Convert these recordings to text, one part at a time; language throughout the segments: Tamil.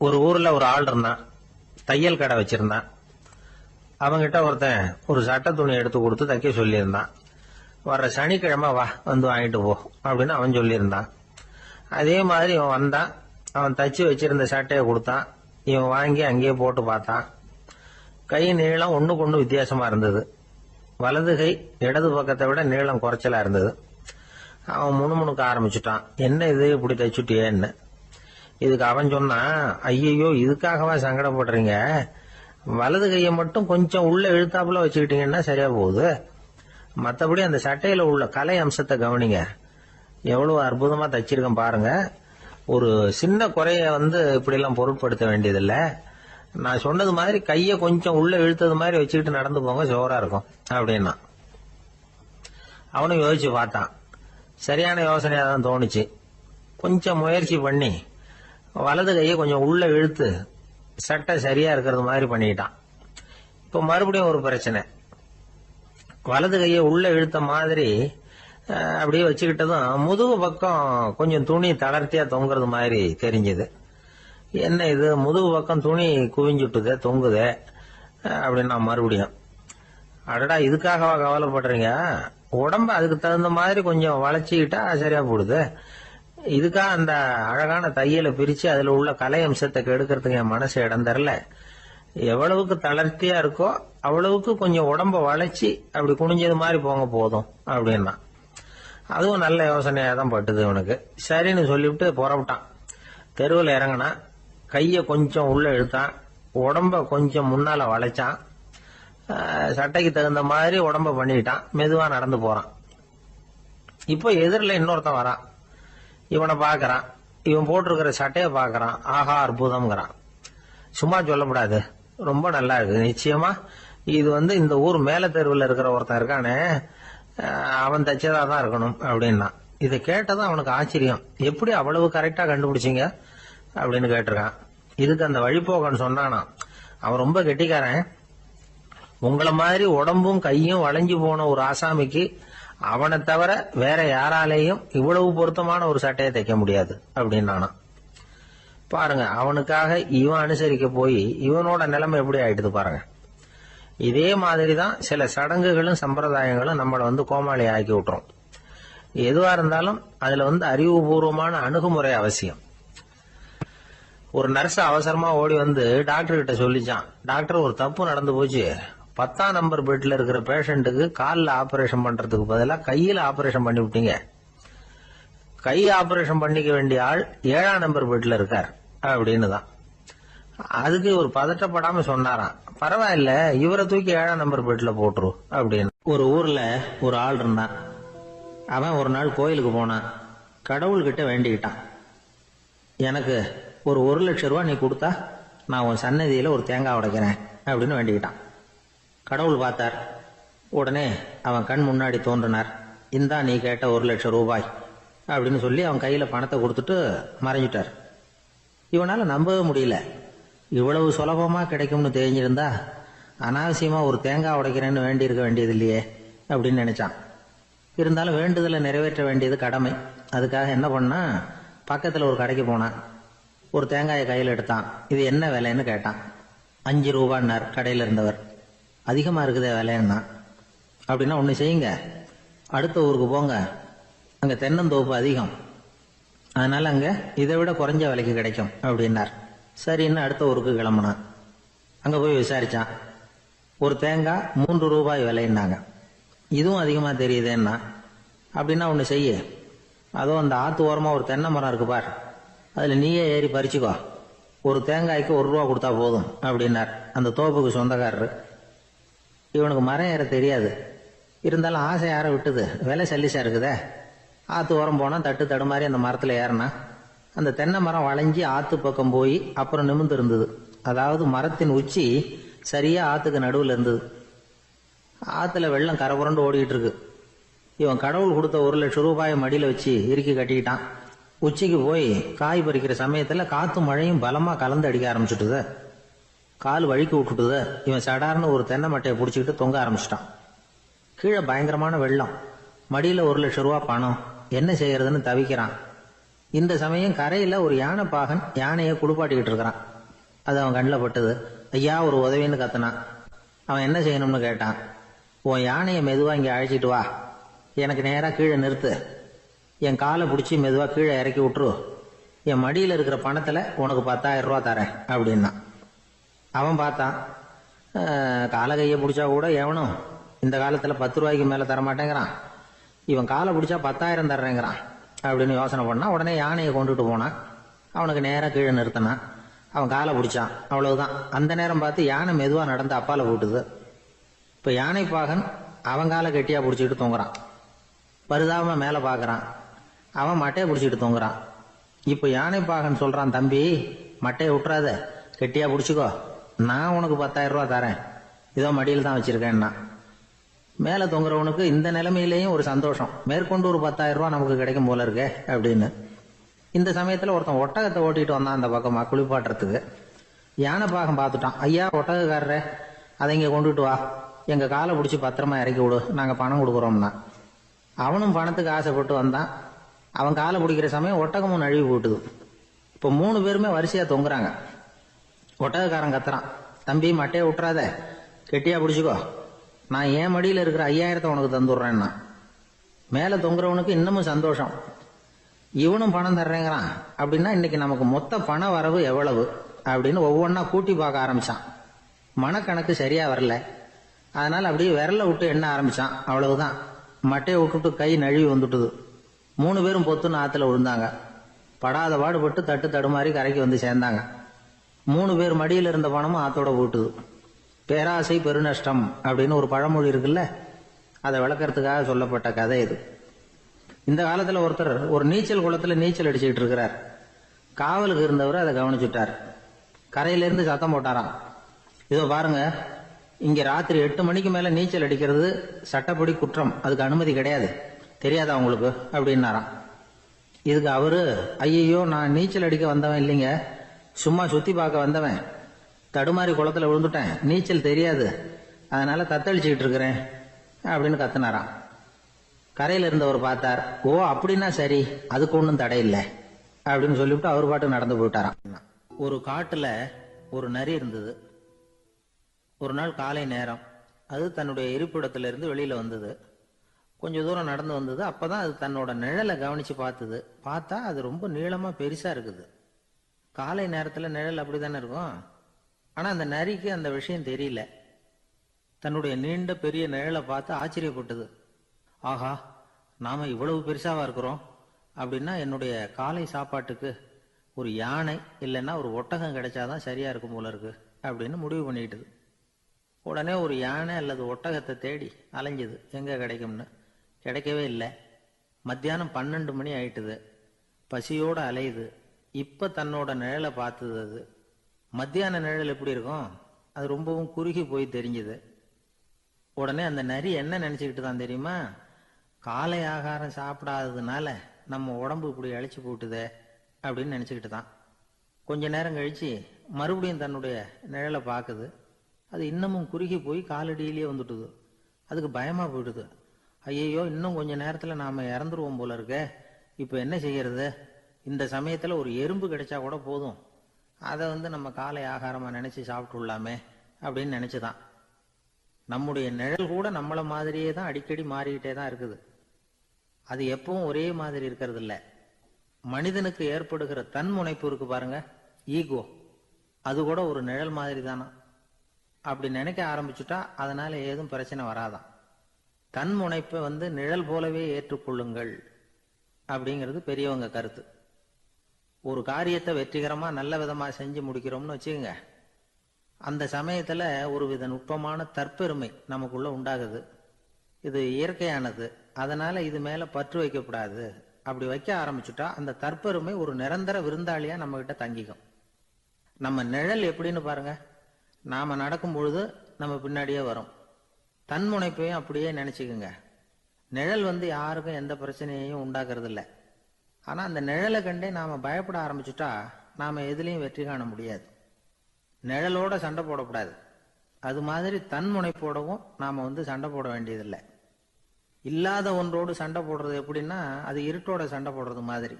ஒரு ஊர்ல ஒரு ஆள் இருந்தான், தையல் கடை வச்சிருந்தான். அவங்கிட்ட ஒருத்தன் ஒரு சட்டை துணி எடுத்து கொடுத்து தைக்க சொல்லியிருந்தான். வர்ற சனிக்கிழமை வா வந்து வாங்கிட்டு போ அப்படின்னு அவன் சொல்லியிருந்தான். அதே மாதிரி இவன் வந்தான். அவன் தச்சு வச்சிருந்த சட்டையை கொடுத்தான். இவன் வாங்கி அங்கேயே போட்டு பார்த்தான். கை நீளம் ஒண்ணுக்கு ஒண்ணு வித்தியாசமா இருந்தது. வலது கை இடது பக்கத்தை விட நீளம் குறைச்சலா இருந்தது. அவன் முணுமுணுக்க ஆரம்பிச்சுட்டான், என்ன இது இப்படி தைச்சுட்டியேன்னு. இதுக்கு அவன் சொன்னான், ஐயோ இதுக்காகவா சங்கடப்படுறீங்க, வலது கையை மட்டும் கொஞ்சம் உள்ள இழுத்தாப்புல வச்சுக்கிட்டீங்கன்னா சரியா போகுது. மற்றபடி அந்த சட்டையில உள்ள கலை அம்சத்தை கவனிங்க, எவ்வளவு அற்புதமா தச்சிருக்கேன் பாருங்க. ஒரு சின்ன குறைய இப்படி எல்லாம் பொருட்படுத்த வேண்டியதில்லை. நான் சொன்னது மாதிரி கையை கொஞ்சம் உள்ள இழுத்தது மாதிரி வச்சுக்கிட்டு நடந்து போங்க, ஜோரா இருக்கும் அப்படின்னா. அவனும் யோசிச்சு பார்த்தான். சரியான யோசனையா தான் தோணுச்சு. கொஞ்சம் முயற்சி பண்ணி வலது கையை கொஞ்சம் உள்ள இழுத்து சட்டை சரியா இருக்கிறது மாதிரி பண்ணிக்கிட்டான். இப்ப மறுபடியும் ஒரு பிரச்சனை. வலது கையை உள்ள இழுத்த மாதிரி அப்படியே வச்சுக்கிட்டதும் முதுகு பக்கம் கொஞ்சம் துணி தளர்த்தியா தொங்குறது மாதிரி தெரிஞ்சது. என்ன இது, முதுகு பக்கம் துணி குவிஞ்சுட்டுதே தொங்குதே அப்படின்னா மறுபடியும், அடடா இதுக்காகவா கவலைப்படுறீங்க, உடம்ப அதுக்கு தகுந்த மாதிரி கொஞ்சம் வளைச்சிக்கிட்டா சரியா போடுது. இதுக்காக அந்த அழகான தையலை பிரிச்சு அதுல உள்ள கலை அம்சத்தை கெடுக்கிறதுக்கு என் மனசு இடம் தரல. எவ்வளவுக்கு தளர்த்தியா இருக்கோ அவ்வளவுக்கு கொஞ்சம் உடம்ப வளைச்சி அப்படி குனிஞ்சது மாதிரி போங்க போதும் அப்படின்னா. அதுவும் நல்ல யோசனையா தான் பட்டுது இவனுக்கு. சரின்னு சொல்லிவிட்டு புறப்பட்டான். தெருவில் இறங்கினா, கைய கொஞ்சம் உள்ள இழுத்தான், உடம்ப கொஞ்சம் முன்னால வளைச்சான், சட்டைக்கு தகுந்த மாதிரி உடம்ப பண்ணிட்டான், மெதுவா நடந்து போறான். இப்போ எதிரில் இன்னொருத்தன் வரான். இவனை பாக்குறான், இவன் போட்டிருக்கிற சட்டைய பாக்குறான். ஆஹா அற்புதம்ங்கிறான். சும்மா சொல்லக்கூடாது, ரொம்ப நல்லா இருக்கு, நிச்சயமா இது இந்த ஊர் மேல தெருவில் இருக்கிற ஒருத்தன் இருக்கானே அவன் தச்சதா தான் இருக்கணும் அப்படின்னா. இதை கேட்டதான் அவனுக்கு ஆச்சரியம். எப்படி அவ்வளவு கரெக்டா கண்டுபிடிச்சிங்க அப்படின்னு கேட்டிருக்கான். இதுக்கு அந்த வழிபோகன்னு சொன்னானா, அவன் ரொம்ப கெட்டிக்காரன். உங்களை மாதிரி உடம்பும் கையும் வளைஞ்சு போன ஒரு ஆசாமிக்கு அவனை தவிர வேற யாராலேயும் இவ்வளவு பொருத்தமான ஒரு சட்டையை தைக்க முடியாது அப்படின்னானா. பாருங்க, அவனுக்காக இவன் அனுசரிக்க போய் இவனோட நிலைமை எப்படி ஆயிடுது பாருங்க. இதே மாதிரிதான் சில சடங்குகளும் சம்பிரதாயங்களும் நம்மளை கோமாளி ஆக்கி விட்டுரும். எதுவா இருந்தாலும் அதுல அறிவுபூர்வமான அணுகுமுறை அவசியம். ஒரு நர்ஸ் அவசரமா ஓடி டாக்டர் கிட்ட சொல்லிச்சான், டாக்டர் ஒரு தப்பு நடந்து போச்சு, 10ஆம் நம்பர் பெட்ல இருக்கிற பேஷண்ட்டுக்கு காலில் ஆபரேஷன் பண்றதுக்கு பதிலாக கையில ஆபரேஷன் பண்ணி விட்டீங்க. கை ஆபரேஷன் பண்ணிக்க வேண்டிய ஆள் 7ஆம் நம்பர் பெட்ல இருக்கார் அப்படின்னு தான். அதுக்கு ஒரு பதட்டப்படாம சொன்னாராம், பரவாயில்ல இவரை தூக்கி 7ஆம் நம்பர் பெட்ல போட்டுரு அப்படின்னு. ஒரு ஊர்ல ஒரு ஆள் இருந்தான். அவன் ஒரு நாள் கோயிலுக்கு போனான். கடவுள்கிட்ட வேண்டிக்கிட்டான், எனக்கு ஒரு 1,00,000 ரூபாய் நீ கொடுத்தா நான் உன் சன்னதியில ஒரு தேங்காய் உடைக்கிறேன் அப்படின்னு வேண்டிக்கிட்டான். கடவுள் பார்த்தார். உடனே அவன் கண் முன்னாடி தோன்றினார். இந்தா நீ கேட்ட 1,00,000 ரூபாய் அப்படின்னு சொல்லி அவன் கையில பணத்தை கொடுத்துட்டு மறைஞ்சிட்டார். இவனால நம்பவே முடியல. இவ்வளவு சுலபமா கிடைக்கும்னு தெரிஞ்சிருந்தா அனாவசியமா ஒரு தேங்காய் உடைக்கிறேன்னு வேண்டி இருக்க வேண்டியது இல்லையே அப்படின்னு நினைச்சான். இருந்தாலும் வேண்டுதலை நிறைவேற்ற வேண்டியது கடமை. அதுக்காக என்ன பண்ணா, பக்கத்துல ஒரு கடைக்கு போனான். ஒரு தேங்காயை கையில் எடுத்தான். இது என்ன விலைன்னு கேட்டான். 5 ரூபான்னார் கடையில இருந்தவர். அதிகமா இருக்குதே விலைன்னா. அப்படின்னா ஒண்ணு செய்யுங்க, அடுத்த ஊருக்கு போங்க, அங்க தென்னந்தோப்பு அதிகம், அதனால அங்க இதை விட குறைஞ்ச விலைக்கு கிடைக்கும் அப்படின்னார். சரின்னு அடுத்த ஊருக்கு கிளம்புனான். அங்க போய் விசாரிச்சான். ஒரு தேங்காய் 3 ரூபாய் விலைன்னாங்க. இதுவும் அதிகமா தெரியுதுன்னா. அப்படின்னா ஒண்ணு செய்ய, அதோ அந்த ஆத்து ஓரமா ஒரு தென்னை மரம் இருக்கு பார், அதுல நீயே ஏறி பறிச்சுக்கோ, ஒரு தேங்காய்க்கு 1 ரூபா கொடுத்தா போதும் அப்படின்னார் அந்த தோப்புக்கு சொந்தக்காரரு. இவனுக்கு மரம் ஏற தெரியாது, இருந்தாலும் ஆசை யார விட்டுது, விலை சல்லிசா இருக்குதே. ஆத்து ஓரம் போனா தட்டு தடுமாறி அந்த மரத்துல ஏறினா அந்த தென்னை மரம் வளைஞ்சி ஆத்து பக்கம் போய் அப்புறம் நிமிர்ந்து இருந்தது. அதாவது மரத்தின் உச்சி சரியா ஆத்துக்கு நடுவில் இருந்தது. ஆத்துல வெள்ளம் கரபுரண்டு ஓடிக்கிட்டு இருக்கு. இவன் கடவுள் கொடுத்த 1,00,000 ரூபாயை மடியில வச்சு இறுக்கி கட்டிக்கிட்டான். உச்சிக்கு போய் காய் பறிக்கிற சமயத்துல காத்து மழையும் பலமா கலந்து அடிக்க ஆரம்பிச்சுட்டுது. கால் வழிக்கு விட்டுட்டுது. இவன் சடார்னு ஒரு தென்னை மட்டையை பிடிச்சிக்கிட்டு தொங்க ஆரம்பிச்சிட்டான். கீழே பயங்கரமான வெள்ளம், மடியில 1,00,000 ரூபாய் பணம், என்ன செய்யறதுன்னு தவிக்கிறான். இந்த சமயம் கரையில ஒரு யானை பாகன் யானையை குளிப்பாட்டிக்கிட்டு இருக்கிறான். அது அவன் கண்ணில் பட்டது. ஐயா ஒரு உதவின்னு கத்துனான். அவன் என்ன செய்யணும்னு கேட்டான். உன் யானையை மெதுவா இங்க அழைச்சிட்டு வா, எனக்கு நேரா கீழே நிறுத்து, என் காலை பிடிச்சி மெதுவா கீழே இறக்கி விட்டுரு, என் மடியில் இருக்கிற பணத்துல உனக்கு 10,000 ரூபா தரேன் அப்படின்னா. அவன் பார்த்தான், காலை கையை பிடிச்சா கூட எவனும் இந்த காலத்துல 10 ரூபாய்க்கு மேல தரமாட்டேங்கிறான், இவன் காலை பிடிச்சா 10,000 தர்றேங்கிறான் அப்படின்னு யோசனை பண்ணா. உடனே யானையை கொண்டுட்டு போனான். அவனுக்கு நேரா கீழே நிறுத்தினான். அவன் காலை பிடிச்சான். அவ்வளவுதான். அந்த நேரம் பார்த்து யானை மெதுவா நடந்து அப்பால போட்டுது. இப்ப யானை பாகன் அவன் காலை கெட்டியா பிடிச்சிட்டு தொங்குறான். பரிதாபமா மேல பாக்குறான். அவன் மட்டையை பிடிச்சிட்டு தொங்குறான். இப்ப யானை பாகன் சொல்றான், தம்பி மட்டையை விட்டுறாத, கெட்டியா பிடிச்சிக்கோ, நான் உனக்கு 10,000 ரூபா தரேன், இதோ மடியில் தான் வச்சிருக்கேன்னா. மேல தொங்குறவனுக்கு இந்த நிலைமையிலேயும் ஒரு சந்தோஷம், மேற்கொண்டு ஒரு 10,000 ரூபா நமக்கு கிடைக்கும் போல இருக்கே அப்படின்னு. இந்த சமயத்துல ஒருத்தன் ஒட்டகத்தை ஓட்டிட்டு வந்தான் அந்த பக்கமா குளிப்பாட்டுறதுக்கு. யானை பாகம் பார்த்துட்டான். ஐயா ஒட்டகக்காரரே, அதை இங்க கொண்டுட்டு வா, எங்க காலை பிடிச்சி பத்திரமா இறக்கி விடு, நாங்க பணம் கொடுக்குறோம்னா. அவனும் பணத்துக்கு ஆசைப்பட்டு வந்தான். அவன் காலை பிடிக்கிற சமயம் ஒட்டகமும் நழுவி போட்டுது. இப்ப 3 பேருமே வரிசையா தொங்குறாங்க. ஒட்டகக்காரன் கத்துறான், தம்பி மட்டையை விட்டுறாத, கெட்டியா பிடிச்சிக்கோ, நான் என் மடியில இருக்கிற 5,000 உனக்கு தந்துடுறேன்னா. மேல தொங்குறவனுக்கு இன்னமும் சந்தோஷம், இவனும் பணம் தர்றேங்கிறான் அப்படின்னா இன்னைக்கு நமக்கு மொத்த பண வரவு எவ்வளவு அப்படின்னு ஒவ்வொன்னா கூட்டி பார்க்க ஆரம்பிச்சான். மனக்கணக்கு சரியா வரல. அதனால அப்படியே விரல விட்டு எண்ண ஆரம்பிச்சான். அவ்வளவுதான், மட்டையை விட்டுட்டு கை நழுவி வந்துட்டுது. 3 பேரும் பொத்துன்னு ஆத்துல விழுந்தாங்க. படாத பாடுபட்டு தட்டு தடுமாறி கரைக்கு வந்து சேர்ந்தாங்க. 3 பேர் மடியில் இருந்த பணமும் ஆத்தோட போட்டுது. பேராசை பெருநஷ்டம் அப்படின்னு ஒரு பழமொழி இருக்குல்ல, அதை விளக்கறதுக்காக சொல்லப்பட்ட கதை இது. இந்த காலத்துல ஒருத்தர் ஒரு நீச்சல் குளத்துல நீச்சல் அடிச்சுக்கிட்டு இருக்கிறார். காவலுக்கு இருந்தவர் அதை கவனிச்சுட்டார். கரையிலிருந்து சத்தம் போட்டாராம், இதோ பாருங்க, இங்க ராத்திரி 8 மணிக்கு மேல நீச்சல் அடிக்கிறது சட்டப்படி குற்றம், அதுக்கு அனுமதி கிடையாது, தெரியாதா உங்களுக்கு அப்படின்னாராம். இதுக்கு அவரு, ஐயோ நான் நீச்சல் அடிக்க வந்தவன் இல்லைங்க, சும்மா சுத்தி பார்க்க வந்தவன், தடுமாறி குளத்துல விழுந்துட்டேன், நீச்சல் தெரியாது, அதனால தத்தளிச்சுக்கிட்டு இருக்கிறேன் அப்படின்னு கத்துனாராம். கரையில இருந்தவர் பார்த்தார். ஓ அப்படின்னா சரி, அதுக்கு ஒன்றும் தடை இல்லை அப்படின்னு சொல்லிவிட்டு அவர் பாட்டு நடந்து போயிட்டாராம். ஒரு காட்டுல ஒரு நரி இருந்தது. ஒரு நாள் காலை நேரம் அது தன்னுடைய இருப்பிடத்திலிருந்து வெளியில வந்தது. கொஞ்சம் தூரம் நடந்து வந்தது. அப்பதான் அது தன்னோட நிழலை கவனிச்சு பார்த்தது. பார்த்தா அது ரொம்ப நீளமா பெருசா இருக்குது. காலை நேரத்துல நிழல் அப்படித்தானே இருக்கும். ஆனா அந்த நரிக்கு அந்த விஷயம் தெரியல. தன்னுடைய நீண்ட பெரிய நிழலை பார்த்து ஆச்சரியப்பட்டது. ஆஹா, நாம இவ்வளவு பெருசாவா இருக்கிறோம் அப்படின்னா என்னுடைய காலை சாப்பாட்டுக்கு ஒரு யானை இல்லைன்னா ஒரு ஒட்டகம் கிடைச்சாதான் சரியா இருக்கும் போல இருக்கு அப்படின்னு முடிவு பண்ணிட்டுது. உடனே ஒரு யானை அல்லது ஒட்டகத்தை தேடி அலைஞ்சது, எங்க கிடைக்கும்னு. கிடைக்கவே இல்லை. மத்தியானம் 12 மணி ஆயிட்டுது. பசியோட அலையுது. இப்ப தன்னோட நிழலை பார்த்தது. அது மத்தியான நிழல் எப்படி இருக்கும், அது ரொம்பவும் குறுகி போய் தெரிஞ்சுது. உடனே அந்த நரி என்ன நினைச்சுக்கிட்டு தான் தெரியுமா, காலை ஆகாரம் சாப்பிடாததுனால நம்ம உடம்பு இப்படி அழிச்சு போட்டுதே அப்படின்னு நினைச்சுக்கிட்டு தான். கொஞ்ச நேரம் கழிச்சு மறுபடியும் தன்னுடைய நிழலை பார்க்குது. அது இன்னமும் குறுகி போய் காலடியிலேயே வந்துட்டுது. அதுக்கு பயமா போயிடுது. ஐயையோ, இன்னும் கொஞ்ச நேரத்துல நாம இறந்துருவோம் போல இருக்க, இப்ப என்ன செய்யறது? இந்த சமயத்துல ஒரு எறும்பு கிடைச்சா கூட போதும், அதை நம்ம காலை ஆகாரமா நினைச்சு சாப்பிட்டுள்ளாமே அப்படின்னு நினைச்சுதான். நம்முடைய நிழல் கூட நம்மள மாதிரியே தான் அடிக்கடி மாறிக்கிட்டே தான் இருக்குது. அது எப்பவும் ஒரே மாதிரி இருக்கிறது இல்ல. மனிதனுக்கு ஏற்படுகிற தன்முனைப்பு இருக்கு பாருங்க, ஈகோ, அது கூட ஒரு நிழல் மாதிரி தானா. அப்படி நினைக்க ஆரம்பிச்சுட்டா அதனால ஏதும் பிரச்சனை வராதான். தன்முனைப்பை நிழல் போலவே ஏற்றுக்கொள்ளுங்கள் அப்படிங்கிறது பெரியவங்க கருத்து. ஒரு காரியத்தை வெற்றிகரமா நல்ல விதமா செஞ்சு முடிக்கிறோம்னு வச்சுக்கோங்க, அந்த சமயத்துல ஒரு வித நுட்பமான தற்பெருமை நமக்குள்ள உண்டாகுது. இது இயற்கையானது, அதனால இது மேல பற்று வைக்கக்கூடாது. அப்படி வைக்க ஆரம்பிச்சுட்டா அந்த தற்பெருமை ஒரு நிரந்தர விருந்தாளியா நம்ம கிட்ட தங்கிக்கும். நம்ம நிழல் எப்படின்னு பாருங்க, நாம நடக்கும் பொழுது நம்ம பின்னாடியே வரும். தன்முனைப்பையும் அப்படியே நினைச்சுக்குங்க. நிழல் யாருக்கும் எந்த பிரச்சனையையும் உண்டாக்குறது இல்லை. ஆனா அந்த நிழலை கண்டே நாம பயப்பட ஆரம்பிச்சுட்டா நாம எதுலையும் வெற்றி காண முடியாது. நிழலோட சண்டை போடக்கூடாது. அது மாதிரி தன்முனைப்போடவும் நாம சண்டை போட வேண்டியதில்லை. இல்லாத ஒன்றோடு சண்டை போடுறது எப்படின்னா, அது இருட்டோட சண்டை போடுறது மாதிரி.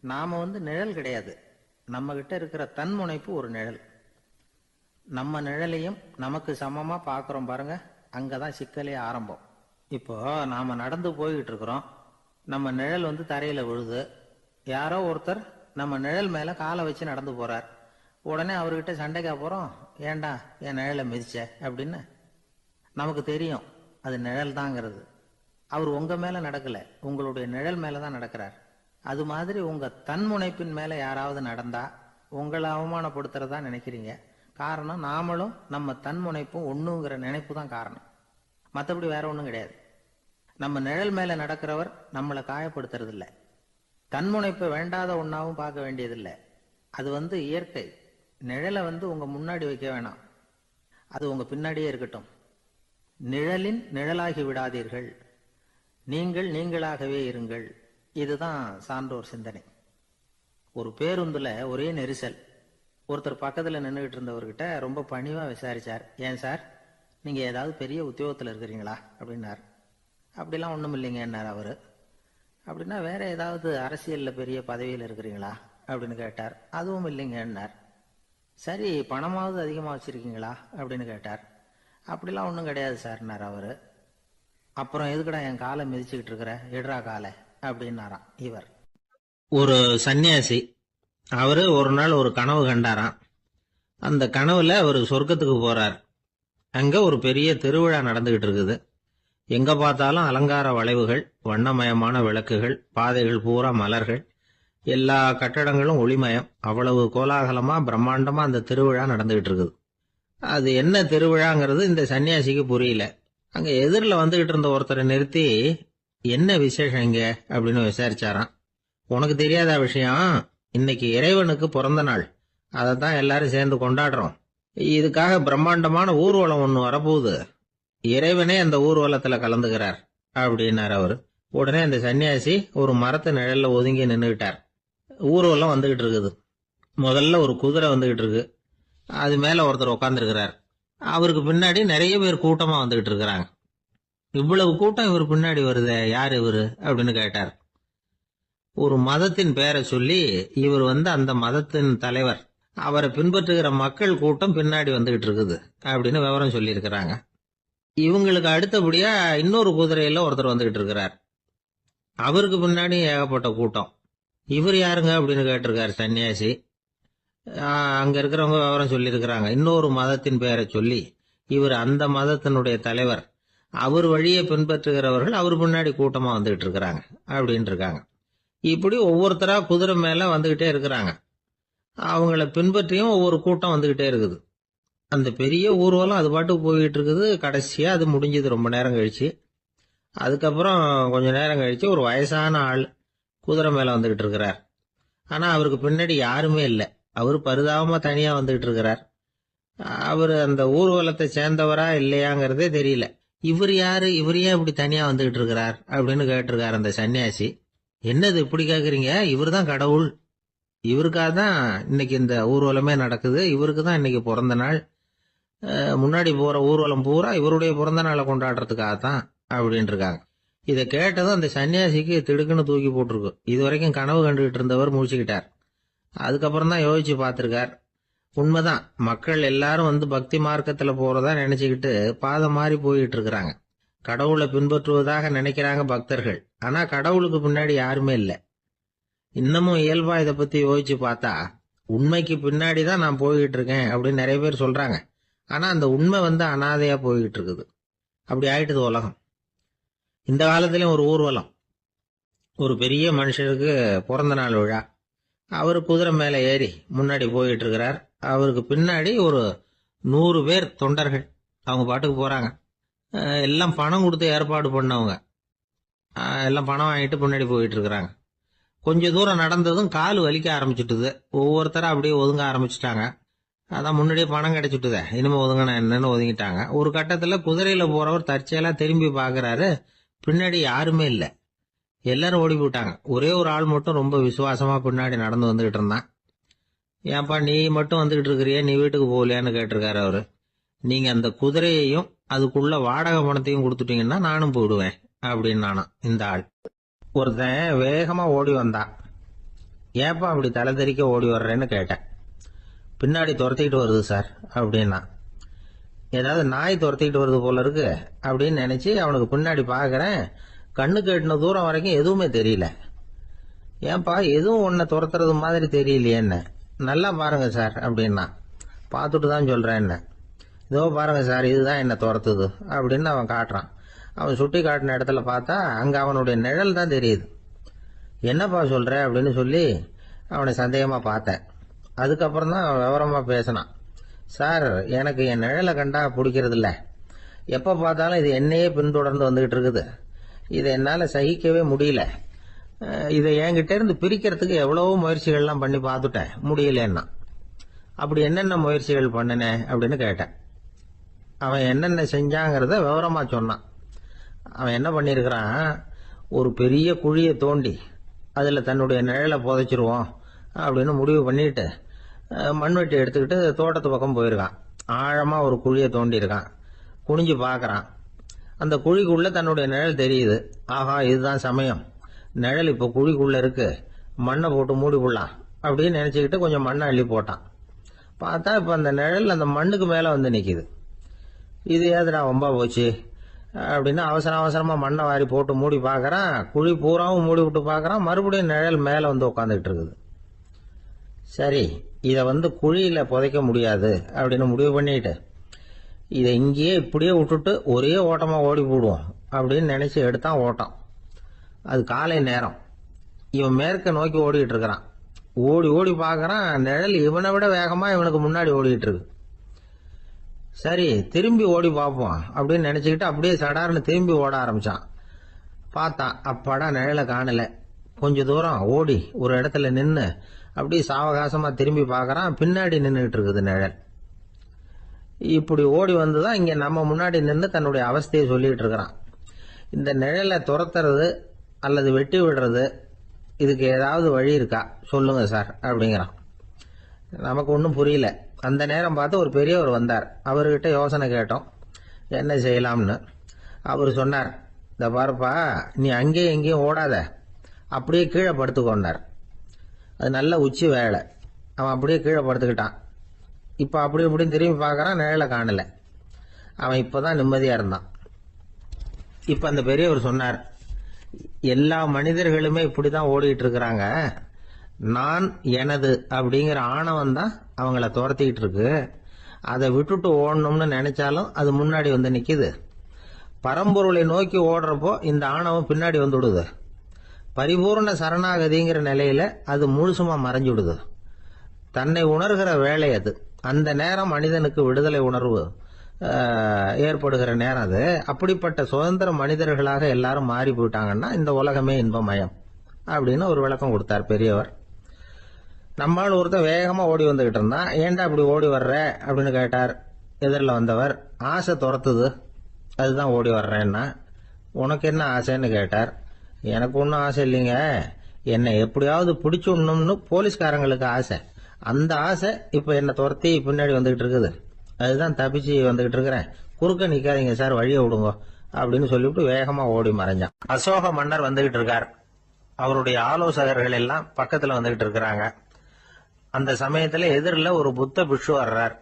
நாம நிழல் கிடையாது, நம்ம கிட்ட இருக்கிற தன்முனைப்பு ஒரு நிழல். நம்ம நிழலையும் நமக்கு சமமா பாக்குறோம் பாருங்க, அங்கதான் சிக்கலே ஆரம்பம். இப்போ நாம நடந்து போய்கிட்டு இருக்கிறோம், நம்ம நிழல் வந்து தரையில விழுது. யாரோ ஒருத்தர் நம்ம நிழல் மேல காலை வச்சு நடந்து போறார். உடனே அவர்கிட்ட சண்டைக்கா போறோம், ஏண்டா என் நிழலை மிதிச்ச அப்படின்னு. நமக்கு தெரியும் அது நிழல் தாங்கிறது. அவர் உங்க மேல நடக்கல, உங்களுடைய நிழல் மேலதான் நடக்கிறார். அது மாதிரி உங்க தன்முனைப்பின் மேல யாராவது நடந்தா உங்களை அவமானப்படுத்துறதா நினைக்கிறீங்க. காரணம், நாமளும் நம்ம தன்முனைப்பும் ஒண்ணுங்கிற நினைப்பு தான் காரணம், மற்றபடி வேற ஒண்ணும் கிடையாது. நம்ம நிழல் மேல நடக்கிறவர் நம்மளை காயப்படுத்துறது இல்லை. தன்முனைப்பை வேண்டாத ஒன்னாவும் பார்க்க வேண்டியதில்லை. அது வந்து இயற்கை. நிழலை வந்து உங்க முன்னாடி வைக்க வேணாம், அது உங்க பின்னாடியே இருக்கட்டும். நிழலின் நிழலாகி விடாதீர்கள், நீங்கள் நீங்களாகவே இருங்கள். இதுதான் சான்றோர் சிந்தனை. ஒரு பேருந்துல ஒரே நெரிசல். ஒருத்தர் பக்கத்துல நின்றுகிட்டு இருந்தவர்கிட்ட ரொம்ப பணிவா விசாரிச்சார், ஏன் சார் நீங்க ஏதாவது பெரிய உத்தியோகத்துல இருக்கிறீங்களா அப்படின்னார். அப்படிலாம் ஒண்ணும் இல்லைங்கன்னார் அவரு. அப்படின்னா வேற ஏதாவது அரசியல்ல பெரிய பதவியில் இருக்கிறீங்களா அப்படின்னு கேட்டார். அதுவும் இல்லைங்கன்னார். சரி, பணமாவது அதிகமா வச்சிருக்கீங்களா அப்படின்னு கேட்டார். அப்படிலாம் ஒன்றும் கிடையாது சார்னார் அவரு. அப்புறம் எதுக்குடா என் காலை மிதிச்சுக்கிட்டு இருக்கிற, எடுறா காலை அப்படின்னாராம் இவர். ஒரு சன்னியாசி, அவரு ஒரு நாள் ஒரு கனவு கண்டாராம். அந்த கனவுல அவர் சொர்க்கத்துக்கு போறார். அங்க ஒரு பெரிய திருவிழா நடந்துகிட்டு இருக்குது. எங்க பார்த்தாலும் அலங்கார வளைவுகள், வண்ணமயமான விளக்குகள், பாதைகள் பூரா மலர்கள், எல்லா கட்டடங்களும் ஒளிமயம். அவ்வளவு கோலாகலமா பிரம்மாண்டமா அந்த திருவிழா நடந்துகிட்டு இருக்குது. அது என்ன திருவிழாங்கிறது இந்த சன்னியாசிக்கு புரியல. அங்க எதிரில் வந்துகிட்டு இருந்த ஒருத்தரை நிறுத்தி, என்ன விசேஷம் இங்க அப்படின்னு விசாரிச்சாராம். உனக்கு தெரியாத விஷயம், இன்னைக்கு இறைவனுக்கு பிறந்த நாள், அதைத்தான் எல்லாரும் சேர்ந்து கொண்டாடுறோம். இதுக்காக பிரம்மாண்டமான ஊர்வலம் ஒண்ணு வரப்போகுது. இறைவனே அந்த ஊர்வலத்துல கலந்துகிறார் அப்படின்னார் அவரு. உடனே அந்த சன்னியாசி ஒரு மரத்து நிழல்ல ஒதுங்கி நின்றுகிட்டார். ஊர்வலம் வந்துகிட்டு இருக்குது. முதல்ல ஒரு குதிரை வந்துகிட்டு இருக்கு, அது மேல ஒருத்தர் உட்காந்துருக்கிறார். அவருக்கு பின்னாடி நிறைய பேர் கூட்டமா வந்துகிட்டு இருக்கிறாங்க. இவ்வளவு கூட்டம் இவர் பின்னாடி வருது, யார் இவரு அப்படின்னு கேட்டார். ஒரு மதத்தின் பெயரை சொல்லி, இவர் வந்து அந்த மதத்தின் தலைவர், அவரை பின்பற்றுகிற மக்கள் கூட்டம் பின்னாடி வந்துகிட்டு இருக்குது அப்படின்னு விவரம் சொல்லி இருக்கிறாங்க. இவங்களுக்கு அடுத்தபடியா இன்னொரு குதிரையில ஒருத்தர் வந்துகிட்டு இருக்கிறார். அவருக்கு பின்னாடி ஏகப்பட்ட கூட்டம். இவர் யாருங்க அப்படின்னு கேட்டிருக்காரு சன்னியாசி. அங்க இருக்கிறவங்க விவரம் சொல்லி இருக்கிறாங்க. இன்னொரு மதத்தின் பெயரை சொல்லி, இவர் அந்த மதத்தினுடைய தலைவர், அவர் வழியை பின்பற்றுகிறவர்கள் அவர் பின்னாடி கூட்டமா வந்துகிட்டு இருக்கிறாங்க அப்படின்னு இருக்காங்க. இப்படி ஒவ்வொருத்தரா குதிரை மேல வந்துகிட்டே இருக்கிறாங்க. அவங்கள பின்பற்றியும் ஒவ்வொரு கூட்டம் வந்துகிட்டே இருக்குது. அந்த பெரிய ஊர்வலம் அது பாட்டுக்கு போயிட்டு இருக்குது. கடைசியா அது முடிஞ்சது ரொம்ப நேரம் கழிச்சு. அதுக்கப்புறம் கொஞ்ச நேரம் கழிச்சு ஒரு வயசான ஆள் குதிரை மேல வந்துகிட்டு இருக்கிறார். ஆனா அவருக்கு பின்னாடி யாருமே இல்லை. அவரு பரிதாபமா தனியா வந்துகிட்டு இருக்கிறார். அவரு அந்த ஊர்வலத்தை சேர்ந்தவரா இல்லையாங்கிறதே தெரியல. இவர் யாரு, இவர் ஏன் இப்படி தனியா வந்துகிட்டு இருக்கிறார் அப்படின்னு கேட்டிருக்காரு அந்த சன்னியாசி. என்னது இப்படி கேக்குறீங்க, இவர் தான் கடவுள், இவருக்காக தான் இன்னைக்கு இந்த ஊர்வலமே நடக்குது, இவருக்கு தான் இன்னைக்கு பிறந்த நாள், முன்னாடி போற ஊர்வலம் பூரா இவருடைய பிறந்த நாளை கொண்டாடுறதுக்காகத்தான் அப்படின்னு இருக்காங்க. இதை கேட்டதும் அந்த சன்னியாசிக்கு திடுக்குன்னு தூக்கி போட்டிருக்கு. இது வரைக்கும் கனவு கண்டுகிட்டு இருந்தவர் முடிச்சுக்கிட்டார். அதுக்கப்புறம் தான் யோசிச்சு பார்த்திருக்கார். உண்மைதான், மக்கள் எல்லாரும் வந்து பக்தி மார்க்கத்துல போறதா நினைச்சுக்கிட்டு பாதை மாறி போயிட்டு இருக்கிறாங்க. கடவுளை பின்பற்றுவதாக நினைக்கிறாங்க பக்தர்கள். ஆனா கடவுளுக்கு பின்னாடி யாருமே இல்லை. இன்னமும் இயல்பா இதை பத்தி யோசிச்சு பார்த்தா, உண்மைக்கு பின்னாடிதான் நான் போய்கிட்டு இருக்கேன் அப்படின்னு நிறைய பேர் சொல்றாங்க. ஆனா அந்த உண்மை வந்து அனாதையா போய்கிட்டு இருக்குது. அப்படி ஆயிட்டுது உலகம். இந்த காலத்திலயும் ஒரு ஊர்வலம், ஒரு பெரிய மனுஷருக்கு பிறந்த நாள் விழா. அவரு குதிரை மேல ஏறி முன்னாடி போயிட்டு இருக்கிறார். அவருக்கு பின்னாடி ஒரு 100 பேர் தொண்டர்கள், அவங்க பாட்டுக்கு போறாங்க. எல்லாம் பணம் கொடுத்து ஏற்பாடு பண்ணவங்க. எல்லாம் பணம் வாங்கிட்டு பின்னாடி போயிட்டு இருக்கிறாங்க. கொஞ்ச தூரம் நடந்ததும் கால் வலிக்க ஆரம்பிச்சுட்டுது. ஒவ்வொருத்தரா அப்படியே ஒதுங்க ஆரம்பிச்சுட்டாங்க. அதான் முன்னாடியே பணம் கிடைச்சிட்டுதே, இனிமே ஒதுங்கினா என்னன்னு ஒதுங்கிட்டாங்க. ஒரு கட்டத்துல குதிரையில போறவர் தற்செயலா திரும்பி பாக்குறாரு, பின்னாடி யாருமே இல்லை. எல்லாரும் ஓடி போட்டாங்க. ஒரே ஒரு ஆள் மட்டும் ரொம்ப விசுவாசமா பின்னாடி நடந்து வந்துகிட்டு இருந்தான். ஏன்பா நீ மட்டும் வந்துகிட்டு இருக்கிறிய, நீ வீட்டுக்கு போகலையான்னு கேட்டிருக்காரு அவரு. நீங்க அந்த குதிரையையும் அதுக்குள்ள வாடகை பணத்தையும் கொடுத்துட்டீங்கன்னா நானும் போயிடுவேன் அப்படின்னு நானா இந்த ஆள். ஒருத்தன் வேகமா ஓடி வந்தான். ஏப்பா அப்படி தலை தெறிக்க ஓடி வர்றேன்னு கேட்டேன். பின்னாடி துரத்திக்கிட்டு வருது சார் அப்படின்னா. ஏதாவது நாய் துரத்திக்கிட்டு வருது போல இருக்கு அப்படின்னு நினைச்சு அவனுக்கு பின்னாடி பாக்குறேன். கண்ணு கேட்டின தூரம் வரைக்கும் எதுவுமே தெரியல. ஏன்பா எதுவும் உன்னை துரத்துறது மாதிரி தெரியலையே என்ன? நல்லா பாருங்க சார் அப்படின்னா. பார்த்துட்டு தான் சொல்றேன் என்ன. இதோ பாருங்க சார், இதுதான் என்ன துரத்துது அப்படின்னு அவன் காட்டுறான். அவன் சுட்டி காட்டின இடத்துல பார்த்தா அங்க அவனுடைய நிழல் தான் தெரியுது. என்னப்பா சொல்ற அப்படின்னு சொல்லி அவனை சந்தேகமா பார்த்தேன். அதுக்கப்புறம் தான் அவன் விவரமா பேசினான். சார், எனக்கு என் நிழலை கண்டா பிடிக்கிறது இல்ல. எப்ப பார்த்தாலும் இது என்னையே பின்தொடர்ந்து வந்துகிட்டு இருக்குது. இதை என்னால சகிக்கவே முடியல. இதை என்கிட்ட இருந்து பிரிக்கிறதுக்கு எவ்வளவோ முயற்சிகள்லாம் பண்ணி பார்த்துட்டேன், முடியலன்னா. அப்படி என்னென்ன முயற்சிகள் பண்ணினேன் அப்படின்னு கேட்டேன். அவன் என்னென்ன செஞ்சாங்கிறத விவரமா சொன்னான். அவன் என்ன பண்ணிருக்கிறான், ஒரு பெரிய குழியை தோண்டி அதுல தன்னுடைய நிழலை புதைச்சிருவோம் அப்படின்னு முடிவு பண்ணிட்டு மண்வெட்டி எடுத்துக்கிட்டு தோட்டத்து பக்கம் போயிருக்கான். ஆழமா ஒரு குழியை தோண்டி இருக்கான். குனிஞ்சு பாக்குறான். அந்த குழிக்குள்ள தன்னுடைய நிழல் தெரியுது. ஆஹா, இதுதான் சமயம், நிழல் இப்ப குழிக்குள்ள இருக்கு, மண்ணை போட்டு மூடி விடலாம் அப்படின்னு நினைச்சுக்கிட்டு கொஞ்சம் மண்ணை அள்ளி போட்டான். பார்த்தா இப்ப அந்த நிழல் அந்த மண்ணுக்கு மேல வந்து நிக்குது. இது ஏதுடா வம்பா போச்சு அப்படின்னு அவசரமா மண்ணை வாரி போட்டு மூடி பாக்குறான். குழி பூராவும் மூடி விட்டு பாக்குறான். மறுபடியும் நிழல் மேல வந்து உட்காந்துக்கிட்டு இருக்குது. சரி, இத குழியில புதைக்க முடியாது அப்படின்னு முடிவு பண்ணிட்டு இதை இங்கேயே இப்படியே விட்டுட்டு ஒரே ஓட்டமா ஓடி போடுவோம் அப்படின்னு நினைச்சு எடுத்தான் ஓட்டம். அது காலை நேரம். இவன் மேற்க நோக்கி ஓடிட்டு இருக்கிறான். ஓடி ஓடி பாக்குறான், நிழல் இவனை விட வேகமா இவனுக்கு முன்னாடி ஓடிட்டு இருக்கு. சரி, திரும்பி ஓடி பார்ப்போம் அப்படின்னு நினைச்சுக்கிட்டு அப்படியே சடார்னு திரும்பி ஓட ஆரம்பிச்சான். பார்த்தான், அப்பாடா நிழலை காணல. கொஞ்ச தூரம் ஓடி ஒரு இடத்துல நின்னு அப்படியே சாவகாசமா திரும்பி பாக்குறான். பின்னாடி நின்றுட்டு இருக்குது நிழல். இப்படி ஓடி வந்துதான் இங்க நம்ம முன்னாடி நின்று தன்னுடைய அவஸ்தையை சொல்லிட்டு இருக்கிறான். இந்த நிழலை துரத்துறது அல்லது வெட்டி விடுறது, இதுக்கு ஏதாவது வழி இருக்கா சொல்லுங்க சார் அப்படிங்கிறான். நமக்கு ஒன்றும் புரியல. அந்த நேரம் பார்த்து ஒரு பெரியவர் வந்தார். அவர்கிட்ட யோசனை கேட்டோம், என்ன செய்யலாம்னு. அவர் சொன்னார், இந்த பாருப்பா, நீ அங்கேயும் எங்கேயும் ஓடாத, அப்படியே கீழே படுத்துக்கொண்டார். அது நல்ல உச்சி வேலை. அவன் அப்படியே கீழே படுத்துக்கிட்டான். இப்ப அப்படி இப்படின்னு திரும்பி பார்க்கறான், நிழலை காணல. அவன் இப்பதான் நிம்மதியா இருந்தான். இப்ப அந்த பெரியவர் சொன்னார், எல்லா மனிதர்களுமே இப்படிதான் ஓடிட்டு இருக்கிறாங்க. நான் எனது அப்படிங்கிற ஆணவம் தான் அவங்கள துரத்திக்கிட்டு இருக்கு. அதை விட்டுட்டு ஓடணும்னு நினைச்சாலும் அது முன்னாடி வந்து நிக்குது. பரம்பொருளை நோக்கி ஓடுறப்போ இந்த ஆணவம் பின்னாடி வந்து விடுது. பரிபூர்ண சரணாகதிங்கிற நிலையில அது முழுசுமா மறைஞ்சுடுது. தன்னை உணர்கிற வேலை அது. அந்த நேரம் மனிதனுக்கு விடுதலை உணர்வு ஏற்படுகிற நேரம் அது. அப்படிப்பட்ட சுதந்திர மனிதர்களாக எல்லாரும் மாறி போயிட்டாங்கன்னா இந்த உலகமே இன்பமயம் அப்படின்னு ஒரு விளக்கம் கொடுத்தார் பெரியவர். நம்மால் ஒருத்தர் வேகமா ஓடி வந்துகிட்டு இருந்தான். ஏன்டா அப்படி ஓடி வர்ற அப்படின்னு கேட்டார் எதிரில் வந்தவர். ஆசை துரத்துது, அதுதான் ஓடி வர்றேன்னா. உனக்கு என்ன ஆசைன்னு கேட்டார். எனக்கு ஒன்றும் ஆசை இல்லைங்க, என்னை எப்படியாவது பிடிச்சுடணும்னு போலீஸ்காரங்களுக்கு ஆசை. அந்த ஆசை இப்ப என்ன துரத்தி பின்னாடி வந்துகிட்டு இருக்குது. அதுதான் தப்பிச்சு வந்துகிட்டு இருக்கிறேன். குறுக்க நிக்காதீங்க சார், வழியை விடுங்க அப்படின்னு சொல்லிவிட்டு வேகமா ஓடி மறைஞ்சான். அசோக மன்னர் வந்துகிட்டு இருக்கார். அவருடைய ஆலோசகர்கள் எல்லாம் பக்கத்துல வந்துகிட்டு இருக்கிறாங்க. அந்த சமயத்துல எதிரில் ஒரு புத்த பிக்ஷு வர்றார்.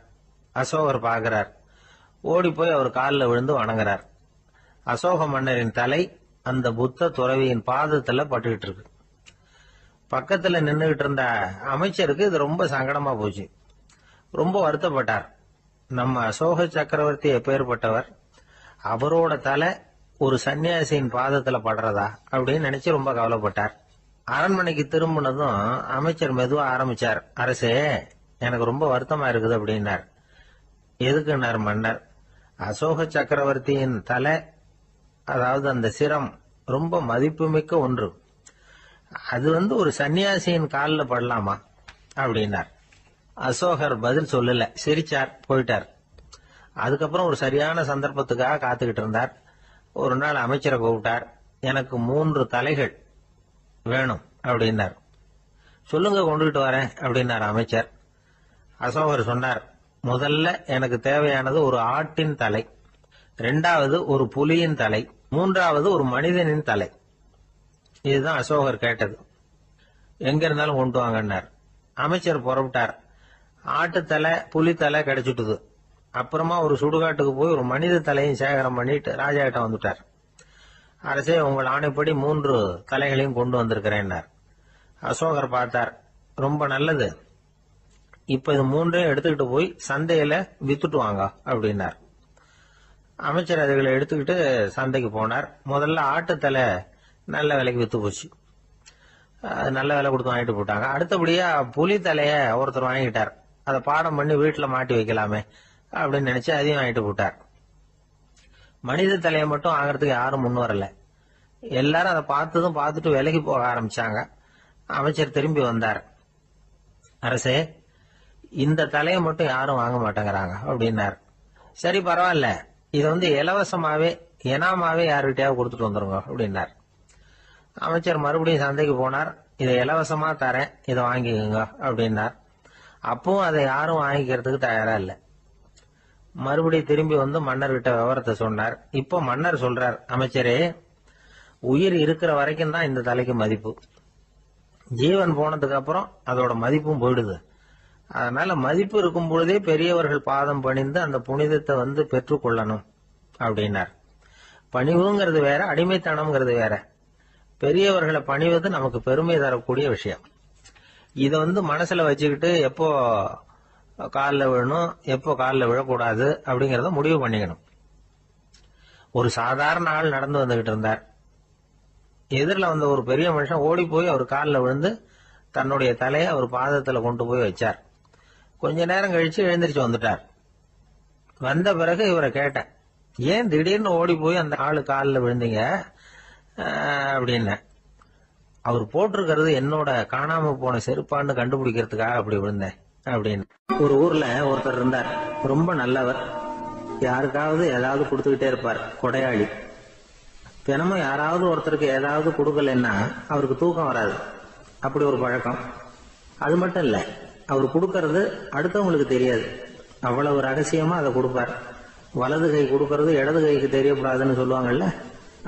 அசோகர் பாக்குறார். ஓடி போய் அவர் காலில் விழுந்து வணங்குறார். அசோக மன்னரின் தலை அந்த புத்த துறவியின் பாதத்துல பட்டுக்கிட்டு இருக்கு. பக்கத்துல நின்றுகிட்டு இருந்த அமைச்சருக்கு இது ரொம்ப சங்கடமா போச்சு. ரொம்ப வருத்தப்பட்டார். நம்ம அசோக சக்கரவர்த்தி எப்பேற்பட்டவர், அவரோட தலை ஒரு சன்னியாசியின் பாதத்துல படுறதா அப்படின்னு நினைச்சு ரொம்ப கவலைப்பட்டார். அரண்மனைக்கு திரும்பினதும் அமைச்சர் மெதுவா ஆரம்பிச்சார். அரசே, எனக்கு ரொம்ப வருத்தமா இருக்குது அப்படின்னார். எதுக்குன்னார் மன்னர். அசோக சக்கரவர்த்தியின் தலை, அதாவது அந்த சிரம், ரொம்ப மதிப்புமிக்க ஒன்று. அது ஒரு சன்னியாசியின் காலில் படலாமா அப்படின்னார். அசோகர் பதில் சொல்லல, சிரிச்சார், போயிட்டார். அதுக்கப்புறம் ஒரு சரியான சந்தர்ப்பத்துக்காக காத்துக்கிட்டு இருந்தார். ஒரு நாள் அமைச்சரை கூப்பிட்டார். எனக்கு 3 தலைகள் வேணும் அப்படின்னார். சொல்லுங்க, கொண்டுகிட்டு வரேன் அப்படின்னார் அமைச்சர். அசோகர் சொன்னார், முதல்ல எனக்கு தேவையானது ஒரு ஆட்டின் தலை, 2வது ஒரு புலியின் தலை, 3வது ஒரு மனிதனின் தலை. இதுதான் அசோகர் கேட்டது. எங்க இருந்தாலும் கொண்டு வாங்கன்னார். அமைச்சர் புறப்பட்டார். ஆட்டுத்தலை புலித்தலை கிடைச்சிட்டுது. அப்புறமா ஒரு சுடுகாட்டுக்கு போய் ஒரு மனித தலையும் சேகரம் பண்ணிட்டு ராஜா கிட்ட வந்துட்டார். அரசே, உங்கள் ஆணைப்படி 3 தலைகளையும் கொண்டு வந்திருக்கிறேன்னார். அசோகர் பார்த்தார். ரொம்ப நல்லது, இப்ப இது 3ஐயும் எடுத்துக்கிட்டு போய் சந்தையில வித்துட்டு வாங்க அப்படின்னார். அமைச்சர் அதுகளை எடுத்துக்கிட்டு சந்தைக்கு போனார். முதல்ல ஆட்டுத்தலை நல்ல விலைக்கு வித்து போச்சு. நல்ல விலை கொடுத்து வாங்கிட்டு போட்டாங்க. அடுத்தபடியா புலி தலைய ஒருத்தர் வாங்கிட்டார். அதை பாடம் பண்ணி வீட்டுல மாட்டி வைக்கலாமே அப்படின்னு நினைச்சு அதையும் வாங்கிட்டு போட்டார். மனித தலையை மட்டும் வாங்கறதுக்கு யாரும் முன் வரல. எல்லாரும் அதை பார்த்துட்டு விலைக்கு போக ஆரம்பிச்சாங்க. அமைச்சர் திரும்பி வந்தார். அரசே, இந்த தலையை மட்டும் யாரும் வாங்க மாட்டேங்கிறாங்க அப்படின்னார். சரி, பரவாயில்ல, இதை இலவசமாவே எனாமாவே யாருக்கிட்டையாவது கொடுத்துட்டு வந்துருங்க அப்படின்னார். அமைச்சர் மறுபடியும் சந்தைக்கு போனார். இதை இலவசமா தரேன், இதை வாங்கிக்கோங்க அப்படின்னார். அப்பவும் அதை யாரும் வாங்கிக்கிறதுக்கு தயாரா இல்லை. மறுபடியும் திரும்பி வந்து மன்னர்கிட்ட விவரத்தை சொன்னார். இப்போ மன்னர் சொல்றார், அமைச்சரே, உயிர் இருக்கிற வரைக்கும் தான் இந்த தலைக்கு மதிப்பு. ஜீவன் போனதுக்கு அப்புறம் அதோட மதிப்பும் போயிடுது. அதனால மதிப்பு இருக்கும் பொழுதே பெரியவர்கள் பாதம் பணிந்து அந்த புனிதத்தை பெற்றுக்கொள்ளணும் அப்படின்னார். பணிவுங்கிறது வேற, அடிமைத்தனம்ங்கிறது வேற. பெரியவர்களை பணிவது நமக்கு பெருமை தரக்கூடிய விஷயம். இதை மனசுல வச்சுக்கிட்டு எப்போ காலில் விழணும், எப்போ காலில் விழக்கூடாது அப்படிங்கறத முடிவு பண்ணிக்கணும். ஒரு சாதாரண ஆள் நடந்து வந்துகிட்டு இருந்தார். எதிரில் வந்த ஒரு பெரிய மனுஷன் ஓடி போய் அவர் காலில் விழுந்து தன்னுடைய தலையை அவர் பாதத்துல கொண்டு போய் வச்சார். கொஞ்ச நேரம் கழிச்சு எழுந்திரிச்சு வந்துட்டார். வந்த பிறகு இவரை கேட்டேன், ஏன் திடீர்னு ஓடி போய் அந்த ஆளு காலில் விழுந்தீங்க அப்படின்னு. அவர் போட்டிருக்கிறது என்னோட காணாம போன செருப்பான்னு கண்டுபிடிக்கிறதுக்காக அப்படி விழுந்தேன் அப்படின்னு. ஒரு ஊர்ல ஒருத்தர் இருந்தார். ரொம்ப நல்லவர். யாருக்காவது ஏதாவது கொடுத்துக்கிட்டே இருப்பார். கொடையாளி. தினமும் யாராவது ஒருத்தருக்கு ஏதாவது கொடுக்கலன்னா அவருக்கு தூக்கம் வராது. அப்படி ஒரு பழக்கம். அது மட்டும் இல்ல, அவர் கொடுக்கறது அடுத்தவங்களுக்கு தெரியாது. அவ்வளவு ரகசியமா அதை கொடுப்பார். வலது கை கொடுக்கறது இடது கைக்கு தெரியக்கூடாதுன்னு சொல்லுவாங்கல்ல,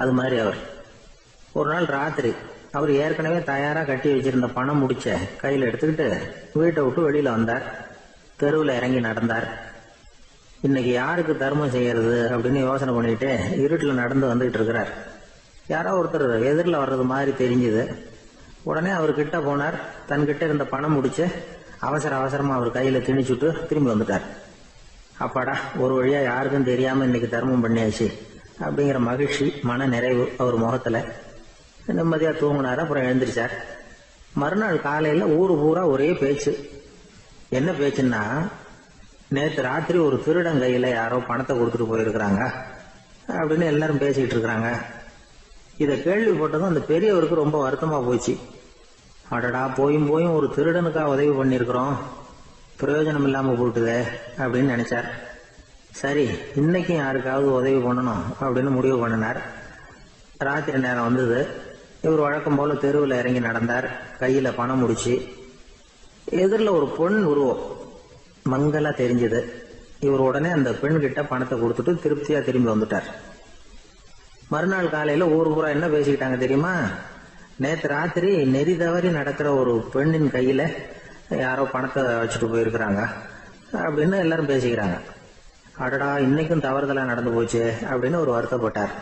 அது மாதிரி அவர். ஒரு நாள் ராத்திரி அவர் ஏற்கனவே தயாரா கட்டி வச்சிருந்த பணம் முடிச்ச கையில எடுத்துக்கிட்டு வீட்டை விட்டு வெளியில வந்தார். தெருவில் இறங்கி நடந்தார். இன்னைக்கு யாருக்கு தர்மம் செய்யறது அப்படின்னு யோசனை பண்ணிட்டு இருட்டுல நடந்து வந்துகிட்டு இருக்கிறார். யாரோ ஒருத்தர் எதிரில் வர்றது மாதிரி தெரிஞ்சுது. உடனே அவர் கிட்ட போனார். தன்கிட்ட இருந்த பணம் முடிச்சு அவசரமா அவர் கையில திணிச்சுட்டு திரும்பி வந்துட்டார். அப்பாடா, ஒரு வழியா யாருக்கும் தெரியாம இன்னைக்கு தர்மம் பண்ணியாச்சு அப்படிங்கிற மகிழ்ச்சி, மன நிறைவு அவர் முகத்துல. நிம்மதியா தூங்கினார். அப்புறம் எழுந்திரிச்சார். மறுநாள் காலையில ஊரு பூரா ஒரே பேச்சு. என்ன பேச்சுன்னா, நேற்று ராத்திரி ஒரு திருடன் கையில யாரோ பணத்தை கொடுத்துட்டு போயிருக்கிறாங்க அப்படின்னு எல்லாரும் பேசிக்கிட்டு இருக்கிறாங்க. இதை கேள்விப்பட்டதும் அந்த பெரியவருக்கு ரொம்ப வருத்தமா போச்சு. அடடா, போயும் ஒரு திருடனுக்கா உதவி பண்ணிருக்கிறோம், பிரயோஜனம் இல்லாம போட்டுதே அப்படின்னு நினைச்சார். சரி, இன்னைக்கும் யாருக்காவது உதவி பண்ணணும் அப்படின்னு முடிவு பண்ணினார். ராத்திரி நேரம் வந்தது. இவர் வழக்கம் போல தெருவில் இறங்கி நடந்தார். கையில பணம் முடிச்சு. எதிரில் ஒரு பொன் உருவம் மங்களா தெரிஞ்சது. இவர் உடனே அந்த பெண் கிட்ட பணத்தை கொடுத்துட்டு திருப்தியா திரும்பி வந்துட்டார். மறுநாள் காலையில ஊர் பூரா என்ன பேசிக்கிட்டாங்க தெரியுமா? நேற்று ராத்திரி நெறி தவறி நடக்கிற ஒரு பெண்ணின் கையில யாரோ பணத்தை வச்சுட்டு போயிருக்கிறாங்க அப்படின்னு எல்லாரும் பேசிக்கிறாங்க. அடடா, இன்னைக்கும் தவறுதலா நடந்து போச்சு அப்படின்னு ஒரு வருத்தப்பட்டார்.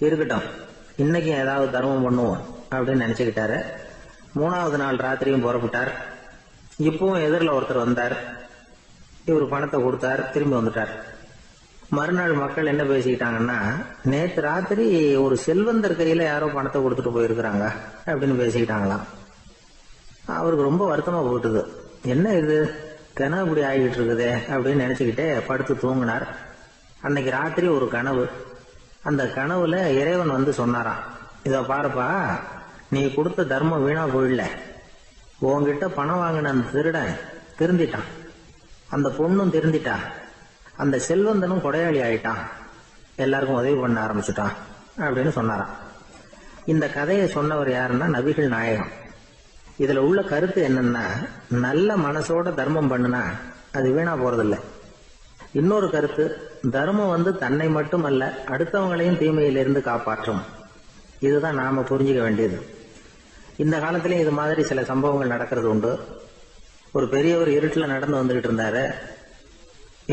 இருக்கட்டும், இன்னைக்கு ஏதாவது தர்மம் பண்ணுவோம் அப்படின்னு நினைச்சுக்கிட்டாரு. 3வது நாள் ராத்திரியும் புறப்பட்டார். இப்பவும் எதிரில் ஒருத்தர் வந்தார். இவர் பணத்தை கொடுத்தார், திரும்பி வந்துட்டார். மறுநாள் மக்கள் என்ன பேசிக்கிட்டாங்கன்னா, நேற்று ராத்திரி ஒரு செல்வந்தர் கையில யாரோ பணத்தை கொடுத்துட்டு போயிருக்கிறாங்க அப்படின்னு பேசிக்கிட்டாங்களாம். அவருக்கு ரொம்ப வருத்தமா போட்டுது. என்ன இது, தினம் இப்படி ஆகிட்டு இருக்குதே அப்படின்னு நினைச்சுக்கிட்டே படுத்து தூங்கினார். அன்னைக்கு ராத்திரி ஒரு கனவு. அந்த கனவுல இறைவன் சொன்னாராம், இத பாருப்பா, நீ கொடுத்த தர்மம் வீணா போயிடல. உன்கிட்ட பணம் வாங்கின அந்த திருடன் திருந்திட்டான், அந்த பொண்ணும் திருந்திட்டா, அந்த செல்வந்தனும் கொடையாளி ஆயிட்டான், எல்லாருக்கும் உதவி பண்ண ஆரம்பிச்சுட்டான் அப்படின்னு சொன்னாராம். இந்த கதையை சொன்னவர் யாருன்னா நபிகள் நாயகம். இதுல உள்ள கருத்து என்னன்னா, நல்ல மனசோட தர்மம் பண்ணுனா அது வீணா போறதில்லை. இன்னொரு கருத்து, தர்மம் தன்னை மட்டுமல்ல அடுத்தவங்களையும் தீமையிலிருந்து காப்பாற்றும். இதுதான் நாம புரிஞ்சுக்க வேண்டியது. இந்த காலத்திலயும் இது மாதிரி சில சம்பவங்கள் நடக்கிறது உண்டு. ஒரு பெரியவர் இருட்டில் நடந்து வந்துகிட்டு இருந்தாரு.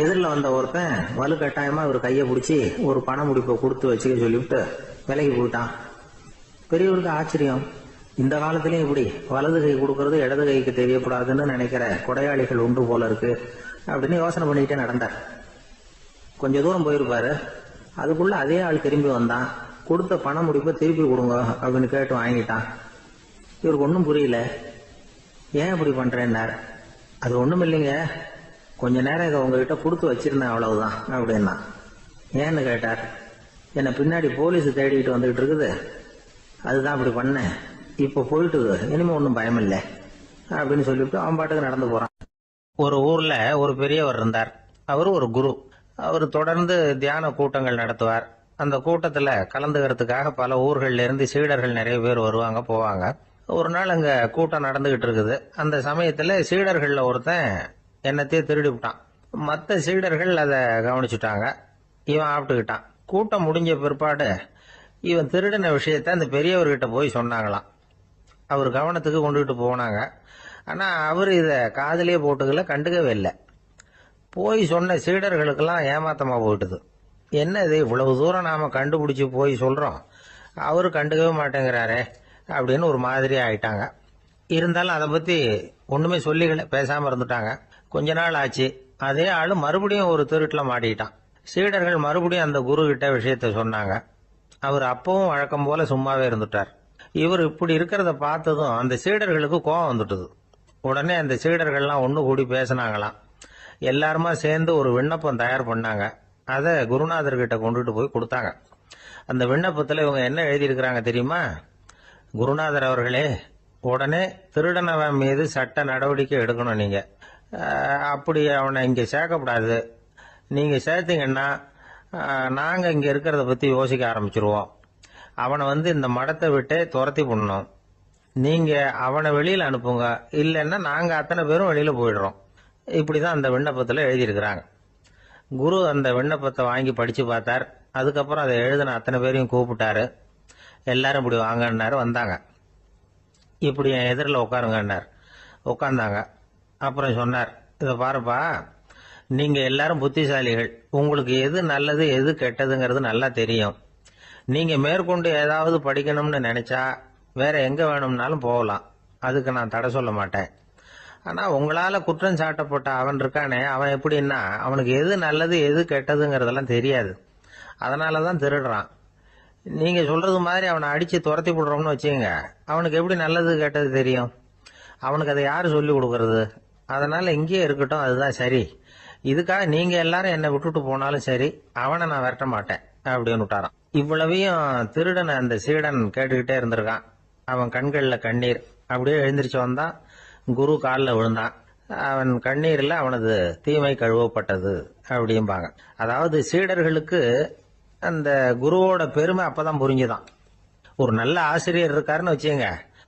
எதிரில் வந்த ஒருத்தன் வலு கட்டாயமா ஒரு கையை பிடிச்சி ஒரு பண முடிப்பை கொடுத்து வச்சுக்க சொல்லிவிட்டு விலகி போயிட்டான். பெரியவருக்கு ஆச்சரியம், இந்த காலத்திலயும் இப்படி வலது கை கொடுக்கறது இடது கைக்கு தெரியக்கூடாதுன்னு நினைக்கிற கொடையாளிகள் உண்டு போல இருக்கு அப்படின்னு யோசனை பண்ணிக்கிட்டே நடந்தார். கொஞ்ச தூரம் போயிருப்பாரு. அதுக்குள்ள அதே ஆள் திரும்பி வந்தான். கொடுத்த பண முடிப்பை திருப்பி கொடுங்க அப்படின்னு கேட்டு வாங்கிட்டான். இவருக்கு ஒன்றும் புரியல. ஏன் இப்படி பண்றேன்னார். அது ஒண்ணும் இல்லைங்க, கொஞ்ச நேரம் இதை உங்ககிட்ட கொடுத்து வச்சிருந்தேன் அவ்வளவுதான் அப்படின்னா. ஏன்னு கேட்டார். என்னை பின்னாடி போலீஸ் தேடிக்கிட்டு வந்துகிட்டு இருக்குது, அதுதான் அப்படி பண்ணேன். இப்ப போயிட்டு இனிமே ஒன்றும் பயம் இல்லை அப்படின்னு சொல்லிவிட்டு அவன் பாட்டுக்கு நடந்து போறான். ஒரு ஊர்ல ஒரு பெரியவர் இருந்தார். அவரு ஒரு குரு. அவர் தொடர்ந்து தியான கூட்டங்கள் நடத்துவார். அந்த கூட்டத்துல கலந்துக்கிறதுக்காக பல ஊர்கள்ல இருந்து சீடர்கள் நிறைய பேர் வருவாங்க போவாங்க. ஒரு நாள் அங்க கூட்டம் நடந்துகிட்டு இருக்குது. அந்த சமயத்துல சீடர்கள்ல ஒருத்தன் என்னத்தையே திருடி விட்டான். மற்ற சீடர்கள் அதை கவனிச்சுட்டாங்க. இவன் ஆப்பிட்டுக்கிட்டான். கூட்டம் முடிஞ்ச பிற்பாடு இவன் திருடின விஷயத்த அந்த பெரியவர்கிட்ட போய் சொன்னாங்களாம். அவர் கவனத்துக்கு கொண்டுகிட்டு போனாங்க. ஆனா அவர் இத காதலே போட்டுக்கல, கண்டுக்கவே இல்லை. போய் சொன்ன சீடர்களுக்கெல்லாம் ஏமாத்தமா போயிட்டுது. என்ன இது, இவ்வளவு தூரம் நாம கண்டுபிடிச்சு போய் சொல்றோம், அவரு கண்டுக்கவே மாட்டேங்கிறாரே அப்படின்னு ஒரு மாதிரி ஆயிட்டாங்க. இருந்தாலும் அதை பத்தி ஒண்ணுமே சொல்லிக்கல, பேசாம இருந்துட்டாங்க. கொஞ்ச நாள் ஆச்சு. அதே ஆளு மறுபடியும் ஒரு திருட்டுல மாட்டிக்கிட்டான். சீடர்கள் மறுபடியும் அந்த குரு கிட்ட விஷயத்த சொன்னாங்க. அவர் அப்பவும் வழக்கம் போல சும்மாவே இருந்துட்டார். இவர் இப்படி இருக்கிறத பார்த்ததும் அந்த சீடர்களுக்கு கோபம் வந்துட்டுது. உடனே அந்த சீடர்கள்லாம் ஒண்ணு கூடி பேசினாங்களாம். எல்லாருமா சேர்ந்து ஒரு விண்ணப்பம் தயார் பண்ணாங்க. அதை குருநாதர்கிட்ட கொண்டுட்டு போய் கொடுத்தாங்க. அந்த விண்ணப்பத்துல இவங்க என்ன எழுதியிருக்கிறாங்க தெரியுமா? குருநாதர் அவர்களே, உடனே திருடனவன் மீது சட்ட நடவடிக்கை எடுக்கணும். நீங்க அப்படி அவனை இங்க சேர்க்கக்கூடாது. நீங்க சேர்த்தீங்கன்னா நாங்க இங்க இருக்கிறத பத்தி யோசிக்க ஆரம்பிச்சிருவோம். அவனை இந்த மடத்தை விட்டே துரத்தி பண்ணணும். நீங்க அவனை வெளியில அனுப்புங்க, இல்லைன்னா நாங்க அத்தனை பேரும் வெளியில போயிடுறோம். இப்படிதான் அந்த விண்ணப்பத்துல எழுதியிருக்கிறாங்க. குரு அந்த விண்ணப்பத்தை வாங்கி படிச்சு பார்த்தார். அதுக்கப்புறம் அதை எழுதின அத்தனை பேரையும் கூப்பிட்டாரு. எல்லாரும் இப்படி வாங்கன்னாரு. வந்தாங்க. இப்படி என் எதிரில் உட்காருங்கன்னார். உட்கார்ந்தாங்க. அப்புறம் சொன்னார், இதை பாருப்பா, நீங்க எல்லாரும் புத்திசாலிகள். உங்களுக்கு எது நல்லது எது கெட்டதுங்கிறது நல்லா தெரியும். நீங்க மேற்கொண்டு ஏதாவது படிக்கணும்னு நினைச்சா வேற எங்க வேணும்னாலும் போகலாம். அதுக்கு நான் தடை சொல்ல மாட்டேன். ஆனா உங்களால குற்றம் சாட்டப்பட்ட அவன் இருக்கானே, அவன் எப்படின்னா அவனுக்கு எது நல்லது எது கெட்டதுங்கிறதெல்லாம் தெரியாது. அதனாலதான் திருடுறான். நீங்க சொல்றது மாதிரி அவனை அடிச்சு துரத்தி விடுறோம்னு வச்சுங்க, அவனுக்கு எப்படி நல்லது கெட்டது தெரியும்? அவனுக்கு அதை யாரு சொல்லி கொடுக்கறது? அதனால இங்கேயே இருக்கட்டும், அதுதான் சரி. இதுக்காக நீங்க எல்லாரும் என்னை விட்டுட்டு போனாலும் சரி, அவனை நான் விரட்ட மாட்டேன் அப்படின்னு விட்டாரான். இவ்வளவையும் திருடன அந்த சீடன் கேட்டுக்கிட்டே இருந்திருக்கான். அவன் கண்கள்ல கண்ணீர். அப்படியே எழுந்திரிச்சு வந்தான். குரு காலில் விழுந்தான். அவன் கண்ணீர்ல அவனது தீமை கழுவப்பட்டது அப்படிம்பாங்க. அதாவது சீடர்களுக்கு அந்த குருவோட பெருமை அப்பதான் புரிஞ்சுதான். ஒரு நல்ல ஆசிரியர் இருக்காருன்னு வச்சுங்க,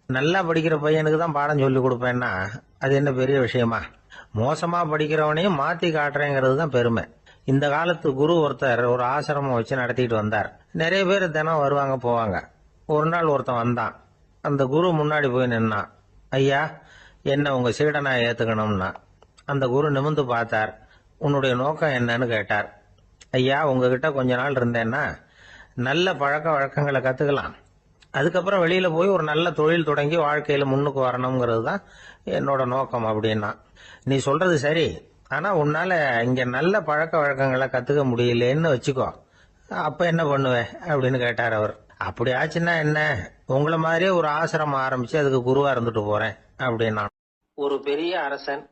நல்லா படிக்கிற பையனுக்கு தான் பாடம் சொல்லி கொடுப்பேன்னா அது என்ன பெரிய விஷயமா? மோசமா படிக்கிறவனையும் மாத்தி காட்டுறேங்கிறது தான் பெருமை. இந்த காலத்து குரு ஒருத்தர் ஒரு ஆசிரமம் வச்சு நடத்திட்டு வந்தார். நிறைய பேர் தினம் வருவாங்க போவாங்க. ஒரு நாள் ஒருத்தன் வந்தான். அந்த குரு முன்னாடி போய் நின்னான். ஐயா, என்ன உங்க சீடனா ஏத்துக்கணும்னா. அந்த குரு நிமிர்ந்து பார்த்தார். உன்னுடைய நோக்கம் என்னன்னு கேட்டார். ஐயா, உங்ககிட்ட கொஞ்ச நாள் இருந்தேன்னா நல்ல பழக்க வழக்கங்களை கத்துக்கலாம். அதுக்கப்புறம் வெளியில போய் ஒரு நல்ல தொழில் தொடங்கி வாழ்க்கையில முன்னுக்கு வரணுங்கிறது தான் என்னோட நோக்கம் அப்படின்னா. நீ சொல்றது சரி, ஆனா உன்னால இங்க நல்ல பழக்க வழக்கங்களை கத்துக்க முடியலன்னு வச்சுக்கோ, அப்ப என்ன பண்ணுவேன் அப்படின்னு கேட்டார் அவர். அப்படி ஆச்சுன்னா என்ன, உங்களை மாதிரியே ஒரு ஆசிரமம் ஆரம்பிச்சு அதுக்கு குருவா இருந்துட்டு போறேன் அப்படின்னா. ஒரு பெரிய அரசன்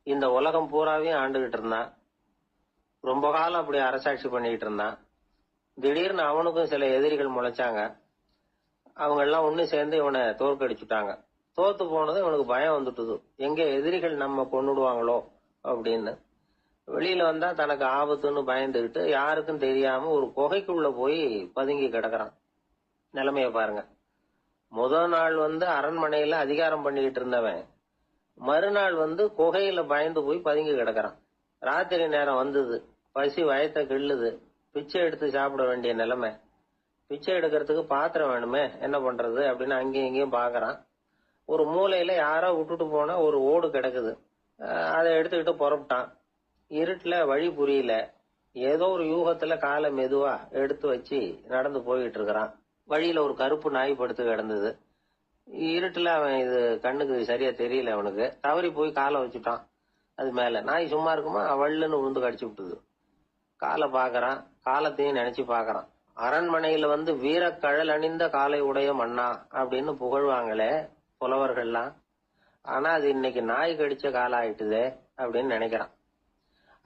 இந்த உலகம் பூராவையும் ஆண்டுகிட்டு இருந்தான். ரொம்ப காலம் அப்படி அரசாட்சி பண்ணிக்கிட்டு இருந்தான். திடீர்னு அவனுக்கும் சில எதிரிகள் முளைச்சாங்க. அவங்க எல்லாம் ஒண்ணு சேர்ந்து இவனை தோற்கடிச்சுட்டாங்க. தோத்து போனது இவனுக்கு பயம் வந்துட்டுது, எங்க எதிரிகள் நம்ம கொன்னுடுவாங்களோ அப்படின்னு. வெளியில வந்தா தனக்கு ஆபத்துன்னு பயந்துகிட்டு யாருக்கும் தெரியாம ஒரு குகைக்குள்ள போய் பதுங்கி கிடக்குறான். நிலைமைய பாருங்க. முதல் நாள் அரண்மனையில அதிகாரம் பண்ணிக்கிட்டு இருந்தவன் மறுநாள் குகையில பயந்து போய் பதுங்கி கிடக்குறான். ராத்திரி நேரம் வந்தது, பசி வயத்தை கிள்ளுது, பிச்சை எடுத்து சாப்பிட வேண்டிய நிலைமை. பிச்சை எடுக்கிறதுக்கு பாத்திரம் வேணுமே, என்ன பண்றது அப்படின்னு அங்கேயும் இங்கேயும் பாக்குறான். ஒரு மூலையில யாரோ விட்டுட்டு போன ஒரு ஓடு கிடக்குது. அதை எடுத்துக்கிட்டு புறப்பட்டான். இருட்டுல வழி புரியல. ஏதோ ஒரு யூகத்துல காலை மெதுவா எடுத்து வச்சு நடந்து போயிட்டு இருக்கிறான். வழியில ஒரு கருப்பு நாய் படுத்து கிடந்தது. இருட்டுல அவன் இது கண்ணுக்கு சரியா தெரியல. அவனுக்கு தவறி போய் காலை வச்சுட்டான் அது மேல. நாய் சும்மா இருக்குமா, வள்ளுன்னு விழுந்து கடிச்சு விட்டுது. காலை பாக்குறான், காலத்தையும் நினைச்சு பாக்குறான். அரண்மனையில வந்து வீரக்கழல் அணிந்த காலை உடைய மன்னா அப்படின்னு புகழ்வாங்களே புலவர்கள்லாம். ஆனா அது இன்னைக்கு நாய் கடிச்ச காலம் ஆயிட்டுதே அப்படின்னு நினைக்கிறான்.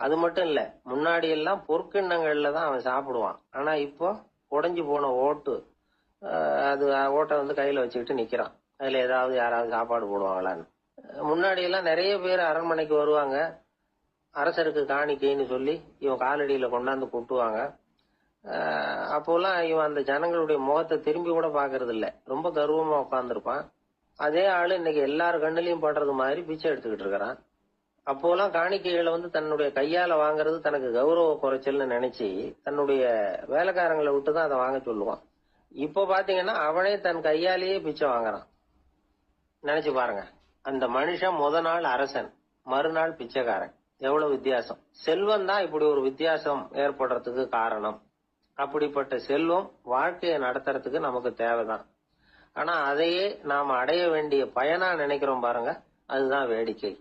அது மட்டும் இல்ல, முன்னாடி எல்லாம் பொற்கிண்ணங்கள்ல தான் அவன் சாப்பிடுவான். ஆனா இப்போ உடைஞ்சு போன ஓட்டு, அது ஓட்டை வந்து கையில வச்சுக்கிட்டு நிக்கிறான். அதுல ஏதாவது யாராவது சாப்பாடு போடுவாங்களான்னு. முன்னாடி எல்லாம் நிறைய பேர் அரண்மனைக்கு வருவாங்க. அரசருக்கு காணிக்கைன்னு சொல்லி இவன் காலடியில கொண்டாந்து கொட்டுவாங்க. அப்போலாம் இவன் அந்த ஜனங்களுடைய முகத்தை திரும்பி கூட பாக்குறது இல்ல. ரொம்ப கர்வமா உட்காந்துருப்பான். அதே ஆளு இன்னைக்கு எல்லார் கண்ணிலையும் படுறது மாதிரி பிச்சை எடுத்துக்கிட்டு இருக்கிறான். அப்போலாம் காணிக்கைகளை வந்து தன்னுடைய கையால வாங்குறது தனக்கு கௌரவ குறைச்சல்னு நினைச்சு தன்னுடைய வேலைக்காரங்களை விட்டுதான் அதை வாங்க சொல்லுவான். இப்போ பாத்தீங்கன்னா அவனே தன் கையாலேயே பிச்சை வாங்குறான். நினைச்சு பாருங்க, அந்த மனுஷன் முத நாள் அரசன், மறுநாள் பிச்சைக்காரன். எவ்வளவு வித்தியாசம்! செல்வம் தான் இப்படி ஒரு வித்தியாசம் ஏற்படுறதுக்கு காரணம். அப்படிப்பட்ட செல்வம் வாழ்க்கையை நடத்துறதுக்கு நமக்கு தேவைதான். ஆனா அதையே நாம அடைய வேண்டிய பயனா நினைக்கிறோம் பாருங்க, அதுதான் வேடிக்கை.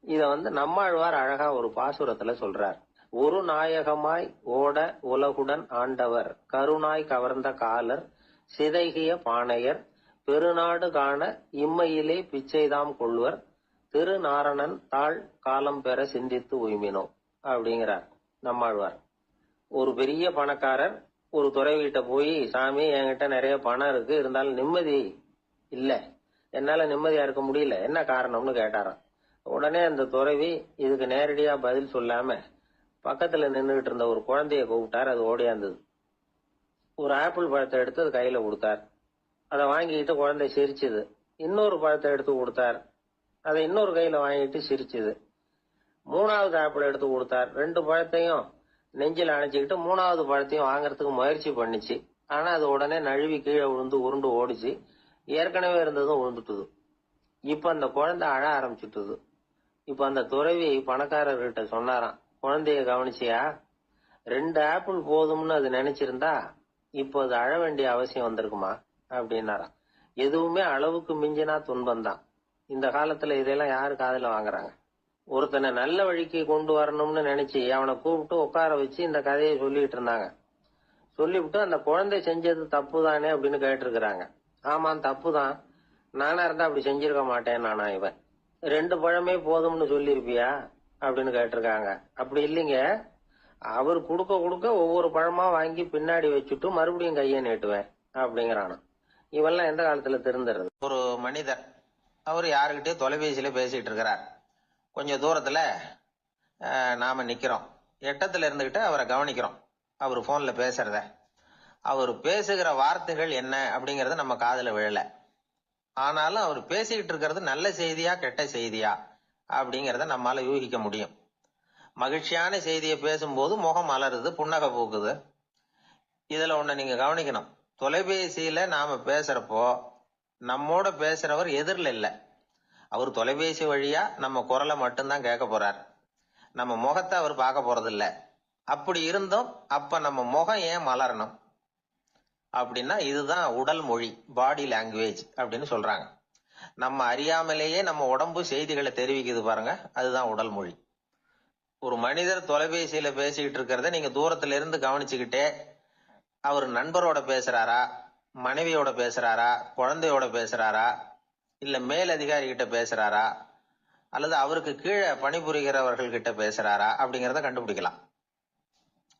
இத வந்து நம்மாழ்வார் அழகா ஒரு பாசுரத்துல சொல்றார். ஒரு நாயகமாய் ஓட உலகுடன் ஆண்டவர், கருணாய் கவர்ந்த காலர், சிதைகிய பானையர், பெருநாடு காண இம்மையிலே பிச்சைதாம் கொள்வர், திருநாரணன் தாழ் காலம் பெற சிந்தித்து உய்மினோ அப்படிங்கிறார் நம்மாழ்வார். ஒரு பெரிய பணக்காரர் ஒரு துறவிகிட்ட போய், சாமி என்கிட்ட நிறைய பணம் இருக்கு, இருந்தாலும் நிம்மதி இல்ல, என்னால நிம்மதியா இருக்க முடியல, என்ன காரணம்னு கேட்டாராம். உடனே அந்த துறவி இதுக்கு நேரடியா பதில் சொல்லாம பக்கத்துல நின்றுகிட்டு இருந்த ஒரு குழந்தைய கூப்பிட்டார். அது ஓடியாந்தது. ஒரு ஆப்பிள் பழத்தை எடுத்து அது கையில கொடுத்தார். அதை வாங்கிக்கிட்டு குழந்தை சிரிச்சுது. இன்னொரு பழத்தை எடுத்து கொடுத்தார். அதை இன்னொரு கையில வாங்கிட்டு சிரிச்சுது. மூணாவது ஆப்பிள் எடுத்து கொடுத்தார். 2 பழத்தையும் நெஞ்சில் அணைச்சிக்கிட்டு 3வது பழத்தையும் வாங்கறதுக்கு முயற்சி பண்ணிச்சு. ஆனா அது உடனே நழுவி கீழே விழுந்து உருண்டு ஓடிச்சு. ஏற்கனவே இருந்ததும் விழுந்துட்டுது. இப்ப அந்த குழந்தை அழ ஆரம்பிச்சுட்டுது. இப்ப அந்த துறவி பணக்காரர்கிட்ட சொன்னாராம், குழந்தைய கவனிச்சியா? 2 ஆப்பிள் போதும்னு அது நினைச்சிருந்தா இப்போ அது அழ வேண்டிய அவசியம் வந்திருக்குமா அப்படின்னாராம். எதுவுமே அளவுக்கு மிஞ்சினா துன்பம் தான். இந்த காலத்துல இதெல்லாம் யாரு காதுல வாங்குறாங்க? ஒருத்தனை நல்ல வழிக்கு கொண்டு வரணும்னு நினைச்சு அவனை கூப்பிட்டு உட்கார வச்சு இந்த கதையை சொல்லிட்டு இருந்தாங்க. சொல்லிவிட்டு அந்த குழந்தை செஞ்சது தப்பு தானே அப்படின்னு கேட்டிருக்கிறாங்க. ஆமா, தப்பு தான். நானா இருந்தா அப்படி செஞ்சிருக்க மாட்டேன் நானா இவன். 2 பழமே போதும்னு சொல்லிருப்பியா அப்படின்னு கேட்டிருக்காங்க. அப்படி இல்லைங்க, அவர் கொடுக்க கொடுக்க ஒவ்வொரு பழமா வாங்கி பின்னாடி வச்சுட்டு மறுபடியும் கையை நீட்டுவேன் அப்படிங்கிறானா. இவெல்லாம் எந்த காலத்துல திருந்துறது? ஒரு மனிதர், அவர் யாருக்கிட்டே தொலைபேசியில பேசிட்டு இருக்கிறார். கொஞ்சம் தூரத்துல நாம நிக்கிறோம். எட்டத்துல இருந்துகிட்டு அவரை கவனிக்கிறோம். அவர் போன்ல பேசுறத, அவர் பேசுகிற வார்த்தைகள் என்ன அப்படிங்கறத நம்ம காதுல விழல. ஆனாலும் அவர் பேசிக்கிட்டு இருக்கிறது நல்ல செய்தியா கெட்ட செய்தியா அப்படிங்கறத நம்மால யூகிக்க முடியும். மகிழ்ச்சியான செய்தியை பேசும்போது முகம் மலருது, புன்னகை பூக்குது. இதுல ஒண்ணு நீங்க கவனிக்கணும். தொலைபேசியில நாம பேசுறப்போ நம்மோட பேசுறவர் எதிரில் இல்ல. அவர் தொலைபேசி வழியா நம்ம குரலை மட்டும்தான் கேட்க போறார். நம்ம முகத்தை அவர் பார்க்க போறது இல்ல. அப்படி இருந்தும் அப்ப நம்ம முகம் ஏன் மலரணும் அப்படின்னா, இதுதான் உடல் மொழி, பாடி லாங்குவேஜ் அப்படின்னு சொல்றாங்க. நம்ம அறியாமலேயே நம்ம உடம்பு செய்திகளை தெரிவிக்குது பாருங்க, அதுதான் உடல் மொழி. ஒரு மனிதர் தொலைபேசியில பேசிக்கிட்டு இருக்கிறத நீங்க தூரத்துல இருந்து கவனிச்சுக்கிட்டே, அவர் நண்பரோட பேசுறாரா, மனைவியோட பேசுறாரா, குழந்தையோட பேசுறாரா, இல்ல மேல் அதிகாரி கிட்ட பேசுறாரா, அல்லது அவருக்கு கீழே பணிபுரிகிறவர்கள் கிட்ட பேசுறாரா அப்படிங்கறத கண்டுபிடிக்கலாம்.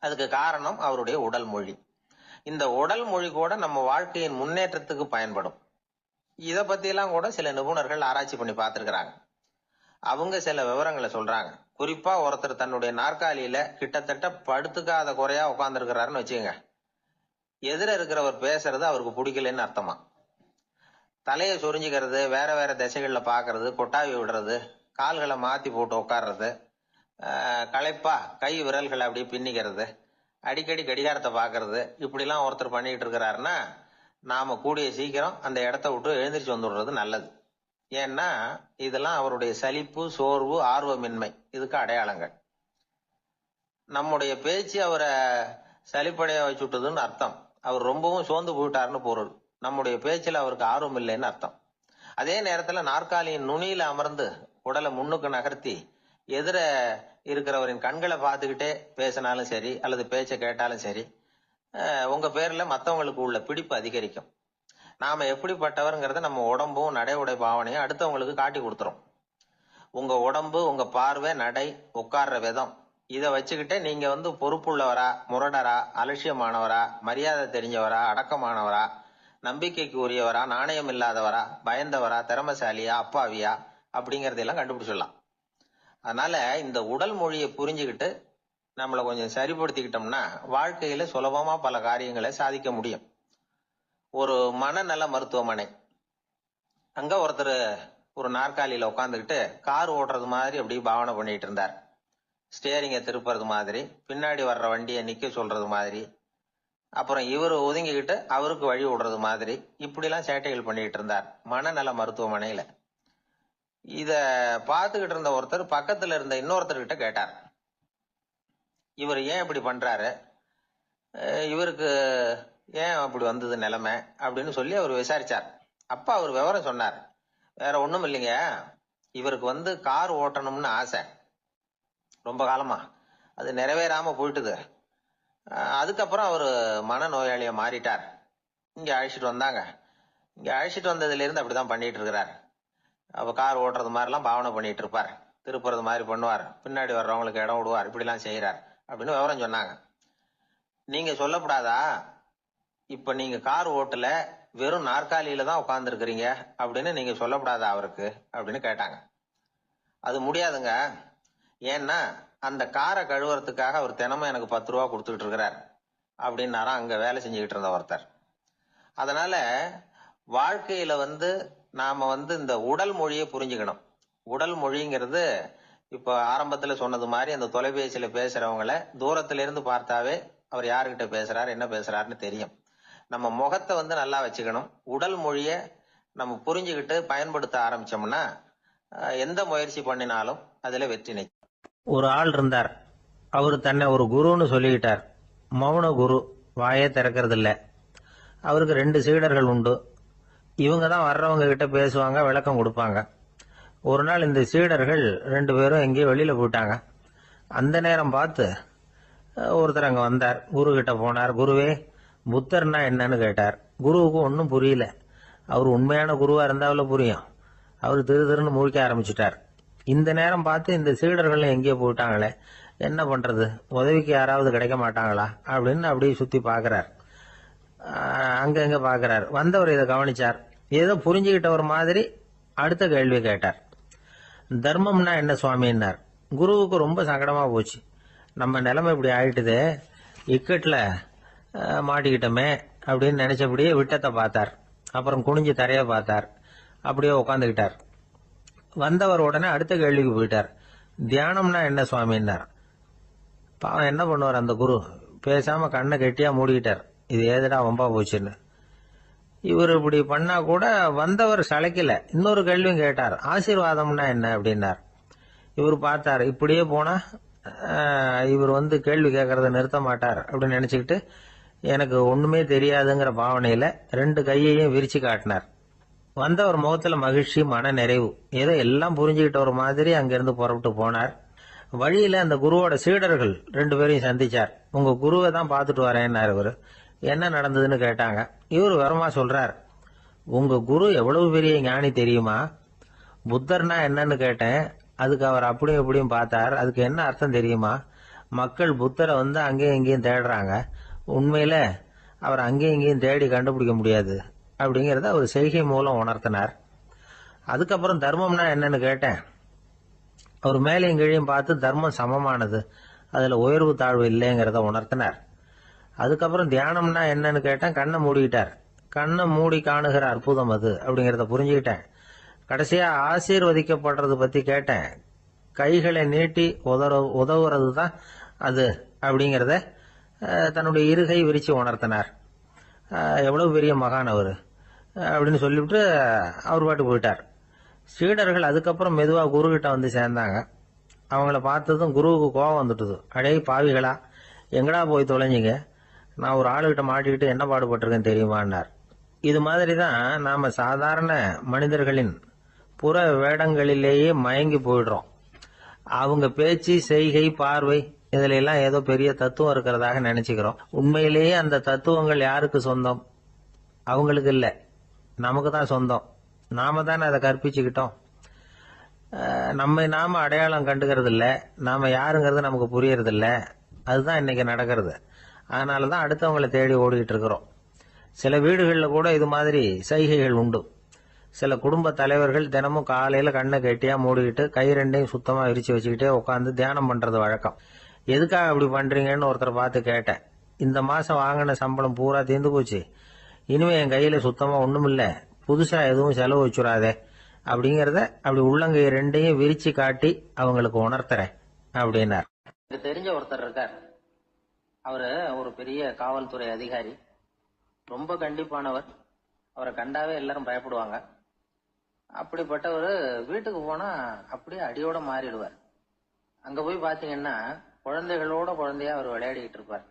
அதுக்கு காரணம் அவருடைய உடல் மொழி. இந்த உடல் மொழி கூட நம்ம வாழ்க்கையின் முன்னேற்றத்துக்கு பயன்படும். இத பத்தி எல்லாம் கூட சில நிபுணர்கள் ஆராய்ச்சி பண்ணி பார்த்திருக்கிறாங்க. அவங்க சில விவரங்களை சொல்றாங்க. குறிப்பா ஒருத்தர் தன்னுடைய நாற்காலியில கிட்டத்தட்ட படுத்துக்காத குறையா உட்கார்ந்து இருக்கிறாருன்னு வச்சுக்கோங்க. எதிர இருக்கிறவர் பேசுறது அவருக்கு பிடிக்கலன்னு அர்த்தமா. தலையை சொரிஞ்சுக்கிறது, வேற வேற திசைகள்ல பாக்குறது, கொட்டாவி விடுறது, கால்களை மாத்தி போட்டு உட்கார்றது, களைப்பா கை விரல்களை அப்படியே பின்னிக்கிறது, அடிக்கடி கடிகாரத்தை பாக்குறது, இப்படிலாம் ஒருத்தர் பண்ணிட்டு இருக்கிறாருன்னா நாம கூடிய சீக்கிரம் அந்த இடத்த விட்டு எழுந்திரிச்சு வந்துடுறது நல்லது. ஏன்னா இதெல்லாம் அவருடைய சலிப்பு, சோர்வு, ஆர்வமின்மை இதுக்கு அடையாளங்கள். நம்முடைய பேச்சு அவரை சலிப்படைய வச்சுட்டதுன்னு அர்த்தம். அவர் ரொம்பவும் சோர்ந்து போயிட்டாருன்னு பொருள். நம்முடைய பேச்சில் அவருக்கு ஆர்வம் இல்லைன்னு அர்த்தம். அதே நேரத்துல நாற்காலியின் நுனியில அமர்ந்து உடலை முன்னுக்கு நகர்த்தி எதிர இருக்கிறவரின் கண்களை பார்த்துக்கிட்டே பேசினாலும் சரி அல்லது பேச்ச கேட்டாலும் சரி, உங்க பேர்ல மத்தவங்களுக்கு உள்ள பிடிப்பு அதிகரிக்கும். நாம எப்படிப்பட்டவர்ங்கிறத நம்ம உடம்பும் நடை உடை பாவனையும் அடுத்தவங்களுக்கு காட்டி கொடுத்துரும். உங்க உடம்பு, உங்க பார்வை, நடை, உட்கார்ற விதம் இதை வச்சுக்கிட்டே நீங்க பொறுப்புள்ளவரா, முரடரா, அலட்சியமானவரா, மரியாதை தெரிஞ்சவரா, அடக்கமானவரா, நம்பிக்கைக்கு உரியவரா, நாணயம் இல்லாதவரா, பயந்தவரா, திறமசாலியா, அப்பாவியா அப்படிங்கறதெல்லாம் கண்டுபிடிச்சிடலாம். அதனால இந்த உடல் மொழியை புரிஞ்சுக்கிட்டு நம்மளை கொஞ்சம் சரிப்படுத்திக்கிட்டோம்னா வாழ்க்கையில சுலபமா பல காரியங்களை சாதிக்க முடியும். ஒரு மனநல மருத்துவமனை, அங்க ஒருத்தர் ஒரு நாற்காலியில உட்காந்துக்கிட்டு கார் ஓட்டுறது மாதிரி அப்படி பாவனை பண்ணிட்டு இருந்தார். ஸ்டேரிங்கை திருப்புறது மாதிரி, பின்னாடி வர்ற வண்டியை நிக்க சொல்றது மாதிரி, அப்புறம் இவர் ஒதுங்கிக்கிட்டு அவருக்கு வழி விடுறது மாதிரி, இப்படிலாம் சேட்டைகள் பண்ணிட்டு இருந்தார் மனநல மருத்துவமனையில. இத பார்த்துக்கிட்டு இருந்த ஒருத்தர் பக்கத்துல இருந்த இன்னொருத்தர்கிட்ட கேட்டார், இவர் ஏன் இப்படி பண்றாரு, இவருக்கு ஏன் அப்படி வந்தது நிலைமை அப்படின்னு சொல்லி அவர் விசாரிச்சார். அப்ப அவர் விவரம் சொன்னார். வேற ஒண்ணும் இல்லைங்க, இவருக்கு கார் ஓட்டணும்னு ஆசை ரொம்ப காலமா, அது நிறைவேறாம போயிட்டுது. அதுக்கப்புறம் அவர் மனநோயாளியா மாறிட்டார். இங்க அழைச்சிட்டு வந்தாங்க. இங்க அழைச்சிட்டு வந்ததுல இருந்து அப்படிதான் பண்ணிட்டு இருக்கிறார். அவ கார் ஓட்டுறது மாதிரிலாம் பாவனை பண்ணிட்டு இருப்பார், திருப்புறது மாதிரி பண்ணுவார், பின்னாடி வர்றவங்களுக்கு இடம் விடுவார், இப்படிலாம் செய்யறார் அப்படின்னு விவரம் சொன்னாங்க. நீங்க சொல்லப்படாதா, இப்ப நீங்க கார் ஓட்டல, வெறும் நாற்காலியில தான் உட்கார்ந்து இருக்கிறீங்க அப்படின்னு நீங்க சொல்லப்படாதா அவருக்கு அப்படின்னு கேட்டாங்க. அது முடியாதுங்க, ஏன்னா அந்த காரை கழுவுறதுக்காக அவர் தினமும் எனக்கு 10 ரூபா கொடுத்துக்கிட்டு இருக்கிறார் அப்படின்னாராம் அங்க வேலை செஞ்சுக்கிட்டு இருந்த ஒருத்தர். அதனால வாழ்க்கையில நாம இந்த உடல் மொழியை புரிஞ்சுக்கணும். உடல் மொழிங்கிறது இப்ப ஆரம்பத்துல சொன்னது மாதிரி அந்த தொலைபேசியில பேசுறவங்கள தூரத்துல இருந்து பார்த்தாவே அவர் யாருகிட்ட பேசுறாரு, என்ன பேசுறாருன்னு தெரியும். நம்ம முகத்தை நல்லா வச்சுக்கணும். உடல் மொழிய நம்ம புரிஞ்சுக்கிட்டு பயன்படுத்த ஆரம்பிச்சோம்னா எந்த முயற்சி பண்ணினாலும் அதுல வெற்றி நிச்சயம். ஒரு ஆள் இருந்தார், அவரு தன்னை ஒரு குருன்னு சொல்லிக்கிட்டார். மௌன குரு, வாயே திறக்கிறது இல்ல. அவருக்கு 2 சீடர்கள் உண்டு. இவங்க தான் வர்றவங்க கிட்ட பேசுவாங்க, விளக்கம் கொடுப்பாங்க. ஒரு நாள் இந்த சீடர்கள் 2 பேரும் எங்கேயோ வெளியில போயிட்டாங்க. அந்த நேரம் பார்த்து ஒருத்தர் அங்க வந்தார், குரு கிட்ட போனார். குருவே, புத்தர்னா என்னன்னு கேட்டார். குருவுக்கு ஒன்னும் புரியல. அவர் உண்மையான குருவா இருந்தாவில புரியும். அவர் திருன்னு முழிக்க ஆரம்பிச்சுட்டார். இந்த நேரம் பார்த்து இந்த சீடர்கள் எங்கேயோ போயிட்டாங்களே, என்ன பண்றது, உதவிக்கு யாராவது கிடைக்க மாட்டாங்களா அப்படின்னு அப்படியே சுத்தி பாக்குறார். அங்க பாக்குறார். வந்தவர் இதை கவனிச்சார். ஏதோ புரிஞ்சுக்கிட்டவர் மாதிரி அடுத்த கேள்வி கேட்டார். தர்மம்னா என்ன சுவாமின்னார். குருவுக்கு ரொம்ப சங்கடமா போச்சு. நம்ம நிலைமை இப்படி ஆயிட்டுதே, இக்கட்ல மாட்டிக்கிட்டோமே அப்படின்னு நினைச்சபடியே விட்டத்தை பார்த்தார். அப்புறம் குனிஞ்சு தரைய பார்த்தார். அப்படியே உட்காந்துக்கிட்டார். வந்தவர் உடனே அடுத்த கேள்விக்கு போயிட்டார். தியானம்னா என்ன சுவாமின்னார். பாவம் என்ன பண்ணுவார் அந்த குரு, பேசாம கண்ணை கெட்டியா மூடிக்கிட்டார். இது ஏதடா வம்பா போச்சுன்னு. இவர் இப்படி பண்ணா கூட வந்தவர் சளைக்கல. இன்னொரு கேள்வியும் கேட்டார். ஆசீர்வாதம்னா என்ன அப்படின்னார். இவர் பார்த்தார், இப்படியே போனா இவர் கேள்வி கேட்கறத நிறுத்த மாட்டார் அப்படின்னு நினைச்சுக்கிட்டு எனக்கு ஒண்ணுமே தெரியாதுங்கிற பாவனையில 2 கையையும் விரிச்சு காட்டினார். வந்தவர் முகத்துல மகிழ்ச்சி, மன நிறைவு, ஏதோ எல்லாம் புரிஞ்சுக்கிட்ட ஒரு மாதிரி அங்கிருந்து புறப்பட்டு போனார். வழியில அந்த குருவோட சீடர்கள் 2 பேரையும் சந்திச்சார். உங்க குருவை தான் பார்த்துட்டு வரேன்னாரு இவரு. என்ன நடந்ததுன்னு கேட்டாங்க. இவரு வரமா சொல்றார், உங்க குரு எவ்வளவு பெரிய ஞானி தெரியுமா, புத்தர்னா என்னன்னு கேட்டேன், அதுக்கு அவர் அப்படியும் இப்படியும் பார்த்தார், அதுக்கு என்ன அர்த்தம் தெரியுமா, மக்கள் புத்தரை அங்கேயும் இங்கேயும் தேடுறாங்க, உண்மையில அவர் அங்கேயும் இங்கேயும் தேடி கண்டுபிடிக்க முடியாது அப்படிங்கறத அவர் செய்கை மூலம் உணர்த்தினார். அதுக்கப்புறம் தர்மம்னா என்னன்னு கேட்டேன். அவர் மேலையும் கீழையும் பார்த்து தர்மம் சமமானது, அதுல உயர்வு தாழ்வு இல்லைங்கிறத உணர்த்தினார். அதுக்கப்புறம் தியானம்னா என்னன்னு கேட்டேன். கண்ணை மூடிக்கிட்டார். கண்ணை மூடி காணுகிற அற்புதம் அது அப்படிங்கறத புரிஞ்சுக்கிட்டேன். கடைசியா ஆசீர்வதிக்கப்படுறது பத்தி கேட்டேன். கைகளை நீட்டி உதவுறது தான் அது அப்படிங்கறத தன்னுடைய இருகை விரிச்சு உணர்த்தினார். எவ்வளவு பெரிய மகான் அவரு அப்படின்னு சொல்லிவிட்டு அவர் பாட்டு போயிட்டார். சீடர்கள் அதுக்கப்புறம் மெதுவா குரு கிட்ட வந்து சேர்ந்தாங்க. அவங்கள பார்த்ததும் குருவுக்கு கோபம் வந்துட்டுது. அடே பாவிகளா, எங்கடா போய் தொலைஞ்சிங்க, நான் ஒரு ஆளுகிட்ட மாட்டிக்கிட்டு என்ன பாடுபட்டிருக்கேன் தெரியுமான்னார். இது மாதிரி தான் நாம சாதாரண மனிதர்களின் புற வேடங்களிலேயே மயங்கி போயிடுறோம். அவங்க பேச்சு, செய்கை, பார்வை இதுல எல்லாம் ஏதோ பெரிய தத்துவம் இருக்கிறதாக நினைச்சுக்கிறோம். உண்மையிலேயே அந்த தத்துவங்கள் யாருக்கு சொந்தம்? அவங்களுக்கு இல்ல, நமக்கு தான் சொந்தம். நாம தானே அதை கற்பிச்சுக்கிட்டோம். நம்ம நாம அடையாளம் கண்டுக்கிறது இல்ல, நாம யாருங்கிறது நமக்கு புரியறது இல்ல. அதுதான் இன்னைக்கு நடக்கிறது. அதனாலதான் அடுத்தவங்களை தேடி ஓடிட்டு இருக்கிறோம். சில வீடுகளில் கூட இது மாதிரி சைகைகள் உண்டு. சில குடும்ப தலைவர்கள் தினமும் காலையில கண்ணை கெட்டியா மூடிக்கிட்டு கை ரெண்டையும் சுத்தமா விரிச்சு வச்சுக்கிட்டே உட்காந்து தியானம் பண்றது வழக்கம். எதுக்காக அப்படி பண்றீங்கன்னு ஒருத்தரை பார்த்து கேட்டேன். இந்த மாசம் வாங்கின சம்பளம் பூரா தீர்ந்து போச்சு, இனிமே என் கையில சுத்தமா ஒண்ணுமில்ல, புதுசா எதுவும் செலவு வச்சுடாதே அப்படிங்கறத அப்படி உள்ளங்கை ரெண்டையும் விரிச்சு காட்டி அவங்களுக்கு உணர்த்துறேன் அப்படின்னார். எனக்கு தெரிஞ்ச ஒருத்தர் இருக்கார். அவரு ஒரு பெரிய காவல்துறை அதிகாரி, ரொம்ப கண்டிப்பானவர். அவரை கண்டாவே எல்லாரும் பயப்படுவாங்க. அப்படிப்பட்டவர் வீட்டுக்கு போனா அப்படியே அடியோட மாறிடுவார். அங்க போய் பாத்தீங்கன்னா குழந்தைகளோட குழந்தையா அவர் விளையாடிட்டு இருப்பார்.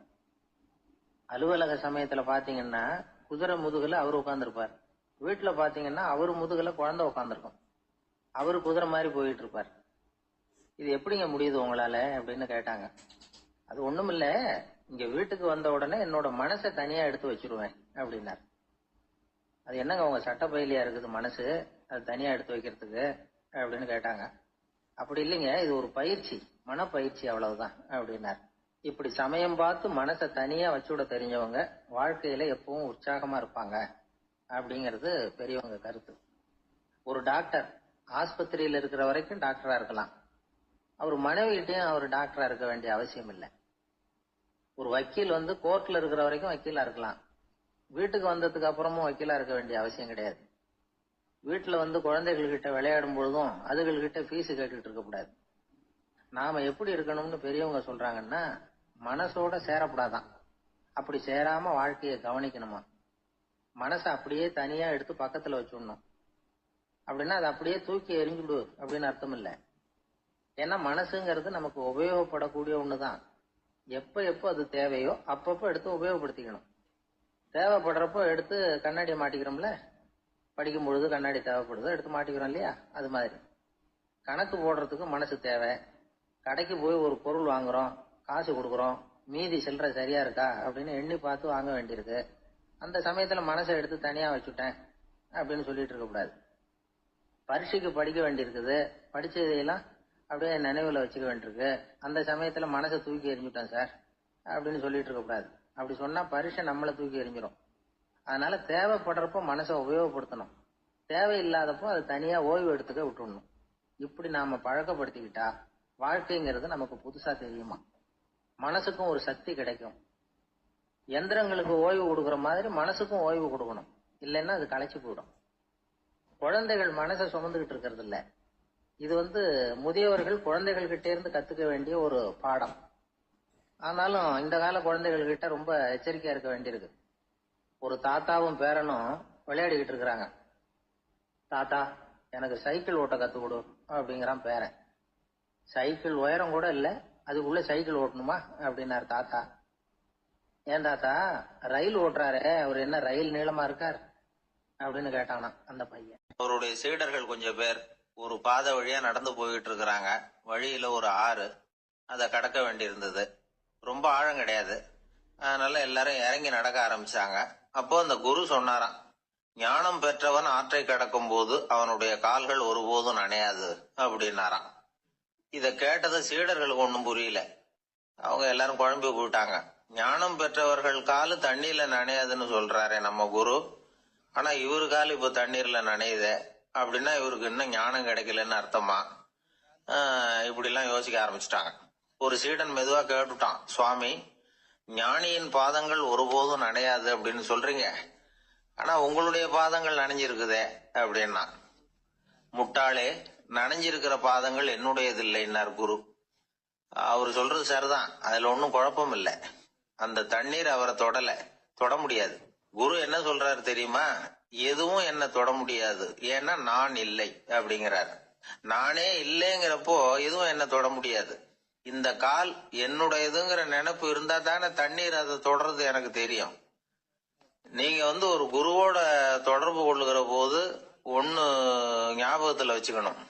அலுவலக சமயத்துல பாத்தீங்கன்னா குதிரை முதுகுல அவர் உட்கார்ந்துருப்பார். வீட்டுல பாத்தீங்கன்னா அவரு முதுகுல குழந்தை உட்காந்துருக்கும். அவரு குதிரை மாதிரி போயிட்டு இருப்பார். இது எப்படிங்க முடியுது உங்களால அப்படின்னு கேட்டாங்க. அது ஒண்ணுமில்ல, இங்க வீட்டுக்கு வந்த உடனே என்னோட மனசை தனியா எடுத்து வச்சிருவேன் அப்படின்னார். அது என்னங்க உங்க சட்ட பயிலியா இருக்குது மனசு, அது தனியா எடுத்து வைக்கிறதுக்கு அப்படின்னு கேட்டாங்க. அப்படி இல்லைங்க, இது ஒரு பயிற்சி, மனப்பயிற்சி, அவ்வளவுதான் அப்படின்னார். இப்படி சமயம் பார்த்து மனசை தனியா வச்சுவிட தெரிஞ்சவங்க வாழ்க்கையில எப்பவும் உற்சாகமா இருப்பாங்க அப்படிங்கிறது பெரியவங்க கருத்து. ஒரு டாக்டர் ஆஸ்பத்திரியில இருக்கிற வரைக்கும் டாக்டரா இருக்கலாம். அவர் மனைவிகிட்டையும் அவர் டாக்டரா இருக்க வேண்டிய அவசியம் இல்லை. ஒரு வக்கீல் கோர்ட்ல இருக்கிற வரைக்கும் வக்கீலா இருக்கலாம். வீட்டுக்கு வந்ததுக்கு அப்புறமும் வக்கீலா இருக்க வேண்டிய அவசியம் கிடையாது. வீட்டுல குழந்தைகள் கிட்ட விளையாடும் பொழுதும் அதுகள்கிட்ட ஃபீஸ் கேட்டுட்டு இருக்க கூடாது. நாம எப்படி இருக்கணும்னு பெரியவங்க சொல்றாங்கன்னா, மனசோட சேரப்படாதான். அப்படி சேராம வாழ்க்கையை கவனிக்கணுமா. மனசை அப்படியே தனியா எடுத்து பக்கத்துல வச்சுடணும். அப்படின்னா அதை அப்படியே தூக்கி எறிஞ்சுடு அப்படின்னு அர்த்தம் இல்லை. ஏன்னா மனசுங்கிறது நமக்கு உபயோகப்படக்கூடிய ஒண்ணுதான். எப்ப அது தேவையோ அப்பப்போ எடுத்து உபயோகப்படுத்திக்கணும். தேவைப்படுறப்போ எடுத்து கண்ணாடியை மாட்டிக்கிறோம்ல, படிக்கும் பொழுது கண்ணாடி தேவைப்படுதோ எடுத்து மாட்டிக்கிறோம் இல்லையா, அது மாதிரி கணக்கு போடுறதுக்கு மனசு தேவை. கடைக்கு போய் ஒரு பொருள் வாங்குறோம், காசு கொடுக்குறோம், மீதி சில்லறை சரியா இருக்கா அப்படின்னு எண்ணி பார்த்து வாங்க வேண்டியிருக்கு. அந்த சமயத்துல மனசை எடுத்து தனியா வச்சுட்டேன் அப்படின்னு சொல்லிட்டு இருக்க கூடாது. பரீட்சைக்கு படிக்க வேண்டியிருக்குது, படிச்சதையெல்லாம் அப்படியே நினைவுல வச்சுக்க வேண்டியிருக்கு. அந்த சமயத்துல மனசை தூக்கி எறிஞ்சுட்டேன் சார் அப்படின்னு சொல்லிட்டு இருக்க கூடாது. அப்படி சொன்னா பரீட்சை நம்மளை தூக்கி எறிஞ்சிடும். அதனால தேவைப்படுறப்போ மனசை உபயோகப்படுத்தணும், தேவையில்லாதப்போ அது தனியா ஓய்வு எடுத்துக்க விட்டுடணும். இப்படி நாம பழக்கப்படுத்திக்கிட்டா வாழ்க்கைங்கிறது நமக்கு புதுசா தெரியுமா. மனசுக்கும் ஒரு சக்தி கிடைக்கும். எந்திரங்களுக்கு ஓய்வு கொடுக்கற மாதிரி மனசுக்கும் ஓய்வு கொடுக்கணும், இல்லைன்னா அது களைச்சு போயிடும். குழந்தைகள் மனசை சுமந்துகிட்டு இருக்கிறது இல்ல. இது முதியவர்கள் குழந்தைகள் கிட்டே இருந்து கத்துக்க வேண்டிய ஒரு பாடம். ஆனாலும் இந்த கால குழந்தைகள் கிட்ட ரொம்ப எச்சரிக்கையா இருக்க வேண்டியிருக்கு. ஒரு தாத்தாவும் பேரனும் விளையாடிக்கிட்டு இருக்கிறாங்க. தாத்தா எனக்கு சைக்கிள் ஓட்ட கத்து கொடு அப்படிங்கிறான் பேரன். சைக்கிள் உயரம் கூட இல்ல, அதுக்குள்ள சைக்கிள் ஓட்டணுமா அப்படின்னாரு தாத்தா. ஏன் தாத்தா, ரயில் ஓட்டுறாரு, அவர் என்ன ரயில் நீளமா இருக்கார் அப்படின்னு கேட்டானா அந்த பையன். அவருடைய சீடர்கள் கொஞ்சம் பேர் ஒரு பாதை வழியா நடந்து போயிட்டு இருக்கிறாங்க. வழியில ஒரு ஆறு, அதை கடக்க வேண்டியிருந்தது. ரொம்ப ஆழம் கிடையாது. அதனால எல்லாரும் இறங்கி நடக்க ஆரம்பிச்சாங்க. அப்போ அந்த குரு சொன்னாராம், ஞானம் பெற்றவன் ஆற்றை கடக்கும் போது அவனுடைய கால்கள் ஒருபோதும் நனையாது அப்படின்னாராம். இத கேட்டது சீடர்களுக்கு ஒன்றும் புரியல. அவங்க எல்லாரும் குழம்பி போயிட்டாங்க. ஞானம் பெற்றவர்கள் காலு தண்ணீர்ல நனையாதுன்னு சொல்றாரே நம்ம குரு, ஆனா இவரு கால் இப்ப தண்ணீர்ல நனையுதே அப்படின்னா இவருக்கு இன்னும் ஞானம் கிடைக்கலன்னு அர்த்தமா? இப்படி எல்லாம் யோசிக்க ஆரம்பிச்சுட்டாங்க. ஒரு சீடன் மெதுவா கேட்டுட்டான், சுவாமி, ஞானியின் பாதங்கள் ஒருபோதும் நனையாது அப்படின்னு சொல்றீங்க, ஆனா உங்களுடைய பாதங்கள் நனைஞ்சிருக்குதே அப்படின்னா. முட்டாளே, நனைஞ்சிருக்கிற பாதங்கள் என்னுடையது இல்லைன்னார் குரு. அவர் சொல்றது சரிதான், அதுல ஒன்னும் குழப்பம் இல்லை. அந்த தண்ணீர் அவரை தொட முடியாது. குரு என்ன சொல்றாரு தெரியுமா? எதுவும் என்ன தொட முடியாது, ஏன்னா நான் இல்லை அப்படிங்கிறார். நானே இல்லைங்கிறப்போ எதுவும் என்ன தொட முடியாது. இந்த கால் என்னுடையதுங்கிற நினைப்பு இருந்தா தானே தண்ணீர் அதை தொடர்றது எனக்கு தெரியும். நீங்க ஒரு குருவோட தொடர்பு கொள்ளுகிற போது ஒன்னு ஞாபகத்துல வச்சுக்கணும்.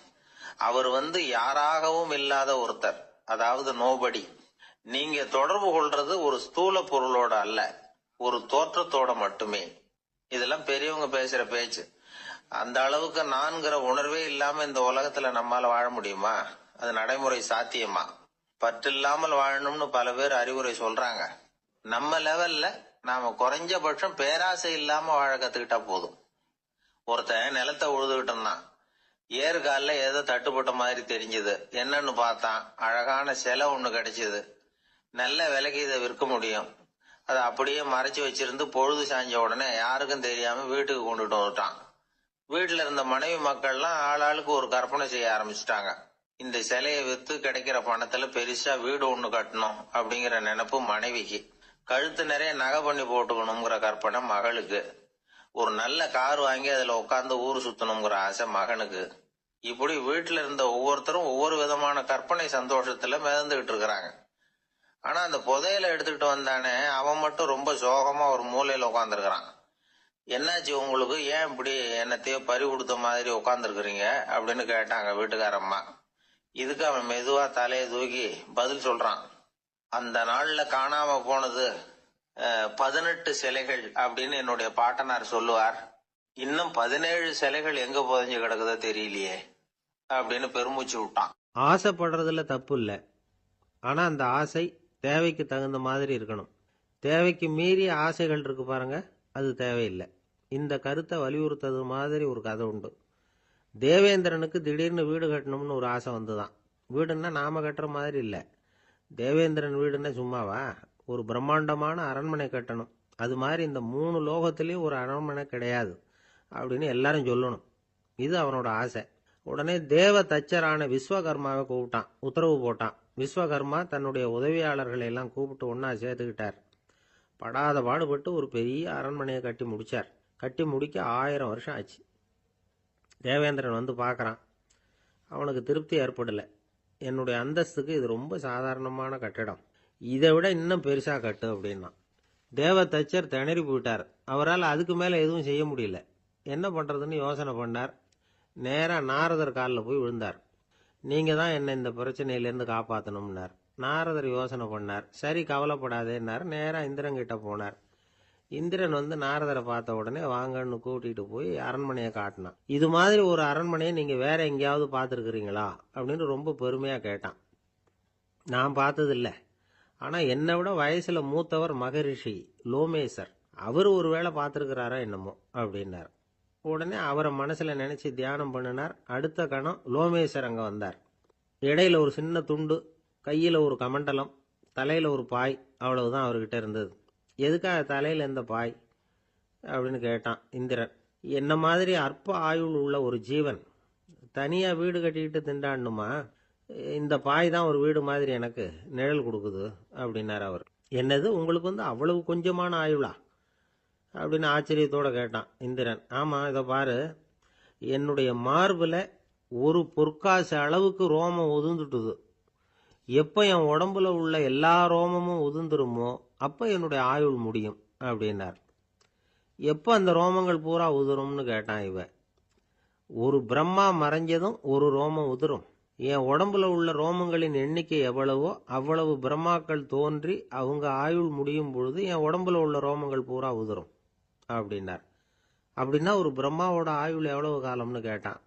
அவர் யாராகவும் இல்லாத ஒருத்தர், அதாவது நோபடி. நீங்க தொடர்பு கொள்றது ஒரு ஸ்தூல பொருளோட அல்ல, ஒரு தோற்றத்தோட மட்டுமே. இதெல்லாம் பெரியவங்க பேசுற பேச்சு. அந்த அளவுக்கு நான்கிற உணர்வே இல்லாம இந்த உலகத்துல நம்மால வாழ முடியுமா? அது நடைமுறை சாத்தியமா? பற்றில்லாமல் வாழணும்னு பல பேர் அறிவுரை சொல்றாங்க. நம்ம லெவல்ல நாம குறைஞ்சபட்சம் பேராசை இல்லாம வாழ கத்துக்கிட்டா போதும். ஒருத்தன் நிலத்தை உழுதுகிட்டு இருந்தான். ஏற்கால ஏதோ தட்டுப்பட்ட மாதிரி தெரிஞ்சது. என்னன்னு பார்த்தான், அழகான சிலை ஒண்ணு கிடைச்சது. நல்ல விலைக்கு இதை விற்க முடியும். அதை அப்படியே மறைச்சு வச்சிருந்து பொழுது சாஞ்ச உடனே யாருக்கும் தெரியாம வீட்டுக்கு கொண்டுட்டு வந்துட்டான். வீட்டுல இருந்த மனைவி மக்கள்லாம் ஆளாளுக்கு ஒரு கற்பனை செய்ய ஆரம்பிச்சுட்டாங்க. இந்த சிலையை வித்து கிடைக்கிற பணத்துல பெருசா வீடு ஒண்ணு கட்டணும் அப்படிங்கிற நினைப்பு மனைவிக்கு. கழுத்து நிறைய நகை பண்ணி போட்டுக்கணுங்கிற கற்பனை மகளுக்கு. ஒரு நல்ல கார் வாங்கி அதுல உட்காந்து ஊர் சுத்தணுங்கிற ஆசை மகனுக்கு. இப்படி வீட்டுல இருந்த ஒவ்வொருத்தரும் ஒவ்வொரு விதமான கற்பனை சந்தோஷத்துல மிதந்துகிட்டு இருக்கிறாங்க. ஆனா அந்த புதையலை எடுத்துக்கிட்டு வந்தானே, அவன் மட்டும் ரொம்ப சோகமா ஒரு மூலையில உட்காந்துருக்கிறான். என்னாச்சு உங்களுக்கு, ஏன் இப்படி என்னத்தையோ பறி கொடுத்த மாதிரி உட்காந்துருக்குறீங்க அப்படின்னு கேட்டாங்க வீட்டுக்காரம்மா. இதுக்கு அவன் மெதுவா தலையை தூக்கி பதில் சொல்றான். அந்த நாள்ல காணாம போனது 18 சிலைகள் அப்படின்னு என்னுடைய பாட்டனார் சொல்லுவார். இன்னும் 17 சிலைகள் எங்க புதைஞ்சு கிடக்குதோ தெரியலையே அப்படின்னு பெருமூச்சு விட்டான். ஆசைப்படுறதுல தப்பு இல்லை, ஆனா அந்த ஆசை தேவைக்கு தகுந்த மாதிரி இருக்கணும். தேவைக்கு மீறிய ஆசைகள் இருக்கு பாருங்க, அது தேவையில்லை. இந்த கருத்தை வலியுறுத்தது மாதிரி ஒரு கதை உண்டு. தேவேந்திரனுக்கு திடீர்னு வீடு கட்டணும்னு ஒரு ஆசை வந்துதான். வீடுன்னா நாம கட்டுற மாதிரி இல்லை. தேவேந்திரன் வீடுன்னா சும்மாவா? ஒரு பிரம்மாண்டமான அரண்மனை கட்டணும். அது மாதிரி இந்த 3 லோகத்திலயும் ஒரு அரண்மனை கிடையாது அப்படின்னு எல்லாரும் சொல்லணும். இது அவனோட ஆசை. உடனே தேவ தச்சரான விஸ்வகர்மாவை கூப்பிட்டான், உத்தரவு போட்டான். விஸ்வகர்மா தன்னுடைய உதவியாளர்களை எல்லாம் கூப்பிட்டு ஒன்னா சேர்த்துக்கிட்டார். படாத பாடுபட்டு ஒரு பெரிய அரண்மனையை கட்டி முடிச்சார். கட்டி முடிக்க 1000 வருஷம் ஆச்சு. தேவேந்திரன் பார்க்கறான். அவனுக்கு திருப்தி ஏற்படலை. என்னுடைய அந்தஸ்துக்கு இது ரொம்ப சாதாரணமான கட்டிடம், இதை விட இன்னும் பெருசா கட்டு அப்படின்னா. தேவ தச்சர் திணறி போயிட்டார். அவரால் அதுக்கு மேல எதுவும் செய்ய முடியல. என்ன பண்றதுன்னு யோசனை பண்ணார். நேரா நாரதர் காலில் போய் விழுந்தார். நீங்க தான் என்ன இந்த பிரச்சனையிலேருந்து காப்பாற்றணும்னார். நாரதர் யோசனை பண்ணார். சரி, கவலைப்படாதேன்னார். நேரா இந்திரன் கிட்ட போனார். இந்திரன் நாரதரை பார்த்த உடனே வாங்கன்னு கூட்டிட்டு போய் அரண்மனையை காட்டினான். இது மாதிரி ஒரு அரண்மனையை நீங்க வேற எங்கேயாவது பார்த்துருக்கிறீங்களா அப்படின்னு ரொம்ப பெருமையா கேட்டான். நான் பார்த்ததில்லை, ஆனா என்னை விட வயசுல மூத்தவர் மகரிஷி லோமேசர், அவர் ஒருவேளை பார்த்துருக்கிறாரா என்னமோ அப்படின்னார். உடனே அவரை மனசுல நினைச்சு தியானம் பண்ணினார். அடுத்த கணம் லோமேசர் அங்க வந்தார். இடையில ஒரு சின்ன துண்டு, கையில ஒரு கமண்டலம், தலையில ஒரு பாய், அவ்வளவுதான் அவர்கிட்ட இருந்தது. எதுக்காக தலையில எந்த பாய் அப்படின்னு கேட்டான் இந்திரன். என்ன மாதிரி அற்ப ஆயுள் உள்ள ஒரு ஜீவன் தனியா வீடு கட்டிக்கிட்டு திண்டாடணுமா? இந்த பாய் தான் ஒரு வீடு மாதிரி எனக்கு நிழல் கொடுக்குது அப்படின்னார் அவர். என்னது, உங்களுக்கு அவ்வளவு கொஞ்சமான ஆயுளா அப்படின்னு ஆச்சரியத்தோட கேட்டான் இந்திரன். ஆமா, இதை பாரு, என்னுடைய மார்புல ஒரு பொற்காசு அளவுக்கு ரோமம் உதிர்ந்துட்டுது. எப்ப என் உடம்புல உள்ள எல்லா ரோமமும் உதிர்ந்துருமோ அப்ப என்னுடைய ஆயுள் முடியும் அப்படின்னார். எப்ப அந்த ரோமங்கள் பூரா உதிரும்னு கேட்டான் இவன். ஒரு பிரம்மா மறைஞ்சதும் ஒரு ரோமம் உதிரும். என் உடம்புல உள்ள ரோமங்களின் எண்ணிக்கை எவ்வளவோ அவ்வளவு பிரம்மாக்கள் தோன்றி அவங்க ஆயுள் முடியும் பொழுது என் உடம்புல உள்ள ரோமங்கள் பூரா உதிரும் அப்படின்னார். அப்படின்னா ஒரு பிரம்மாவோட ஆயுள் எவ்வளவு காலம்னு கேட்டான்.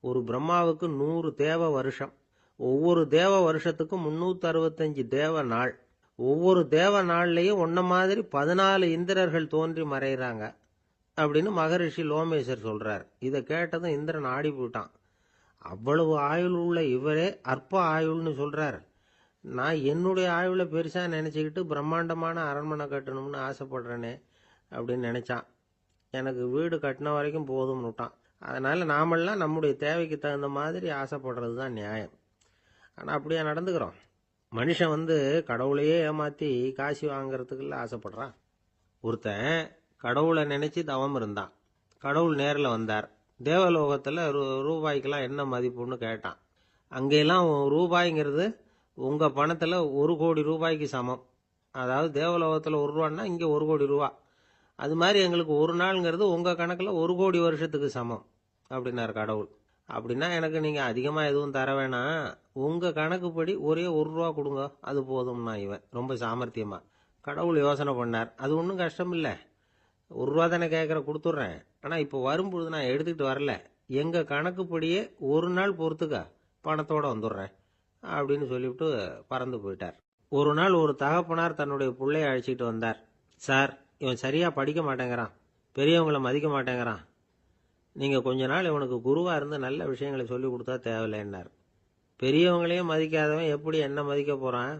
ஒரு பிரம்மாவுக்கு 100 தேவ வருஷம். ஒவ்வொரு தேவ வருஷத்துக்கும் 365 தேவ நாள். ஒவ்வொரு தேவ நாள்லயும் ஒன்ன மாதிரி 14 இந்திரர்கள் தோன்றி மறைகிறாங்க அப்படின்னு மகரிஷி லோமேசர் சொல்றார். இதை கேட்டதும் இந்திரன் ஆடி போயிட்டான். அவ்வளவு ஆயுள் உள்ள இவரே அற்ப ஆயுள்னு சொல்றார். நான் என்னுடைய ஆயுளை பெருசா நினைச்சுக்கிட்டு பிரம்மாண்டமான அரண்மனை கட்டணும்னு ஆசைப்படுறேனே அப்படின்னு நினைச்சான். எனக்கு வீடு கட்டின வரைக்கும் போதும்னு விட்டான். அதனால நாமெல்லாம் நம்முடைய தேவைக்கு தகுந்த மாதிரி ஆசைப்படுறது தான் நியாயம். ஆனா அப்படியா நடந்துக்கிறோம்? மனுஷன் கடவுளையே ஏமாத்தி காசு வாங்கறதுக்குள்ள ஆசைப்படுறான். ஒருத்தன் கடவுளை நினைச்சு தவம் இருந்தான். கடவுள் நேரில் வந்தார். தேவலோகத்தில் ரூபாய்க்கெல்லாம் என்ன மதிப்புன்னு கேட்டான். அங்கெல்லாம் ரூபாய்ங்கிறது உங்கள் பணத்தில் 1,00,00,000 ரூபாய்க்கு சமம். அதாவது தேவலோகத்தில் 1 ரூபான்னா இங்கே 1,00,00,000 ரூபா. அது மாதிரி எங்களுக்கு ஒரு நாளுங்கிறது உங்கள் கணக்கில் 1,00,00,000 வருஷத்துக்கு சமம் அப்படின்னார் கடவுள். அப்படின்னா எனக்கு நீங்கள் அதிகமாக எதுவும் தர வேணாம், உங்கள் கணக்குப்படி ஒரே 1 ரூபா கொடுங்க, அது போதும்னா இவன் ரொம்ப சாமர்த்தியமா. கடவுள் யோசனை பண்ணார். அது ஒன்றும் கஷ்டம் இல்லை, 1 ரூபா தானே கேட்குற, கொடுத்துட்றேன். ஆனால் இப்போ வரும்பொழுது நான் எடுத்துக்கிட்டு வரல, எங்கள் கணக்குப்படியே 1 நாள் பொறுத்துக்க பணத்தோடு வந்துடுறேன் அப்படின்னு சொல்லிவிட்டு பறந்து போயிட்டார். ஒரு நாள் ஒரு தகப்பனார் தன்னுடைய பிள்ளைய அழைச்சிட்டு வந்தார். சார், இவன் சரியாக படிக்க மாட்டேங்கிறான், பெரியவங்களை மதிக்க மாட்டேங்கிறான், நீங்கள் கொஞ்ச நாள் இவனுக்கு குருவாக இருந்து நல்ல விஷயங்களை சொல்லி கொடுத்தா தேவையில்லைன்னார். பெரியவங்களையும் மதிக்காதவன் எப்படி என்ன மதிக்க போகிறான்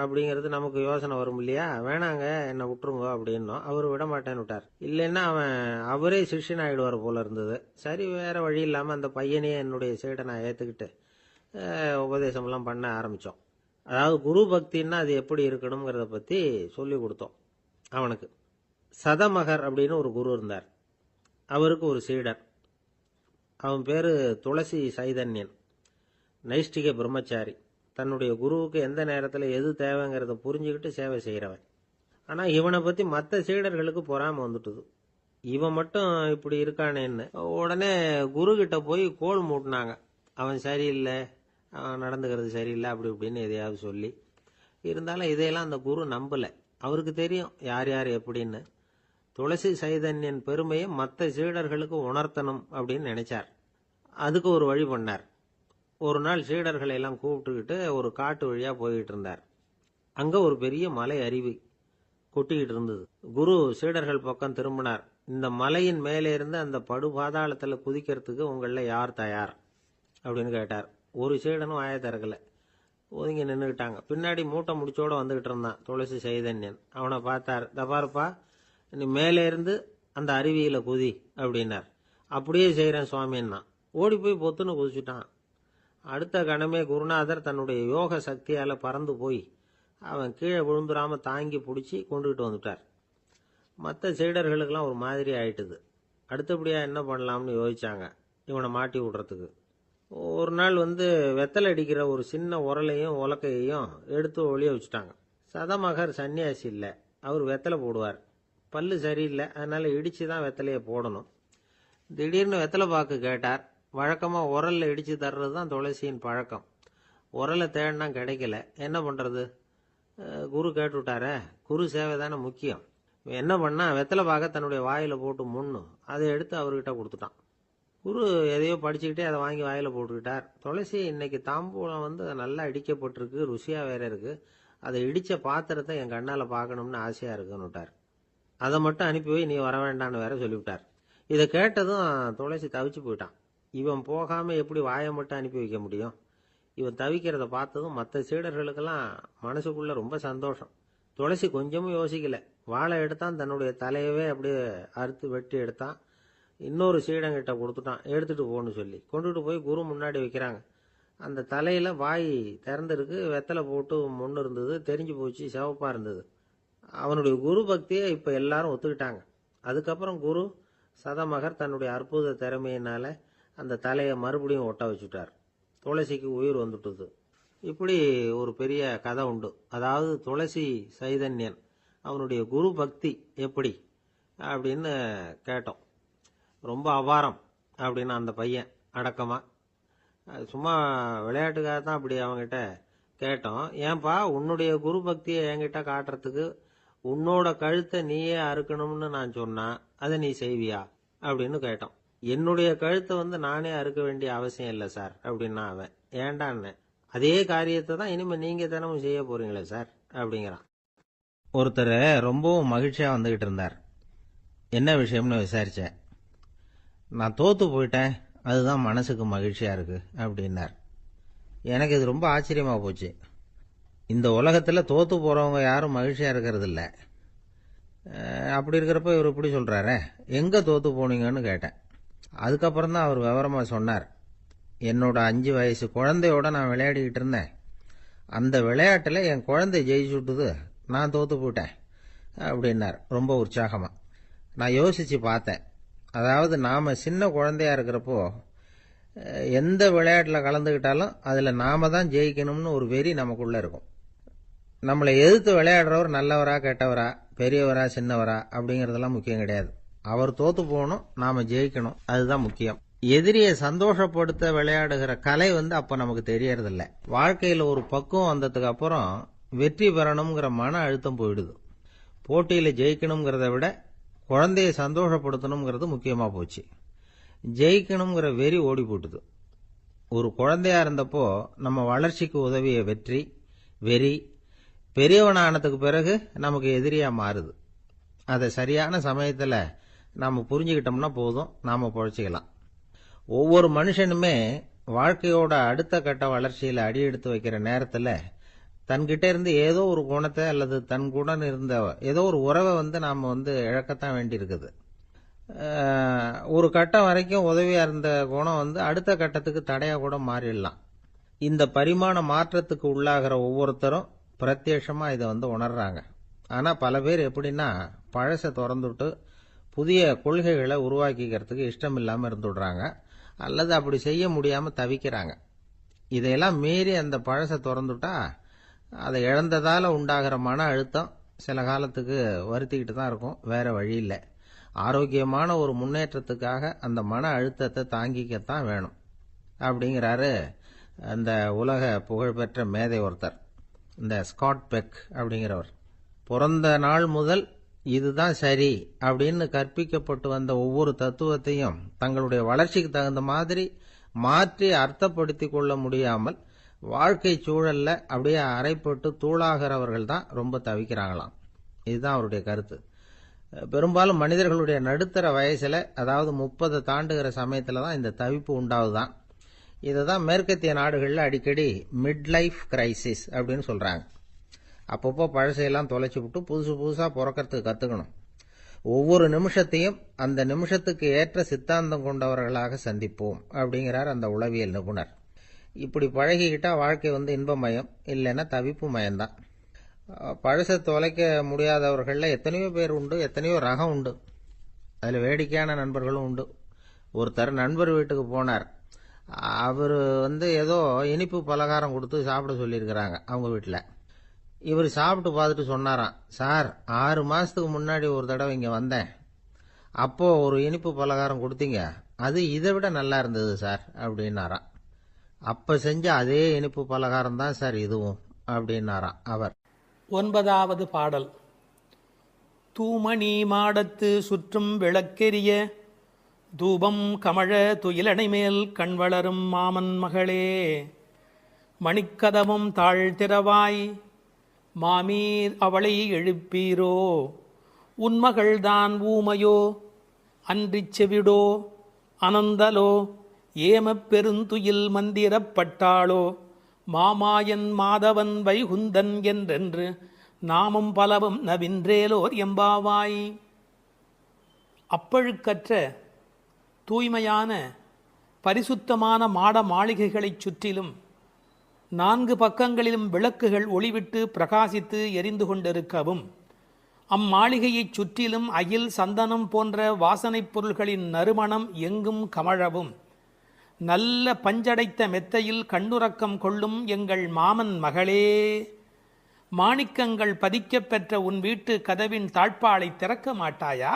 அப்படிங்கிறது நமக்கு யோசனை வரும் இல்லையா? வேணாங்க, என்னை விட்டுருங்க அப்படின்னோம். அவர் விட மாட்டேன்னு விட்டார். இல்லைன்னா அவரே சிஷ்யன் ஆகிடுவார் போல இருந்தது. சரி, வேற வழி இல்லாமல் அந்த பையனையே என்னுடைய சீடை நான் ஏற்றுக்கிட்டு உபதேசம்லாம் பண்ண ஆரம்பித்தோம். அதாவது குரு பக்தின்னா அது எப்படி இருக்கணுங்கிறத பற்றி சொல்லி கொடுத்தோம் அவனுக்கு. சதமகர் அப்படின்னு ஒரு குரு இருந்தார். அவருக்கு ஒரு சீடர். அவன் பேர் துளசி சைதன்யன், நைஷ்டிக பிரம்மச்சாரி. தன்னுடைய குருவுக்கு எந்த நேரத்தில் எது தேவைங்கிறத புரிஞ்சுக்கிட்டு சேவை செய்கிறவன். ஆனால் இவனை பற்றி மற்ற சீடர்களுக்கு பொறாமை வந்துட்டுது. இவன் மட்டும் இப்படி இருக்கானேன்னு உடனே குரு கிட்ட போய் கோல் மூட்டினாங்க. அவன் சரியில்லை, அவன் நடந்துக்கிறது சரியில்லை, அப்படி இப்படின்னு எதையாவது சொல்லி. இருந்தாலும் இதையெல்லாம் அந்த குரு நம்பலை. அவருக்கு தெரியும் யார் யார் எப்படின்னு. துளசி சைதன்யன் பெருமையை மற்ற சீடர்களுக்கு உணர்த்தணும் அப்படின்னு நினைச்சார். அதுக்கு ஒரு வழி பண்ணார். ஒரு நாள் சீடர்களை எல்லாம் கூப்பிட்டுக்கிட்டு ஒரு காட்டு வழியாக போய்கிட்டு இருந்தார். அங்கே ஒரு பெரிய மலை அருவி கொட்டிக்கிட்டு இருந்தது. குரு சீடர்கள் பக்கம் திரும்பினார். இந்த மலையின் மேலே இருந்து அந்த படுபாதாளத்தில் குதிக்கிறதுக்கு உங்களில் யார் தயார் அப்படின்னு கேட்டார். ஒரு சீடனும் வாயை திறக்கலை, ஒதுங்கி நின்றுக்கிட்டாங்க. பின்னாடி மூட்டை முடிச்சோடு வந்துக்கிட்டு இருந்தான் துளசி சைதன்யன். அவனை பார்த்தார். தப்பாருப்பா, நீ மேலே இருந்து அந்த அருவியில் குதி அப்படின்னார். அப்படியே செய்கிறேன் சுவாமின்னா ஓடி போய் பொத்துன்னு குதிச்சுட்டான். அடுத்த கணமே குருநாதர் தன்னுடைய யோக சக்தியால் பறந்து போய் அவன் கீழே விழுந்துடாமல் தாங்கி பிடிச்சி கொண்டுகிட்டு வந்துட்டார். மற்ற சீடர்களுக்கெல்லாம் ஒரு மாதிரி ஆயிட்டுது. அடுத்தபடியாக என்ன பண்ணலாம்னு யோசிச்சாங்க இவனை மாட்டி விடுறதுக்கு. ஒரு நாள் வெத்தலை அடிக்கிற ஒரு சின்ன உரலையும் உலக்கையையும் எடுத்து ஒளிய வச்சுட்டாங்க. சதமகர் சன்னியாசி இல்லை, அவர் வெத்தலை போடுவார். பல்லு சரியில்லை, அதனால இடித்து தான் வெத்தலையை போடணும். திடீர்னு வெத்தலை பாக்கு கேட்டார். வழக்கமாக உரலில் இடித்து தர்றது தான் துளசியின் பழக்கம். உரலை தேடினா கிடைக்கல, என்ன பண்ணுறது? குரு கேட்டுவிட்டாரே, குரு சேவை தானே முக்கியம். என்ன பண்ணா, வெத்தலை பாக்க தன்னுடைய வாயில் போட்டு முன்னும் அதை எடுத்து அவர்கிட்ட கொடுத்துட்டான். குரு எதையோ படிச்சுக்கிட்டே அதை வாங்கி வாயில் போட்டுக்கிட்டார். துளசி, இன்னைக்கு தாம்பூலம் நல்லா இடிக்கப்பட்டிருக்கு, ருசியாக வேற இருக்குது, அதை இடித்த பாத்திரத்தை என் கண்ணால் பார்க்கணும்னு ஆசையாக இருக்குன்னு விட்டார். அதை மட்டும் அனுப்பி போய் நீ வர வேண்டான்னு வேற சொல்லிவிட்டார். இதை கேட்டதும் துளசி தவிச்சு போயிட்டான். இவன் போகாமல் எப்படி வாயை மட்டும் அனுப்பி வைக்க முடியும்? இவன் தவிக்கிறத பார்த்ததும் மற்ற சீடர்களுக்கெல்லாம் மனசுக்குள்ள ரொம்ப சந்தோஷம். துளசி கொஞ்சமும் யோசிக்கல, வாழை எடுத்தான், தன்னுடைய தலையவே அப்படியே அறுத்து வெட்டி எடுத்தான். இன்னொரு சீடங்கிட்ட கொடுத்துட்டான், எடுத்துட்டு போன்னு சொல்லி. கொண்டுட்டு போய் குரு முன்னாடி வைக்கிறாங்க. அந்த தலையில் வாய் திறந்துருக்கு, வெத்தலை போட்டு முன்னு இருந்தது, தெரிஞ்சு போச்சு, சிவப்பாக இருந்தது. அவனுடைய குரு பக்தியை இப்போ எல்லாரும் ஒத்துக்கிட்டாங்க. அதுக்கப்புறம் குரு சதமகர் தன்னுடைய அற்புத திறமையினால அந்த தலையை மறுபடியும் ஒட்ட வச்சுட்டார். துளசிக்கு உயிர் வந்துட்டுது. இப்படி ஒரு பெரிய கதை உண்டு. அதாவது துளசி சைதன்யன் அவனுடைய குரு பக்தி எப்படி அப்படின்னு கேட்டோம். ரொம்ப அபாரம் அப்படின்னு அந்த பையன் அடக்கமா, சும்மா விளையாட்டுக்காக தான் அப்படி அவங்ககிட்ட கேட்டோம். ஏன்பா, உன்னுடைய குரு பக்தியை என்கிட்ட காட்டுறதுக்கு உன்னோட கழுத்தை நீயே அறுக்கணும்னு நான் சொன்னா அதை நீ செய்வியா அப்படின்னு கேட்டோம். என்னுடைய கழுத்தை நானே அறுக்க வேண்டிய அவசியம் இல்லை சார் அப்படின்னா அவன். ஏண்டான்னு, அதே காரியத்தை தான் இனிமே நீங்க தினமும் செய்ய போறீங்களே சார் அப்படிங்கிறான். ஒருத்தர் ரொம்பவும் மகிழ்ச்சியா வந்துகிட்டு இருந்தார். என்ன விஷயம்னு விசாரிச்சேன். நான் தோத்து போயிட்டேன், அதுதான் மனசுக்கு மகிழ்ச்சியா இருக்கு அப்படின்னார். எனக்கு இது ரொம்ப ஆச்சரியமா போச்சு. இந்த உலகத்தில் தோத்து போறவங்க யாரும் மகிழ்ச்சியா இருக்கிறது இல்லை. அப்படி இருக்கிறப்ப இவர் இப்படி சொல்றாரு, எங்க தோத்து போனீங்கன்னு கேட்டேன். அதுக்கப்புறம் தான் அவர் விவரமா சொன்னார். என்னோட 5 வயசு குழந்தையோட நான் விளையாடிக்கிட்டு இருந்தேன். அந்த விளையாட்டில் என் குழந்தை ஜெயிச்சுட்டுது, நான் தோத்து போயிட்டேன் அப்படின்னார் ரொம்ப உற்சாகமா. நான் யோசிச்சு பார்த்தேன். அதாவது நாம சின்ன குழந்தையா இருக்கிறப்போ எந்த விளையாட்டில் கலந்துக்கிட்டாலும் அதில் நாம தான் ஜெயிக்கணும்னு ஒரு வெறி நமக்குள்ள இருக்கும். நம்மளை எதிர்த்து விளையாடுறவர் நல்லவரா கெட்டவரா, பெரியவரா சின்னவரா அப்படிங்கறதெல்லாம் முக்கியம் கிடையாது. அவர் தோத்து போகணும், நாம ஜெயிக்கணும், அதுதான் முக்கியம். எதிரியை சந்தோஷப்படுத்த விளையாடுகிற கலை அப்ப நமக்கு தெரியறதில்ல. வாழ்க்கையில ஒரு பக்குவம் வந்ததுக்கு அப்புறம் வெற்றி பெறணுங்கிற மன அழுத்தம் போயிடுது. போட்டியில ஜெயிக்கணுங்கிறத விட குழந்தைய சந்தோஷப்படுத்தணுங்கிறது முக்கியமா போச்சு. ஜெயிக்கணுங்கிற வெறி ஓடி போட்டுது. ஒரு குழந்தையா இருந்தப்போ நம்ம வளர்ச்சிக்கு உதவிய வெறி பெரியவனானதுக்கு பிறகு நமக்கு எதிரியா மாறுது. அதை சரியான சமயத்துல நாம புரிஞ்சுக்கிட்டோம்னா போதும், நாம பொழைச்சிக்கலாம். ஒவ்வொரு மனுஷனுமே வாழ்க்கையோட அடுத்த கட்ட வளர்ச்சியில அடி எடுத்து வைக்கிற நேரத்துல தன்கிட்ட இருந்து ஏதோ ஒரு குணத்தை அல்லது தன் கூட இருந்த ஏதோ ஒரு உறவை நாம இழக்கத்தான் வேண்டி இருக்குது. ஒரு கட்டம் வரைக்கும் உதவியா இருந்த குணம் அடுத்த கட்டத்துக்கு தடையா கூட மாறிடலாம். இந்த பரிமாண மாற்றத்துக்கு உள்ளாகிற ஒவ்வொருத்தரும் பிரத்யட்சமா இதை உணர்றாங்க. ஆனா பல பேர் எப்படின்னா பழச திறந்துட்டு புதிய கொள்கைகளை உருவாக்கிக்கிறதுக்கு இஷ்டம் இல்லாம இருந்துடுறாங்க, அல்லது அப்படி செய்ய முடியாம தவிக்கிறாங்க. இதையெல்லாம் மீறி அந்த பழச திறந்துட்டா அதை இழந்ததால உண்டாகிற மன அழுத்தம் சில காலத்துக்கு வருத்திக்கிட்டு தான் இருக்கும், வேற வழி இல்லை. ஆரோக்கியமான ஒரு முன்னேற்றத்துக்காக அந்த மன அழுத்தத்தை தாங்கிக்கத்தான் வேணும் அப்படிங்கிறாரு அந்த உலக புகழ்பெற்ற மேதை ஒருத்தர், இந்த ஸ்காட் பெக் அப்படிங்கிறவர். பிறந்த நாள் முதல் இதுதான் சரி அப்படின்னு கற்பிக்கப்பட்டு வந்த ஒவ்வொரு தத்துவத்தையும் தங்களுடைய வளர்ச்சிக்கு தகுந்த மாதிரி மாற்றி அர்த்தப்படுத்தி கொள்ள முடியாமல் வாழ்க்கை சூழல்ல அப்படியே அரைப்பட்டு தூளாகிறவர்கள் தான் ரொம்ப தவிக்கிறாங்களாம். இதுதான் அவருடைய கருத்து. பெரும்பாலும் மனிதர்களுடைய நடுத்தர வயசுல, அதாவது 30 தாண்டுகிற சமயத்துல தான் இந்த தவிப்பு உண்டாவதுதான். இதுதான் மேற்கத்திய நாடுகள்ல அடிக்கடி மிட் லைஃப் கிரைசிஸ் அப்படின்னு சொல்றாங்க. அப்பப்போ பழசையெல்லாம் தொலைச்சு விட்டு புதுசா பிறக்கிறதுக்கு கத்துக்கணும். ஒவ்வொரு நிமிஷத்தையும் அந்த நிமிஷத்துக்கு ஏற்ற சித்தாந்தம் கொண்டவர்களாக சந்திப்போம் அப்படிங்கிறார் அந்த உளவியல் நிபுணர். இப்படி பழகிக்கிட்டா வாழ்க்கை இன்பமயம், இல்லைன்னா தவிப்பு மயம்தான். பழச தொலைக்க முடியாதவர்கள்ல எத்தனையோ பேர் உண்டு, எத்தனையோ ரகம் உண்டு. அதுல வேடிக்கையான நண்பர்களும் உண்டு. ஒருத்தர் நண்பர் வீட்டுக்கு போனார். அவரு ஏதோ இனிப்பு பலகாரம் கொடுத்து சாப்பிட சொல்லியிருக்கிறாங்க அவங்க வீட்டுல. இவர் சாப்பிட்டு பார்த்துட்டு சொன்னாராம், சார் 6 மாசத்துக்கு முன்னாடி ஒரு தடவை இங்க வந்தேன், அப்போ ஒரு இனிப்பு பலகாரம் கொடுத்தீங்க, அது இதை விட நல்லா இருந்தது சார் அப்படின்னாராம். அப்ப செஞ்ச அதே இனிப்பு பலகாரம் தான் சார் இதுவும் அப்படின்னாராம் அவர். 9வது பாடல். தூமணி மாடத்து சுற்றும் விளக்கெரிய தூபம் கமழ துயிலடை மேல் கண் வளரும் மாமன் மகளே, மணிக்கதவும் தாழ்த்திரவாய் மாமீர் அவளை எழுப்பீரோ, உன்மகள்தான் ஊமையோ அன்றிச் செவிடோ அனந்தலோ ஏமப் பெருந்துயில் மந்திரப்பட்டாளோ, மாமாயன் மாதவன் வைகுந்தன் என்றென்று நாமும் பலவும் நவின்றேலோர் எம்பாவாய். அப்பழுக்கற்ற தூய்மையான பரிசுத்தமான மாட மாளிகைகளைச் சுற்றிலும் 4 பக்கங்களிலும் விளக்குகள் ஒளிவிட்டு பிரகாசித்து எரிந்து கொண்டிருக்கவும், அம்மாளிகையைச் சுற்றிலும் அகில் சந்தனம் போன்ற வாசனைப் பொருள்களின் நறுமணம் எங்கும் கமழவும், நல்ல பஞ்சடைத்த மெத்தையில் கண்ணுறக்கம் கொள்ளும் எங்கள் மாமன் மகளே, மாணிக்கங்கள் பதிக்கப் பெற்ற உன் வீட்டு கதவின் தாழ்பாளை திறக்க மாட்டாயா?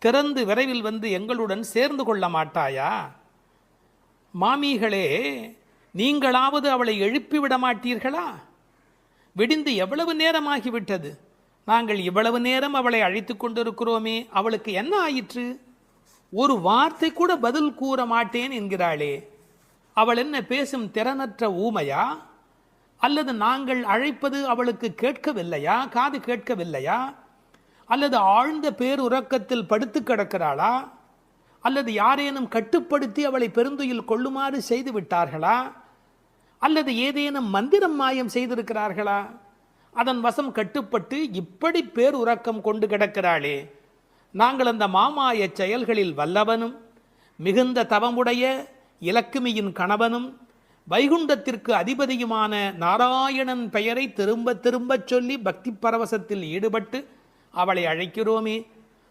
திறந்து விரைவில் எங்களுடன் சேர்ந்து கொள்ள மாட்டாயா? மாமிகளே, நீங்களாவது அவளை எழுப்பிவிட மாட்டீர்களா? விடிந்து எவ்வளவு நேரமாகிவிட்டது, நாங்கள் இவ்வளவு நேரம் அவளை அழைத்து கொண்டிருக்கிறோமே, அவளுக்கு என்ன ஆயிற்று? ஒரு வார்த்தை கூட பதில் கூற மாட்டேன் என்கிறாளே, அவள் என்ன பேசும் திறனற்ற ஊமையா? அல்லது நாங்கள் அழைப்பது அவளுக்கு கேட்கவில்லையா, காது கேட்கவில்லையா? அல்லது ஆழ்ந்த பேருறக்கத்தில் படுத்து கிடக்கிறாளா? அல்லது யாரேனும் கட்டுப்படுத்தி அவளை பெருந்துயில் கொள்ளுமாறு செய்து விட்டார்களா? அல்லது ஏதேனும் மந்திரம் மாயம் செய்திருக்கிறார்களா? அதன் வசம் கட்டுப்பட்டு இப்படி பேருறக்கம் கொண்டு கிடக்கிறாளே. நாங்கள் அந்த மாமாய செயல்களில் வல்லவனும் மிகுந்த தவமுடைய இலக்குமியின் கணவனும் வைகுண்டத்திற்கு அதிபதியுமான நாராயணன் பெயரை திரும்ப திரும்பச் சொல்லி பக்தி பரவசத்தில் ஈடுபட்டு அவளை அழைக்கிறோமே,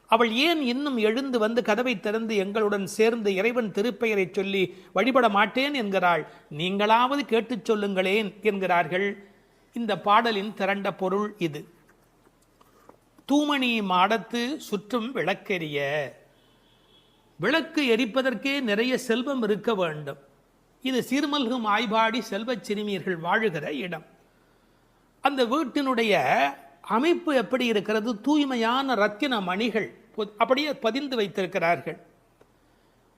அவள் ஏன் இன்னும் எழுந்து வந்து கதவை திறந்து எங்களுடன் சேர்ந்து இறைவன் திருப்பெயரை சொல்லி வழிபட மாட்டேன் என்கிறாள்? நீங்களாவது கேட்டுச் சொல்லுங்களேன் என்கிறார்கள். இந்த பாடலின் திரண்ட பொருள் இது. தூமணி மாடத்து சுற்றும் விளக்கெரிய. விளக்கு எரிப்பதற்கே நிறைய செல்வம் இருக்க வேண்டும். இது சீர்மல்கும் ஆய்பாடி செல்வச் சிறுமியர்கள் வாழுகிற இடம். அந்த வீட்டினுடைய அமைப்பு எப்படி இருக்கிறது? தூய்மையான ரத்தின மணிகள் அப்படியே பதிந்து வைத்திருக்கிறார்கள்.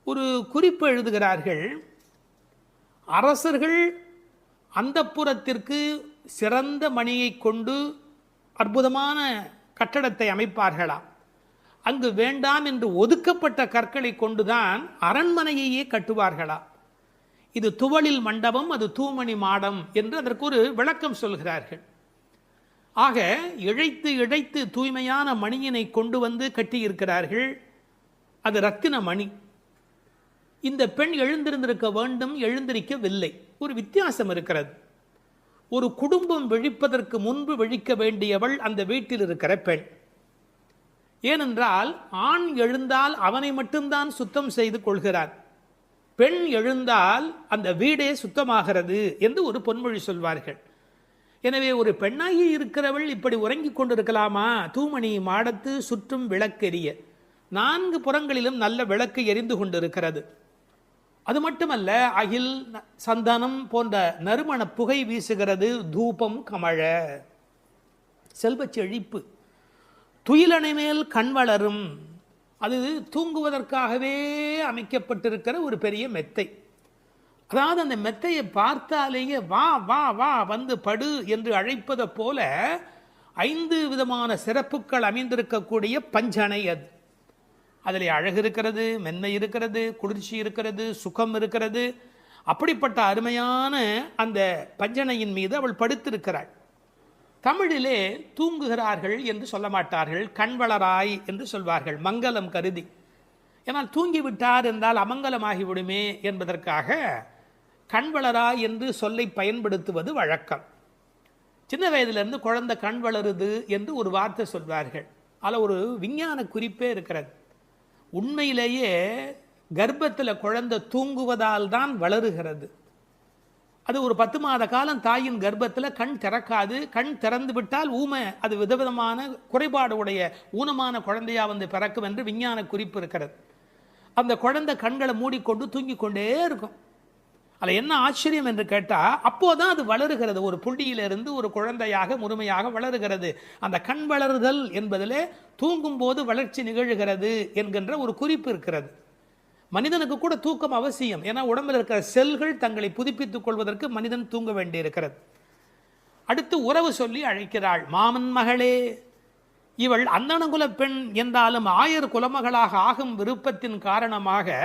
ஒரு குறிப்பு எழுதுகிறார்கள், அரசர்கள் அந்தப்புறத்திற்கு சிறந்த மணியை கொண்டு அற்புதமான கட்டடத்தை அமைப்பார்களாம். அங்கு வேண்டாம் என்று ஒதுக்கப்பட்ட கற்களை கொண்டுதான் அரண்மனையையே கட்டுவார்களாம். இது துவளில் மண்டபம், அது தூமணி மாடம் என்று அதற்கு ஒரு விளக்கம் சொல்கிறார்கள். ஆக இழைத்து இழைத்து தூய்மையான மணியினை கொண்டு வந்து கட்டியிருக்கிறார்கள். அது ரத்தின மணி. இந்த பெண் எழுந்திருந்திருக்க வேண்டும், எழுந்திருக்கவில்லை. ஒரு வித்தியாசம் இருக்கிறது. ஒரு குடும்பம் விழிப்பதற்கு முன்பு விழிக்க வேண்டியவள் அந்த வீட்டில் இருக்கிற பெண். ஏனென்றால் ஆண் எழுந்தால் அவனை மட்டும்தான் சுத்தம் செய்து கொள்கிறான், பெண் எழுந்தால் அந்த வீடே சுத்தமாகிறது என்று ஒரு பொன்மொழி சொல்வார்கள். எனவே ஒரு பெண்ணாகி இருக்கிறவள் இப்படி உறங்கிக் கொண்டிருக்கலாமா? தூமணி மாடத்து சுற்றும் விளக்கெரிய. 4 புறங்களிலும் நல்ல விளக்கு எரிந்து கொண்டிருக்கிறது. அது மட்டுமல்ல, அகில் சந்தனம் போன்ற நறுமண புகை வீசுகிறது. தூபம் கமழ. செல்வச் செழிப்பு. துயிலணை மேல் கண் வளரும். அது தூங்குவதற்காகவே அமைக்கப்பட்டிருக்கிற ஒரு பெரிய மெத்தை. அதாவது அந்த மெத்தையை பார்த்தாலேயே வா வா வா வந்து படு என்று அழைப்பதை போல 5 விதமான சிறப்புகள் அமைந்திருக்கக்கூடிய பஞ்சனை அது. அதில் அழகு இருக்கிறது, மென்மை இருக்கிறது, குளிர்ச்சி இருக்கிறது, சுகம் இருக்கிறது. அப்படிப்பட்ட அருமையான அந்த பஞ்சனையின் மீது அவள் படுத்திருக்கிறாள். தமிழிலே தூங்குகிறார்கள் என்று சொல்ல மாட்டார்கள், கண்வளராய் என்று சொல்வார்கள், மங்களம் கருதி. ஏன்னால் தூங்கிவிட்டார் என்றால் அமங்கலமாகிவிடுமே என்பதற்காக கண்வளராய் என்று சொல்லை பயன்படுத்துவது வழக்கம். சின்ன வயதிலிருந்து குழந்தை கண் வளருது என்று ஒரு வார்த்தை சொல்வார்கள். அதில் ஒரு விஞ்ஞான குறிப்பே இருக்கிறது. உண்மையிலேயே கர்ப்பத்தில் குழந்தை தூங்குவதால் தான் வளருகிறது. அது ஒரு 10 மாத காலம் தாயின் கர்ப்பத்தில் கண் திறக்காது. கண் திறந்து விட்டால் ஊமை, அது விதவிதமான குறைபாடு உடைய ஊனமான குழந்தையா வந்து பிறக்கும் என்று விஞ்ஞான குறிப்பு இருக்கிறது. அந்த குழந்தை கண்களை மூடிக்கொண்டு தூங்கிக் கொண்டே இருக்கும். அதில் என்ன ஆச்சரியம் என்று கேட்டால், அப்போதான் அது வளருகிறது. ஒரு புள்ளியிலிருந்து ஒரு குழந்தையாக முழுமையாக வளருகிறது. அந்த கண் வளருதல் என்பதிலே தூங்கும் போது வளர்ச்சி நிகழ்கிறது என்கின்ற ஒரு குறிப்பு இருக்கிறது. மனிதனுக்கு கூட தூக்கம் அவசியம். ஏன்னா உடம்பில் இருக்கிற செல்கள் தங்களை புதுப்பித்துக் கொள்வதற்கு மனிதன் தூங்க வேண்டியிருக்கிறது. அடுத்து உறவு சொல்லி அழைக்கிறாள். மாமன் மகளே. இவள் அந்தணகுல பெண் என்றாலும் ஆயர் குலமகளாக ஆகும் விருப்பத்தின் காரணமாக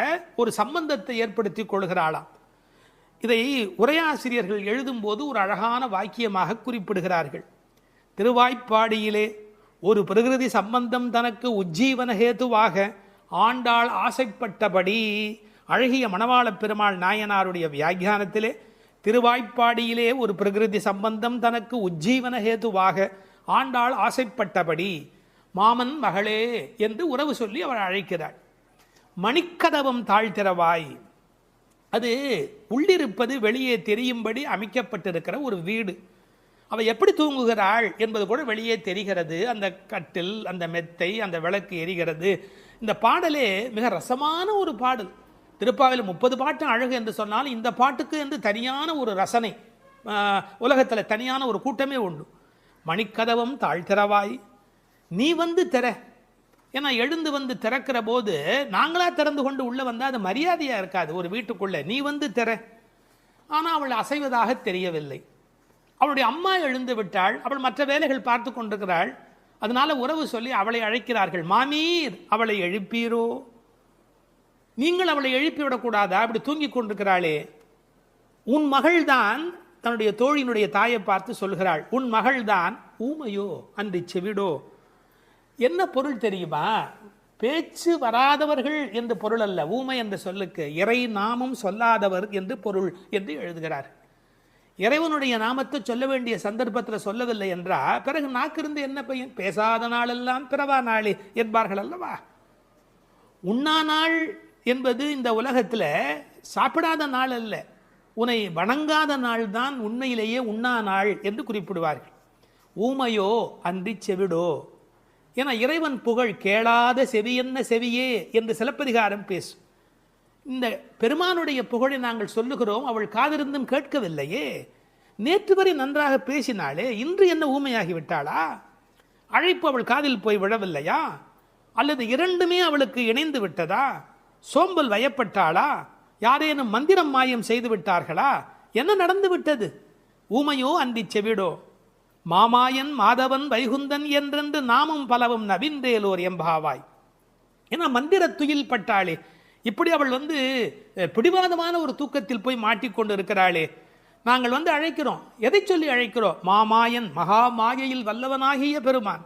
ஒரு சம்பந்தத்தை ஏற்படுத்திக் கொள்கிறாளாம். இதை உரையாசிரியர்கள் எழுதும்போது ஒரு அழகான வாக்கியமாக குறிப்பிடுகிறார்கள். திருவாய்ப்பாடியிலே ஒரு பிரகிருதி சம்பந்தம் தனக்கு உஜ்ஜீவன ஹேதுவாக ஆண்டாள் ஆசைப்பட்டபடி. அழகிய மணவாள பெருமாள் நாயனாருடைய வியாக்கியானத்திலே திருவாய்ப்பாடியிலே ஒரு பிரகிருதி சம்பந்தம் தனக்கு உஜ்ஜீவன ஹேதுவாக ஆண்டாள் ஆசைப்பட்டபடி மாமன் மகளே என்று உறவு சொல்லி அவள் அழைக்கிறாள். மணிக்கதவம் தாழ்த்திரவாய். அது உள்ளிருப்பது வெளியே தெரியும்படி அமைக்கப்பட்டிருக்கிற ஒரு வீடு. அவள் எப்படி தூங்குகிறாள் என்பது கூட வெளியே தெரிகிறது. அந்த கட்டில், அந்த மெத்தை, அந்த விளக்கு எரிகிறது. இந்த பாடலே மிக ரசமான ஒரு பாடல். திருப்பாவையில் 30 பாட்டு அழகு என்று சொன்னால் இந்த பாட்டுக்கு என்று தனியான ஒரு ரசனை உலகத்தில் தனியான ஒரு கூட்டமே உண்டு. மணிக்கதவம் தாழ்த்திரவாய், நீ வந்து திற. ஏன்னா எழுந்து வந்து திறக்கிற போது நாங்களா திறந்து கொண்டு உள்ளே வந்தால் அது மரியாதையாக இருக்காது ஒரு வீட்டுக்குள்ளே. நீ வந்து திற. ஆனால் அவள் அசைவதாக தெரியவில்லை. அவளுடைய அம்மா எழுந்து விட்டாள். அவள் மற்ற வேலைகள் பார்த்து கொண்டிருக்கிறாள். அதனால உறவு சொல்லி அவளை அழைக்கிறார்கள். மாமீர், அவளை எழுப்பீரோ? நீங்கள் அவளை எழுப்பிவிடக்கூடாதா? அப்படி தூங்கி கொண்டிருக்கிறாளே. உன் மகள்தான் தன்னுடைய தோழியினுடைய தாயை பார்த்து சொல்கிறாள், உன் மகள்தான் ஊமையோ அன்றி செவிடோ. என்ன பொருள் தெரியுமா? பேச்சு வராதவர்கள் என்று பொருள் அல்ல. ஊமை என்ற சொல்லுக்கு இறை நாமம் சொல்லாதவர் என்று பொருள் என்று எழுதுகிறார். இறைவனுடைய நாமத்தை சொல்ல வேண்டிய சந்தர்ப்பத்தில் சொல்லவில்லை என்றால் பிறகு நாக்கிருந்து என்ன பையன்? பேசாத நாளெல்லாம் பிறவா நாளே என்பார்கள் அல்லவா? உண்ணா நாள் என்பது இந்த உலகத்தில் சாப்பிடாத நாள் அல்ல, உன்னை வணங்காத நாள் தான் உண்மையிலேயே உண்ணா நாள் என்று குறிப்பிடுவார்கள். ஊமையோ அன்றி செவிடோ என இறைவன் புகழ் கேளாத செவியென்ன செவியே என்று சிலப்பதிகாரம் பேசும். இந்த பெருமானுடைய புகழை நாங்கள் சொல்லுகிறோம், அவள் காதிருந்தும் கேட்கவில்லையே. நேற்று வரை நன்றாக பேசினாளே, இன்று என்ன ஊமையாகிவிட்டாளா? அழைப்பு அவள் காதில் போய் விழவில்லையா? அல்லது இரண்டுமே அவளுக்கு இணைந்து விட்டதா? சோம்பல் வயப்பட்டாளா? யாரேனும் மந்திரம் மாயம் செய்து விட்டார்களா? என்ன நடந்து விட்டது? ஊமையோ அன்றி செவிடோ மாமாயன் மாதவன் வைகுந்தன் என்றென்று நாமும் பலவும் நவின்றேலோர் எம்பாவாய் என மந்திர துயில் பட்டாளே. இப்படி அவள் பிடிவாதமான ஒரு தூக்கத்தில் போய் மாட்டிக்கொண்டு இருக்கிறாளே. நாங்கள் அழைக்கிறோம், எதை சொல்லி அழைக்கிறோம்? மாமாயன், மகா மாயையில் வல்லவனாகிய பெருமான்.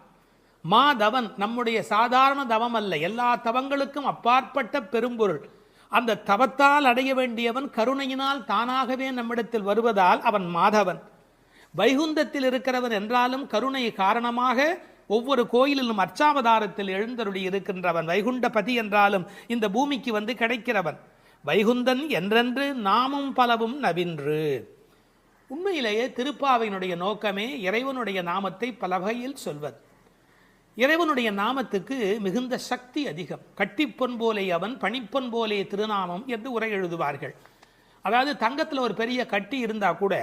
மாதவன் நம்முடைய சாதாரண தவம் அல்ல, எல்லா தவங்களுக்கும் அப்பாற்பட்ட பெரும்பொருள். அந்த தவத்தால் அடைய வேண்டியவன் கருணையினால் தானாகவே நம்மிடத்தில் வருவதால் அவன் மாதவன். வைகுந்தத்தில் இருக்கிறவன் என்றாலும் கருணை காரணமாக ஒவ்வொரு கோயிலிலும் அர்ச்சாவதாரத்தில் எழுந்தருளி இருக்கின்றவன். வைகுண்டபதி என்றாலும் இந்த பூமிக்கு கிடைக்கிறவன். வைகுந்தன் என்றென்று நாமும் பலவும் நவின்று. உண்மையிலேயே திருப்பாவையினுடைய நோக்கமே இறைவனுடைய நாமத்தை பல வகையில் சொல்வது. இறைவனுடைய நாமத்துக்கு மிகுந்த சக்தி அதிகம். கட்டிப்பொன் போலே அவன், பணிப்பொன் போலே திருநாமம் என்று உரை எழுதுவார்கள். அதாவது தங்கத்தில் ஒரு பெரிய கட்டி இருந்தால் கூட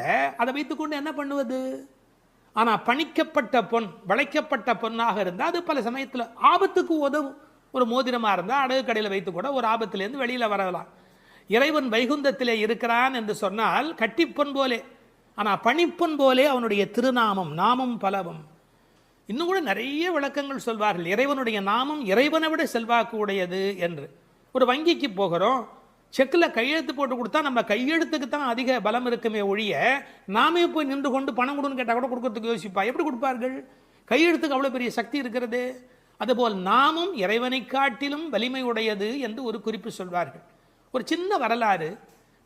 அதை வைத்துக்கொண்டு என்ன பண்ணுவது? ஆனால் பணிக்கப்பட்ட பொன், வளைக்கப்பட்ட பொன்னாக இருந்தால் அது பல சமயத்தில் ஆபத்துக்கு உதவும். ஒரு மோதிரமாக இருந்தால் அடகு கடையில் வைத்து கூட ஒரு ஆபத்திலேருந்து வெளியில் வரலாம். இறைவன் வைகுந்தத்திலே இருக்கிறான் என்று சொன்னால் கட்டிப்பொன் போலே, ஆனால் பணிப்பொன் போலே அவனுடைய திருநாமம், நாமம் பலவும். இன்னும் கூட நிறைய விளக்கங்கள் சொல்வார்கள். இறைவனுடைய நாமம் இறைவனை விட செல்வாக்கு உடையது என்று. ஒரு வங்கிக்கு போகிறோம், செக்கில் கையெழுத்து போட்டு கொடுத்தா நம்ம கையெழுத்துக்கு தான் அதிக பலம் இருக்குமே ஒழிய நாமே போய் நின்று கொண்டு பணம் கொடுன்னு கேட்டால் கூட கொடுக்கறதுக்கு யோசிப்பா. எப்படி கொடுப்பார்கள்? கையெழுத்துக்கு அவ்வளோ பெரிய சக்தி இருக்கிறது. அதுபோல் நாமும் இறைவனை காட்டிலும் வலிமை உடையது என்று ஒரு குறிப்பு சொல்வார்கள். ஒரு சின்ன வரலாறு.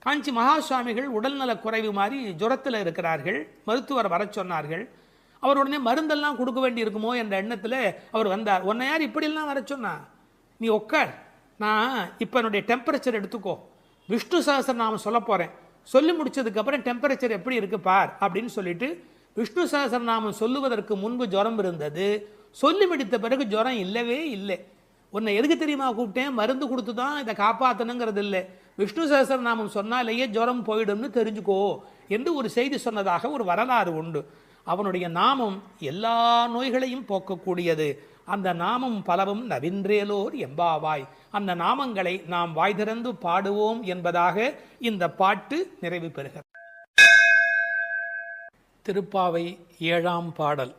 காஞ்சி மகா சுவாமிகள் உடல்நலக் குறைவு மாதிரி ஜுரத்தில் இருக்கிறார்கள். மருத்துவர் வர சொன்னார்கள். அவர் உடனே மருந்தெல்லாம் கொடுக்க வேண்டி இருக்குமோ என்ற எண்ணத்தில் அவர் வந்தார். உன்னை யார் இப்படிலாம் வர சொன்னா? நீ உட்கார், நான் இப்போ என்னுடைய டெம்பரேச்சர் எடுத்துக்கோ, விஷ்ணு சஹஸ்ரநாமம் சொல்ல போகிறேன், சொல்லி முடிச்சதுக்கப்புறம் டெம்பரேச்சர் எப்படி இருக்கு பார் அப்படின்னு சொல்லிட்டு விஷ்ணு சஹஸ்ரநாமம் சொல்லுவதற்கு முன்பு ஜுரம் இருந்தது. சொல்லி முடித்த பிறகு ஜுரம் இல்லவே இல்லை. உன்னை எதுக்கு தெரியுமா கூப்பிட்டேன்? மருந்து கொடுத்து தான் இதை காப்பாற்றணுங்கிறது இல்லை, விஷ்ணு சஹஸ்ரநாமம் சொன்னாலேயே ஜுரம் போயிடும்னு தெரிஞ்சுக்கோ என்று ஒரு செய்தி சொன்னதாக ஒரு வரலாறு உண்டு. அவனுடைய நாமம் எல்லா நோய்களையும் போக்கக்கூடியது. அந்த நாமம் பலவும் நவின்றேலோர் எம்பாவாய். அந்த நாமங்களை நாம் வாய் திறந்து பாடுவோம் என்பதாக இந்த பாட்டு நிறைவு பெறுகிறது. திருப்பாவை 7ஆம் பாடல்.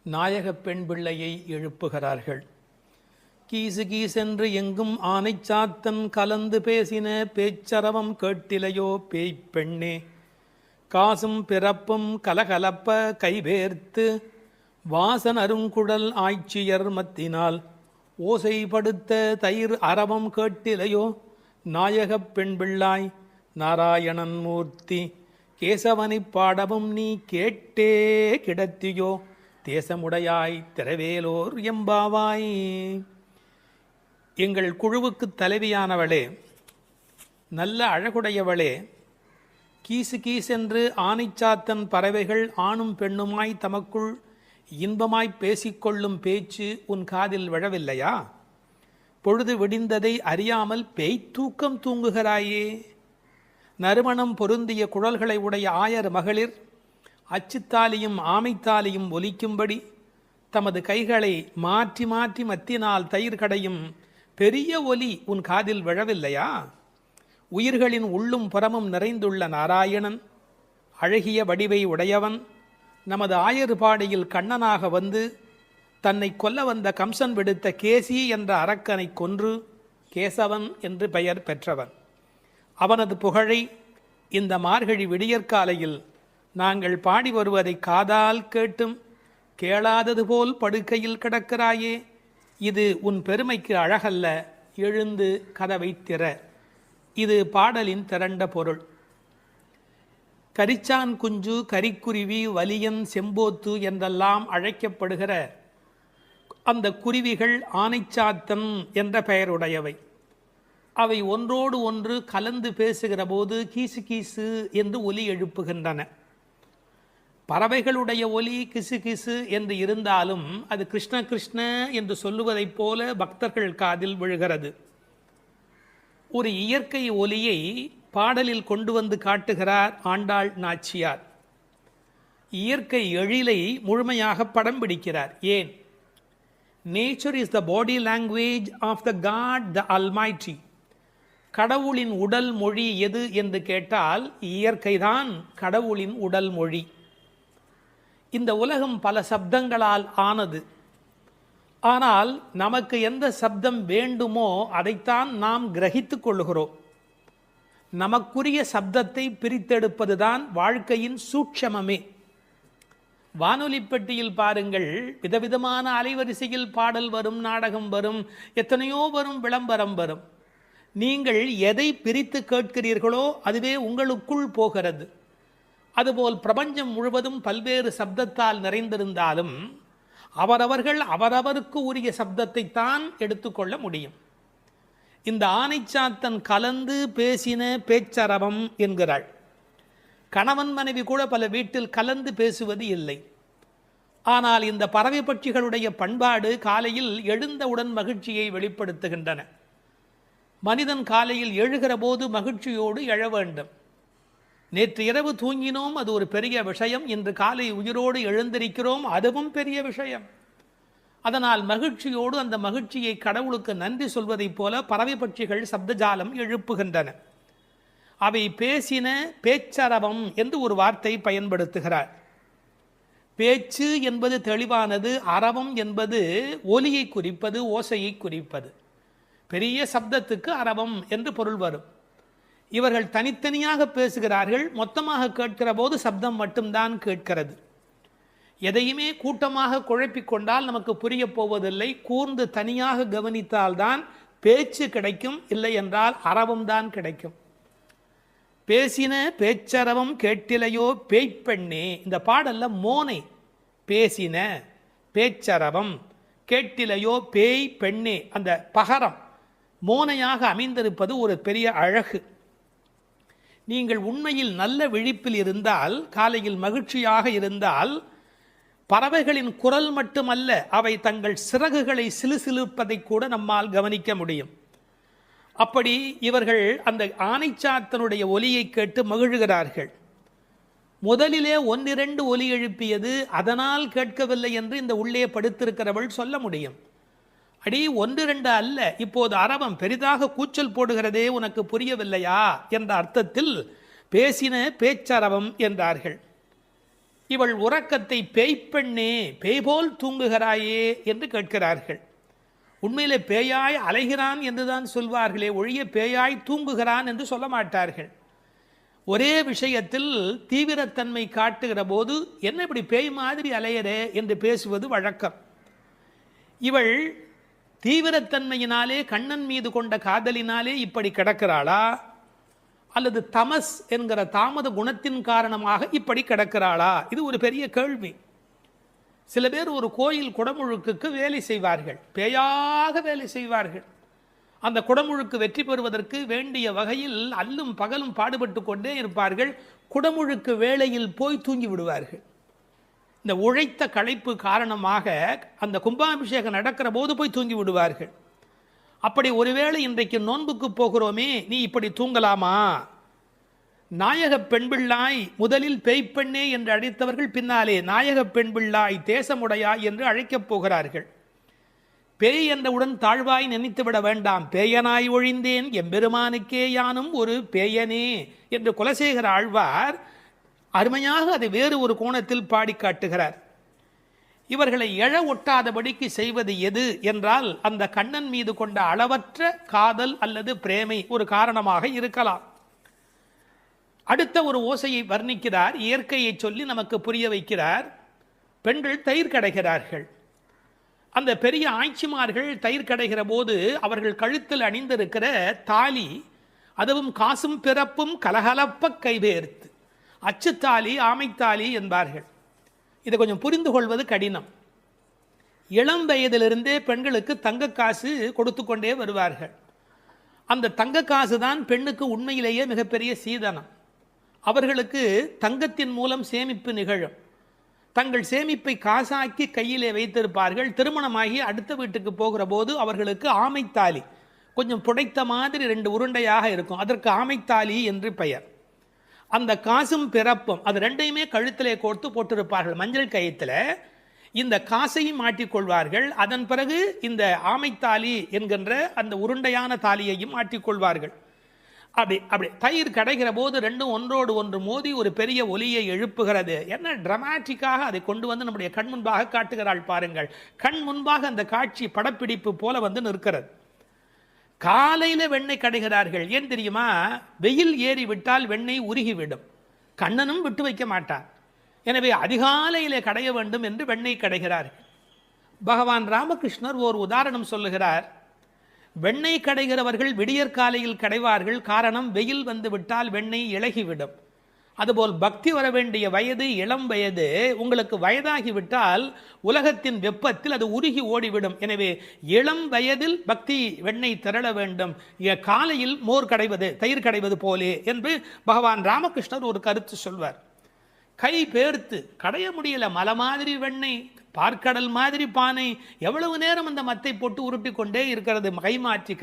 நாயக பெண் பிள்ளையை எழுப்புகிறார்கள். கீசு கீசென்று எங்கும் ஆனை சாத்தன் கலந்து பேசின பேச்சரவம் கேட்டிலையோ பேய் பெண்ணே, காசும் பிறப்பும் கலகலப்ப கைவேர்த்து வாசன் அருங்குடல் ஆய்ச்சியர் மத்தினால் ஓசைப்படுத்த தயிர் அரவம் கேட்டிலையோ நாயகப் பெண் பிள்ளாய் நாராயணன் மூர்த்தி, கேசவனைப் பாடவும் நீ கேட்டே கிடத்தியோ தேசமுடையாய் திரவேலோர் எம்பாவாய். எங்கள் குழுவுக்கு தலைவியானவளே, நல்ல அழகுடையவளே, கீசு கீசென்று ஆனைச்சாத்தன் பறவைகள் ஆணும் பெண்ணுமாய் தமக்குள் இன்பமாய் பேசிக்கொள்ளும் பேச்சு உன் காதில் விழவில்லையா? பொழுது விடிந்ததை அறியாமல் பேய்த்தூக்கம் தூங்குகிறாயே. நறுமணம் பொருந்திய குழல்களை உடைய ஆயர் மகளிர் அச்சுத்தாலியும் ஆமைத்தாலியும் ஒலிக்கும்படி தமது கைகளை மாற்றி மாற்றி மத்தினால் தயிர் கடையும் பெரிய ஒலி உன் காதில் விழவில்லையா? உயிர்களின் உள்ளும் புறமும் நிறைந்துள்ள நாராயணன், அழகிய வடிவை உடையவன், நமது ஆயர்பாடியில் கண்ணனாக வந்து தன்னை கொல்ல வந்த கம்சன் விடுத்த கேசி என்ற அரக்கனை கொன்று கேசவன் என்று பெயர் பெற்றவன். அவனது புகழை இந்த மார்கழி விடியற்காலையில் நாங்கள் பாடி வருவதை காதால் கேட்டும் கேளாதது போல் படுக்கையில் கிடக்கிறாயே. இது உன் பெருமைக்கு அழகல்ல, எழுந்து கதவை திற. இது பாடலின் திரண்ட பொருள். கரிச்சான் குஞ்சு, கரிக்குருவி, வலியன், செம்போத்து என்றெல்லாம் அழைக்கப்படுகிற அந்த குருவிகள் ஆனைச்சாத்தன் என்ற பெயருடையவை. அவை ஒன்றோடு ஒன்று கலந்து பேசுகிற போது கீசு கீசு என்று ஒலி எழுப்புகின்றன. பறவைகளுடைய ஒலி கிசு கிசு என்று இருந்தாலும் அது கிருஷ்ண கிருஷ்ண என்று சொல்லுவதைப் போல பக்தர்கள் காதில் விழுகிறது. ஒரு இயற்கை ஒலியை பாடலில் கொண்டு வந்து காட்டுகிறார் ஆண்டாள் நாச்சியார். இயற்கை எழிலை முழுமையாக படம் பிடிக்கிறார். ஏன்? Nature is the body language of the god the almighty. கடவுளின் உடல் மொழி எது என்று கேட்டால் இயற்கைதான் கடவுளின் உடல் மொழி. இந்த உலகம் பல சப்தங்களால் ஆனது. ஆனால் நமக்கு எந்த சப்தம் வேண்டுமோ அதைத்தான் நாம் கிரகித்துக் கொள்கிறோம். நமக்குரிய சப்தத்தை பிரித்தெடுப்பதுதான் வாழ்க்கையின் சூட்சமமே. வானொலி பெட்டியில் பாருங்கள், விதவிதமான அலைவரிசையில் பாடல் வரும், நாடகம் வரும், எத்தனையோ வரும், விளம்பரம் வரும். நீங்கள் எதை பிரித்து கேட்கிறீர்களோ அதுவே உங்களுக்குள் போகிறது. அதுபோல் பிரபஞ்சம் முழுவதும் பல்வேறு சப்தத்தால் நிறைந்திருந்தாலும் அவரவர்கள் அவரவருக்கு உரிய சப்தத்தை தான் எடுத்துக்கொள்ள முடியும். இந்த ஆனைச்சாத்தன் கலந்து பேசின பேச்சரவம் என்கிறாள். கணவன் மனைவி கூட பல வீட்டில் கலந்து பேசுவது இல்லை. ஆனால் இந்த பறவை பட்சிகளுடைய பண்பாடு காலையில் எழுந்தவுடன் மகிழ்ச்சியை வெளிப்படுத்துகின்றன. மனிதன் காலையில் எழுகிற போது மகிழ்ச்சியோடு எழ வேண்டும். நேற்று இரவு தூங்கினோம், அது ஒரு பெரிய விஷயம். இன்று காலை உயிரோடு எழுந்திருக்கிறோம், அதுவும் பெரிய விஷயம். அதனால் மகிழ்ச்சியோடு அந்த மகிழ்ச்சியை கடவுளுக்கு நன்றி சொல்வதைப் போல பறவை பட்சிகள் சப்தஜாலம் எழுப்புகின்றன. அவை பேசின பேச்சரவம் என்று ஒரு வார்த்தை பயன்படுத்துகிறார். பேச்சு என்பது தெளிவானது, அரவம் என்பது ஒலியை குறிப்பது, ஓசையை குறிப்பது. பெரிய சப்தத்துக்கு அரவம் என்று பொருள் வரும். இவர்கள் தனித்தனியாக பேசுகிறார்கள், மொத்தமாக கேட்கிற போது சப்தம் மட்டும்தான் கேட்கிறது. எதையுமே கூட்டமாக குழப்பிக்கொண்டால் நமக்கு புரிய போவதில்லை. கூர்ந்து தனியாக கவனித்தால்தான் பேச்சு கிடைக்கும், இல்லை என்றால் அரவம் தான் கிடைக்கும். பேசின பேச்சரவம் கேட்டிலையோ பேய்ப்பெண்ணே. இந்த பாடல்ல மோனை பேசின பேச்சரவம் கேட்டிலையோ பேய் பெண்ணே, அந்த பகரம் மோனையாக அமைந்திருப்பது ஒரு பெரிய அழகு. நீங்கள் உண்மையில் நல்ல விழிப்பில் இருந்தால், காலையில் மகிழ்ச்சியாக இருந்தால், பறவைகளின் குரல் மட்டுமல்ல, அவை தங்கள் சிறகுகளை சிலுசிலுப்பதை கூட நம்மால் கவனிக்க முடியும். அப்படி இவர்கள் அந்த ஆனைச்சாத்தனுடைய ஒலியை கேட்டு மகிழ்கிறார்கள். முதலிலே ஒன்னிரண்டு ஒலி எழுப்பியது, அதனால் கேட்கவில்லை என்று இந்த உள்ளே படுத்திருக்கிறவள் சொல்ல முடியும். அடி ஒன்று ரெண்டு அல்ல, இப்போது அரவம் பெரிதாக கூச்சல் போடுகிறதே, உனக்கு புரியவில்லையா என்ற அர்த்தத்தில் பேசின பேச்சரவம் என்றார்கள். இவள் உறக்கத்தை பேய்ப்பெண்ணே, பேய்போல் தூங்குகிறாயே என்று கேட்கிறார்கள். உண்மையிலே பேயாய் அலைகிறான் என்றுதான் சொல்வார்களே ஒழிய பேயாய் தூங்குகிறான் என்று சொல்ல மாட்டார்கள். ஒரே விஷயத்தில் தீவிரத்தன்மை காட்டுகிற போது என்ன இப்படி பேய் மாதிரி அலையரே என்று பேசுவது வழக்கம். இவள் தீவிரத்தன்மையினாலே, கண்ணன் மீது கொண்ட காதலினாலே இப்படி கிடக்கிறாளா, அல்லது தமஸ் என்கிற தாமத குணத்தின் காரணமாக இப்படி கிடக்கிறாளா? இது ஒரு பெரிய கேள்வி. சில பேர் ஒரு கோயில் குடமுழுக்குக்கு வேலை செய்வார்கள், பேயாக வேலை செய்வார்கள். அந்த குடமுழுக்கு வெற்றி பெறுவதற்கு வேண்டிய வகையில் அல்லும் பகலும் பாடுபட்டு கொண்டே இருப்பார்கள். குடமுழுக்கு வேளையில் போய் தூங்கி விடுவார்கள். இந்த உழைத்த களைப்பு காரணமாக அந்த கும்பாபிஷேகம் நடக்கிற போது போய் தூங்கி விடுவார்கள். அப்படி ஒருவேளை இன்றைக்கு நோன்புக்கு போகிறோமே, நீ இப்படி தூங்கலாமா? நாயக பெண்பிள்ளாய் முதலில் பேய்ப்பெண்ணே என்று அழைத்தவர்கள் பின்னாலே நாயக பெண்பிள்ளாய் தேசமுடையாய் என்று அழைக்கப் போகிறார்கள். பேய் என்றவுடன் தாழ்வாய் நினைத்துவிட வேண்டாம். பேயனாய் ஒழிந்தேன் எம்பெருமானுக்கே யானும் ஒரு பேயனே என்று குலசேகர ஆழ்வார் அருமையாக அதை வேறு ஒரு கோணத்தில் பாடி காட்டுகிறார். இவர்களை எழ ஒட்டாதபடிக்கு செய்வது எது என்றால், அந்த கண்ணன் மீது கொண்ட அளவற்ற காதல் அல்லது பிரேமை ஒரு காரணமாக இருக்கலாம். அடுத்த ஒரு ஓசையை வர்ணிக்கிறார், இயற்கையை சொல்லி நமக்கு புரிய வைக்கிறார். பெண்கள் தயிர் கடைகிறார்கள். அந்த பெரிய ஆட்சிமார்கள் தயிர் கடைகிற போது அவர்கள் கழுத்தில் அணிந்திருக்கிற தாலி, அதுவும் காசும் பிறப்பும் கலகலப்ப கைபேர்த்து, அச்சுத்தாலி ஆமைத்தாலி என்பார்கள். இதை கொஞ்சம் புரிந்து கொள்வது கடினம். இளம் வயதிலிருந்தே பெண்களுக்கு தங்க காசு கொடுத்து கொண்டே வருவார்கள். அந்த தங்க காசு தான் பெண்ணுக்கு உண்மையிலேயே மிகப்பெரிய சீதனம். அவர்களுக்கு தங்கத்தின் மூலம் சேமிப்பு நிகழும். தங்கள் சேமிப்பை காசாக்கி கையிலே வைத்திருப்பார்கள். திருமணமாகி அடுத்த வீட்டுக்கு போகிற போது அவர்களுக்கு ஆமைத்தாலி, கொஞ்சம் புடைத்த மாதிரி 2 உருண்டையாக இருக்கும், அதற்கு ஆமைத்தாலி என்று பெயர். அந்த காசும் பிறப்பும் அது ரெண்டையுமே கழுத்திலே கோர்த்து போட்டிருப்பார்கள். மஞ்சள் கயிற்றில் இந்த காசையும் மாட்டிக்கொள்வார்கள். அதன் பிறகு இந்த ஆமைத்தாலி என்கின்ற அந்த உருண்டையான தாலியையும் மாட்டிக்கொள்வார்கள். அப்படி தயிர் கடைகிற போது ரெண்டும் ஒன்றோடு ஒன்று மோதி ஒரு பெரிய ஒலியை எழுப்புகிறது. என்ன டிராமாட்டிக்காக அதை கொண்டு வந்து நம்முடைய கண் முன்பாக காட்டுகிறாள் பாருங்கள். கண் முன்பாக அந்த காட்சி படப்பிடிப்பு போல வந்து நிற்கிறது. காலையில வெண்ணெய் கடைகிறார்கள். ஏன் தெரியுமா? வெயில் ஏறி விட்டால் வெண்ணெய் உருகிவிடும், கண்ணனும் விட்டு வைக்க மாட்டான். எனவே அதிகாலையிலே கடைய வேண்டும் என்று வெண்ணெய் கடைகிறார்கள். பகவான் ராமகிருஷ்ணர் ஓர் உதாரணம் சொல்லுகிறார். வெண்ணெய் கடைகிறவர்கள் விடியற்காலையில் கடைவார்கள். காரணம், வெயில் வந்து விட்டால் வெண்ணெய் இளகிவிடும். அதுபோல் பக்தி வர வேண்டிய வயது இளம் வயது. உங்களுக்கு வயதாகிவிட்டால் உலகத்தின் வெப்பத்தில் அது உருகி ஓடிவிடும். எனவே இளம் வயதில் பக்தி வெண்ணெய் திரள வேண்டும், காலையில் மோர் கடைவது தயிர் கடைவது போலே என்று பகவான் ராமகிருஷ்ணர் ஒரு கருத்து சொல்வார். கை பேர்த்து கடைய முடியல, மலை மாதிரி வெண்ணெய், பார்க்கடல் மாதிரி பானை, எவ்வளவு நேரம் அந்த மத்தை போட்டு உருட்டி கொண்டே இருக்கிறது. கை மாற்றி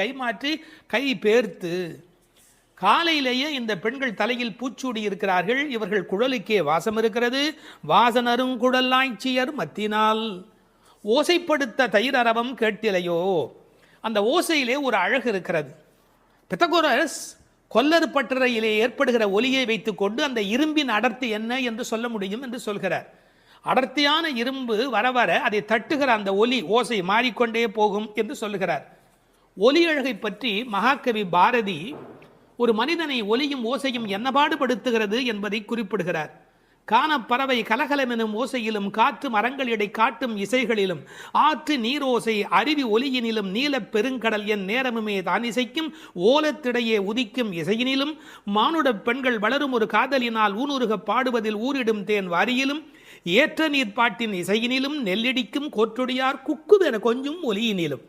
கை பேர்த்து. காலையிலேயே இந்த பெண்கள் தலையில் பூச்சூடி இருக்கிறார்கள். இவர்கள் குழலுக்கே வாசம் இருக்கிறது. வாசனரும் குழல் ஆய்ச்சியர் மத்தினால் ஓசைப்படுத்த தயிர் அரவம் கேட்டிலையோ. அந்த ஓசையிலே ஒரு அழகு இருக்கிறது. பித்தகோரஸ் கொல்லர் பட்டறையிலே ஏற்படுகிற ஒலியை வைத்துக்கொண்டு அந்த இரும்பின் அடர்த்தி என்ன என்று சொல்ல முடியும் என்று சொல்கிறார். அடர்த்தியான இரும்பு வர வர அதை தட்டுகிற அந்த ஒலி ஓசை மாறிக்கொண்டே போகும் என்று சொல்லுகிறார். ஒலி அழகை பற்றி மகாகவி பாரதி ஒரு மனிதனை ஒலியும் ஓசையும் என்ன பாடுபடுத்துகிறது என்பதை குறிப்பிடுகிறார். காணப்பறவை கலகலமெனும் ஓசையிலும், காற்று மரங்களிடை காட்டும் இசைகளிலும், ஆற்று நீரோசை அருவி ஒலியினிலும், நீலப் பெருங்கடல் என் நேரமுமே தான் இசைக்கும் ஓலத்திடையே உதிக்கும் இசையினிலும், மானுட பெண்கள் வளரும் ஒரு காதலினால் ஊனுருக பாடுவதில் ஊரிடும் தேன் வாரியிலும், ஏற்ற நீர்ப்பாட்டின் இசையினிலும், நெல்லிடிக்கும் கோற்றொடியார் குக்குவென கொஞ்சம் ஒலியினிலும்,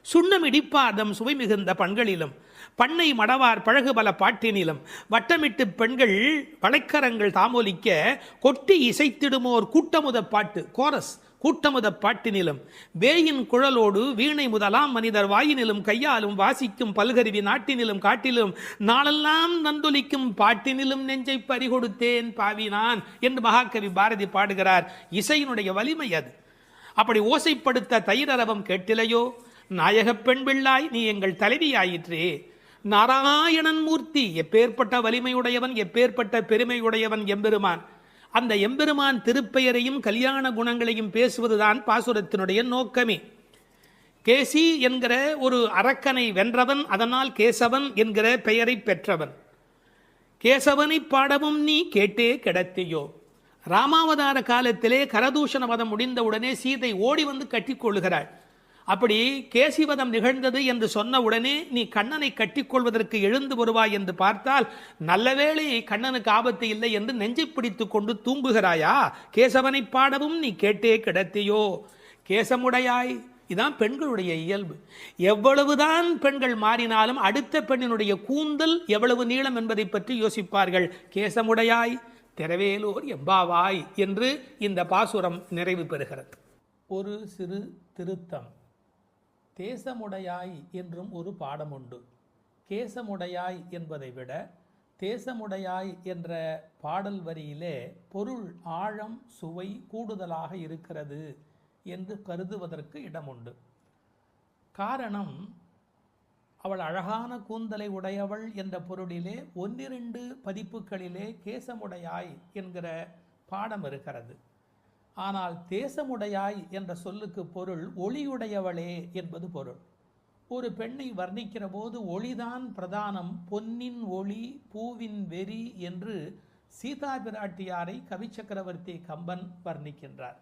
சுண்ணம் இடிப்பாதம் சுவை மிகுந்த பண்களிலும், பண்ணை மடவார் பழகு பல பாட்டினிலும், வட்டமிட்டு பெண்கள் வளைக்கரங்கள் தாமொலிக்க கொட்டி இசைத்திடுமோர் கூட்டமுத பாட்டு கோரஸ் கூட்டமுத பாட்டினிலும், வேயின் குழலோடு வீணை முதலாம் மனிதர் வாயினிலும், கையாலும் வாசிக்கும் பல்கருவி நாட்டினிலும், காட்டிலும் நாளெல்லாம் நந்தொலிக்கும் பாட்டினிலும் நெஞ்சை பறிகொடுத்தேன் பாவினான் என்று மகாகவி பாரதி பாடுகிறார். இசையினுடைய வலிமை அது. அப்படி ஓசைப்படுத்த தயிரரவம் கேட்டிலையோ. நாயகப் பெண் பிள்ளாய் நீ எங்கள் தலைவியாயிற்றே. நாராயணன் மூர்த்தி எப்பேற்பட்ட வலிமையுடையவன், எப்பேற்பட்ட பெருமையுடையவன் எம்பெருமான். அந்த எம்பெருமான் திருப்பெயரையும் கல்யாண குணங்களையும் பேசுவதுதான் பாசுரத்தினுடைய நோக்கமே. கேசி என்கிற ஒரு அரக்கனை வென்றவன், அதனால் கேசவன் என்கிற பெயரை பெற்றவன். கேசவனை பாடவும் நீ கேட்டே கிடத்தியோ. ராமாவதார காலத்திலே கரதூஷண வதம் முடிந்தவுடனே சீதை ஓடி வந்து கட்டிக்கொள்ளுகிறாள். அப்படி கேசிவதம் நிகழ்ந்தது என்று சொன்ன உடனே நீ கண்ணனை கட்டிக்கொள்வதற்கு எழுந்து வருவாய் என்று பார்த்தால், நல்லவேளை கண்ணனுக்கு ஆபத்து இல்லை என்று நெஞ்சை பிடித்து கொண்டு தூங்குகிறாயா? கேசவனை பாடவும் நீ கேட்டே கிடத்தியோ. கேசமுடையாய், இதான் பெண்களுடைய இயல்பு. எவ்வளவுதான் பெண்கள் மாறினாலும் அடுத்த பெண்ணினுடைய கூந்தல் எவ்வளவு நீளம் என்பதை பற்றி யோசிப்பார்கள். கேசமுடையாய் திரவேலோர் எம்பாவாய் என்று இந்த பாசுரம் நிறைவு பெறுகிறது. ஒரு சிறு திருத்தம். தேசமுடையாய் என்றும் ஒரு பாடம் உண்டு. கேசமுடையாய் என்பதை விட தேசமுடையாய் என்ற பாடல் வரியிலே பொருள் ஆழம் சுவை கூடுதலாக இருக்கிறது என்று கருதுவதற்கு இடமுண்டு. காரணம், அவள் அழகான கூந்தலை உடையவள் என்ற பொருளிலே 1-2 பதிப்புகளிலே கேசமுடையாய் என்கிற பாடம் இருக்கிறது. ஆனால் தேசமுடையாய் என்ற சொல்லுக்கு பொருள் ஒளியுடையவளே என்பது பொருள். ஒரு பெண்ணை வர்ணிக்கிற போது ஒளிதான் பிரதானம், பொன்னின் ஒளி பூவின் வெறி என்று சீதா பிராட்டியாரை கவி சக்கரவர்த்தி கம்பன் வர்ணிக்கின்றார்.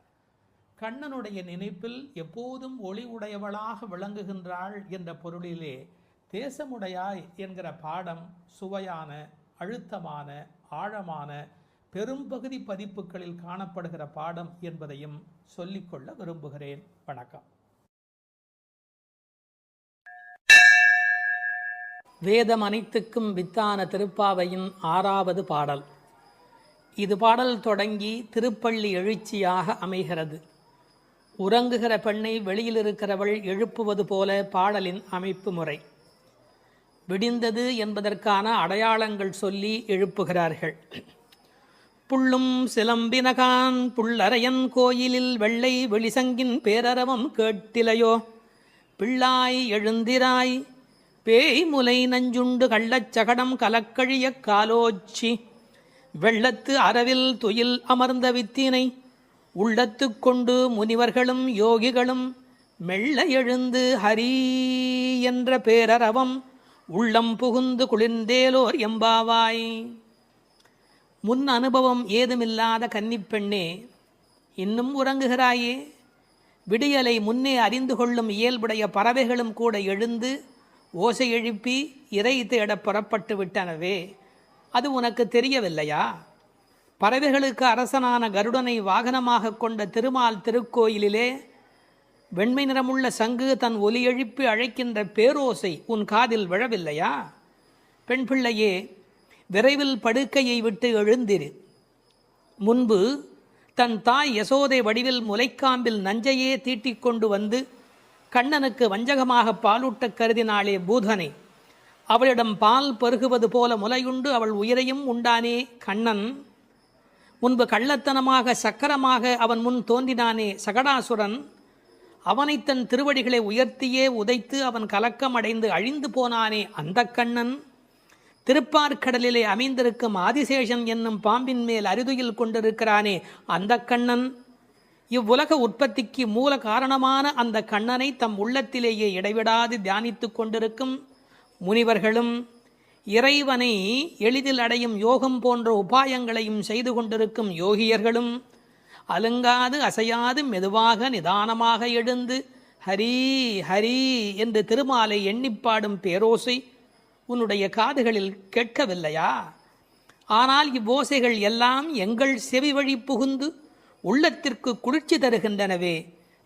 கண்ணனுடைய நினைப்பில் எப்போதும் ஒளி உடையவளாக விளங்குகின்றாள் என்ற பொருளிலே தேசமுடையாய் என்கிற பாடம் சுவையான, அழுத்தமான, ஆழமான, பெரும்பகுதி பதிப்புகளில் காணப்படுகிற பாடம் என்பதையும் சொல்லிக்கொள்ள விரும்புகிறேன். வணக்கம். வேதம் அனைத்துக்கும் வித்தான திருப்பாவையின் 6வது பாடல். இது பாடல் தொடங்கி திருப்பள்ளி எழுச்சியாக அமைகிறது. உறங்குகிற பெண்ணை வெளியில் இருக்கிறவள் எழுப்புவது போல பாடலின் அமைப்பு முறை. விடிந்தது என்பதற்கான அடையாளங்கள் சொல்லி எழுப்புகிறார்கள். புள்ளும் சிலம்பினகான் புள்ளரையன் கோயிலில் வெள்ளை வெளிசங்கின் பேரரவம் கேட்டிலையோ, பிள்ளாய் எழுந்திராய் பேய்முலை நஞ்சுண்டு கள்ளச்சகடம் கலக்கழிய காலோச்சி, வெள்ளத்து அரவில் துயில் அமர்ந்த வித்தினை உள்ளத்து கொண்டு முனிவர்களும் யோகிகளும் மெல்ல எழுந்து ஹரி என்ற பேரரவம் உள்ளம் புகுந்து குளிர்ந்தேலோர் எம்பாவாய். முன் அனுபவம் ஏதுமில்லாத கன்னிப்பெண்ணே, இன்னும் உறங்குகிறாயே? விடியலை முன்னே அறிந்து கொள்ளும் இயல்புடைய பறவைகளும் கூட எழுந்து ஓசை எழுப்பி இறை தேட புறப்பட்டு விட்டனவே, அது உனக்கு தெரியவில்லையா? பறவைகளுக்கு அரசனான கருடனை வாகனமாக கொண்ட திருமால் திருக்கோயிலிலே வெண்மை நிறமுள்ள சங்கு தன் ஒலி எழுப்பி அழைக்கின்ற பேரோசை உன் காதில் விழவில்லையா? பெண் பிள்ளையே, விரைவில் படுக்கையை விட்டு எழுந்திரு. முன்பு தன் தாய் யசோதை வடிவில் முலைக்காம்பில் நஞ்சையே தீட்டிக் கொண்டு வந்து கண்ணனுக்கு வஞ்சகமாக பாலூட்ட கருதினாளே பூதனை. அவளிடம் பால் பருகுவது போல முலையுண்டு அவள் உயிரையும் உண்டானே கண்ணன். முன்பு கள்ளத்தனமாக சக்கரமாக அவன் முன் தோன்றினானே சகடாசுரன். அவனை தன் திருவடிகளை உயர்த்தியே உதைத்து அவன் கலக்கம் அடைந்து அழிந்து போனானே அந்த கண்ணன். திருப்பார்கடலிலே அமைந்திருக்கும் ஆதிசேஷன் என்னும் பாம்பின் மேல் அரிதுயில் கொண்டிருக்கிறானே அந்த கண்ணன். இவ்வுலக உற்பத்திக்கு மூல காரணமான அந்த கண்ணனை தம் உள்ளத்திலேயே இடைவிடாது தியானித்து கொண்டிருக்கும் முனிவர்களும், இறைவனை எளிதில் அடையும் யோகம் போன்ற உபாயங்களையும் செய்து கொண்டிருக்கும் யோகியர்களும் அலுங்காது அசையாது மெதுவாக நிதானமாக எழுந்து ஹரி ஹரி என்று திருமாலை எண்ணிப்பாடும் பேரோசை உன்னுடைய காதுகளில் கேட்கவில்லையா? ஆனால் இவ்வோசைகள் எல்லாம் எங்கள் செவி வழி புகுந்து உள்ளத்திற்கு குளிர்ச்சி தருகின்றனவே.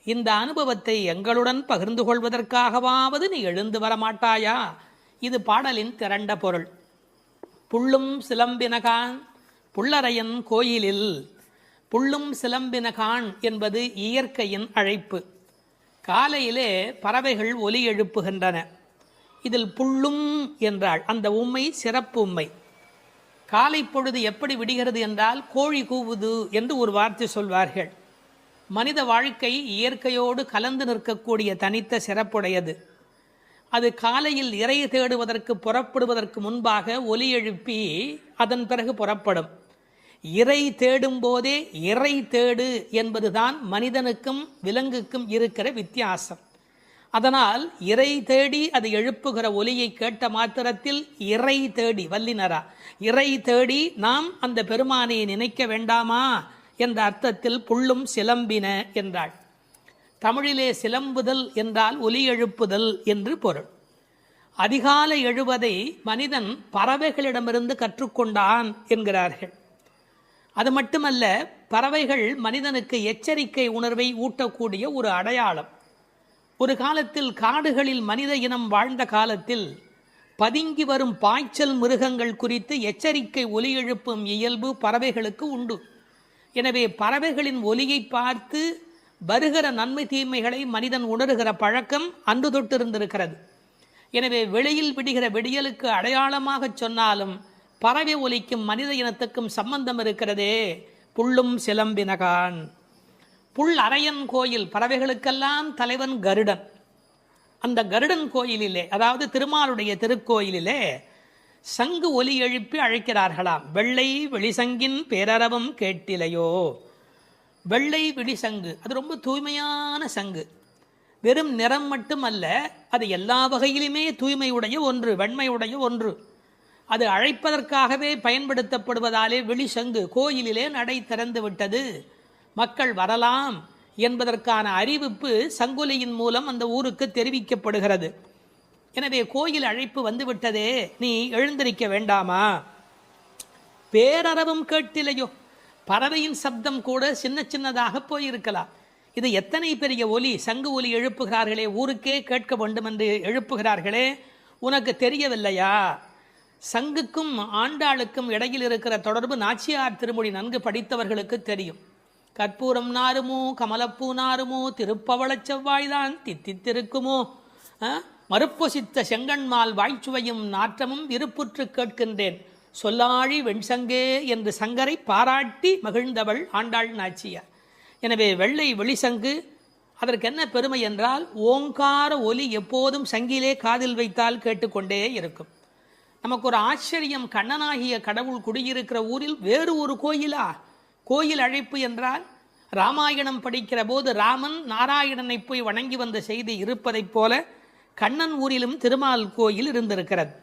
இந்த அனுபவத்தை எங்களுடன் பகிர்ந்து கொள்வதற்காகவாவது நீ எழுந்து வரமாட்டாயா? இது பாடலின் திரண்ட பொருள். புள்ளும் சிலம்பினகான் புள்ளரையன் கோயிலில். புள்ளும் சிலம்பினகான் என்பது இயற்கையின் அழைப்பு. காலையிலே பறவைகள் ஒலி எழுப்புகின்றன. இதில் புள்ளும் என்றால் அந்த உம்மை சிறப்பு உம்மை. காலை பொழுது எப்படி விடுகிறது என்றால் கோழி கூவுது என்று ஒரு வார்த்தை சொல்வார்கள். மனித வாழ்க்கை இயற்கையோடு கலந்து நிற்கக்கூடிய தனித்த சிறப்புடையது. அது காலையில் இறை தேடுவதற்கு புறப்படுவதற்கு முன்பாக ஒலி எழுப்பி அதன் பிறகு புறப்படும். இறை தேடும் போதே இறை தேடு என்பதுதான் மனிதனுக்கும் விலங்குக்கும் இருக்கிற வித்தியாசம். அதனால் இறை தேடி அது எழுப்புகிற ஒலியை கேட்ட மாத்திரத்தில் இறை தேடி வல்லினரா இறை தேடி நாம் அந்த பெருமானை நினைக்க வேண்டாமா என்ற அர்த்தத்தில் புள்ளும் சிலம்பின என்றாள். தமிழிலே சிலம்புதல் என்றால் ஒலி எழுப்புதல் என்று பொருள். அதிகாலை எழுவதை மனிதன் பறவைகளிடமிருந்து கற்றுக்கொண்டான் என்கிறார்கள். அது மட்டுமல்ல, பறவைகள் மனிதனுக்கு எச்சரிக்கை உணர்வை ஊட்டக்கூடிய ஒரு அடையாளம். ஒரு காலத்தில் காடுகளில் மனித இனம் வாழ்ந்த காலத்தில் பதுங்கி வரும் பாய்ச்சல் மிருகங்கள் குறித்து எச்சரிக்கை ஒலி எழுப்பும் இயல்பு பறவைகளுக்கு உண்டு. எனவே பறவைகளின் ஒலியை பார்த்து வருகிற நன்மை தீமைகளை மனிதன் உணர்கிற பழக்கம் அன்று தொட்டிருந்திருக்கிறது. எனவே வெளியில் விடுகிற விடியலுக்கு அடையாளமாக சொன்னாலும் பறவை ஒலிக்கும் மனித இனத்துக்கும் சம்பந்தம் இருக்கிறதே. புள்ளும் சிலம்பினகான். புல் அரையன் கோயில், பறவைகளுக்கெல்லாம் தலைவன் கருடன். அந்த கருடன் கோயிலிலே, அதாவது திருமாலுடைய திருக்கோயிலிலே சங்கு ஒலி எழுப்பி அழைக்கிறார்களாம். வெள்ளை வெளிசங்கின் பேரரவம் கேட்டிலையோ. வெள்ளை வெளிசங்கு அது ரொம்ப தூய்மையான சங்கு. வெறும் நிறம் மட்டுமல்ல, அது எல்லா வகையிலுமே தூய்மையுடைய ஒன்று, வெண்மையுடைய ஒன்று. அது அழைப்பதற்காகவே பயன்படுத்தப்படுவதாலே வெளிசங்கு கோயிலிலே நடை திறந்து விட்டது. மக்கள் வரலாம் என்பதற்கான அறிவிப்பு சங்கொலியின் மூலம் அந்த ஊருக்கு தெரிவிக்கப்படுகிறது. எனவே கோயில் அழைப்பு வந்துவிட்டதே, நீ எழுந்திருக்க வேண்டாமா? பேரறவும் கேட்டிலையோ? பறவையின் சப்தம் கூட சின்ன சின்னதாக போயிருக்கலாம். இது எத்தனை பெரிய ஒலி, சங்கு ஒலி எழுப்புகிறார்களே, ஊருக்கே கேட்க வேண்டும் என்று எழுப்புகிறார்களே, உனக்கு தெரியவில்லையா? சங்குக்கும் ஆண்டாளுக்கும் இடையில் இருக்கிற தொடர்பு நாச்சியார் திருமொழி நன்கு படித்தவர்களுக்கு தெரியும். கற்பூரம் நாருமோ, கமலப்பூ நாருமோ, திருப்பவளச் செவ்வாய்தான் தித்தித்திருக்குமோ, மறுப்பொசித்த செங்கண்மால் வாய்ச்சுவையும் நாற்றமும் விருப்புற்று கேட்கின்றேன், சொல்லாழி வெண்சங்கே என்று சங்கரை பாராட்டி மகிழ்ந்தவள் ஆண்டாள் நாச்சியார். எனவே வெள்ளை வெளிசங்கு, அதற்கு என்ன பெருமை என்றால் ஓங்கார ஒலி எப்போதும் சங்கிலே காதில் வைத்தால் கேட்டுக்கொண்டே இருக்கும். நமக்கு ஒரு ஆச்சரியம், கண்ணனாகிய கடவுள் குடியிருக்கிற ஊரில் வேறு ஒரு கோயிலா? கோயில் அழைப்பு என்றால் ராமாயணம் படிக்கிற போது ராமன் நாராயணனை போய் வணங்கி வந்த செய்தி இருப்பதைப் போல கண்ணன் ஊரிலும் திருமால் கோயில் இருந்திருக்கிறது.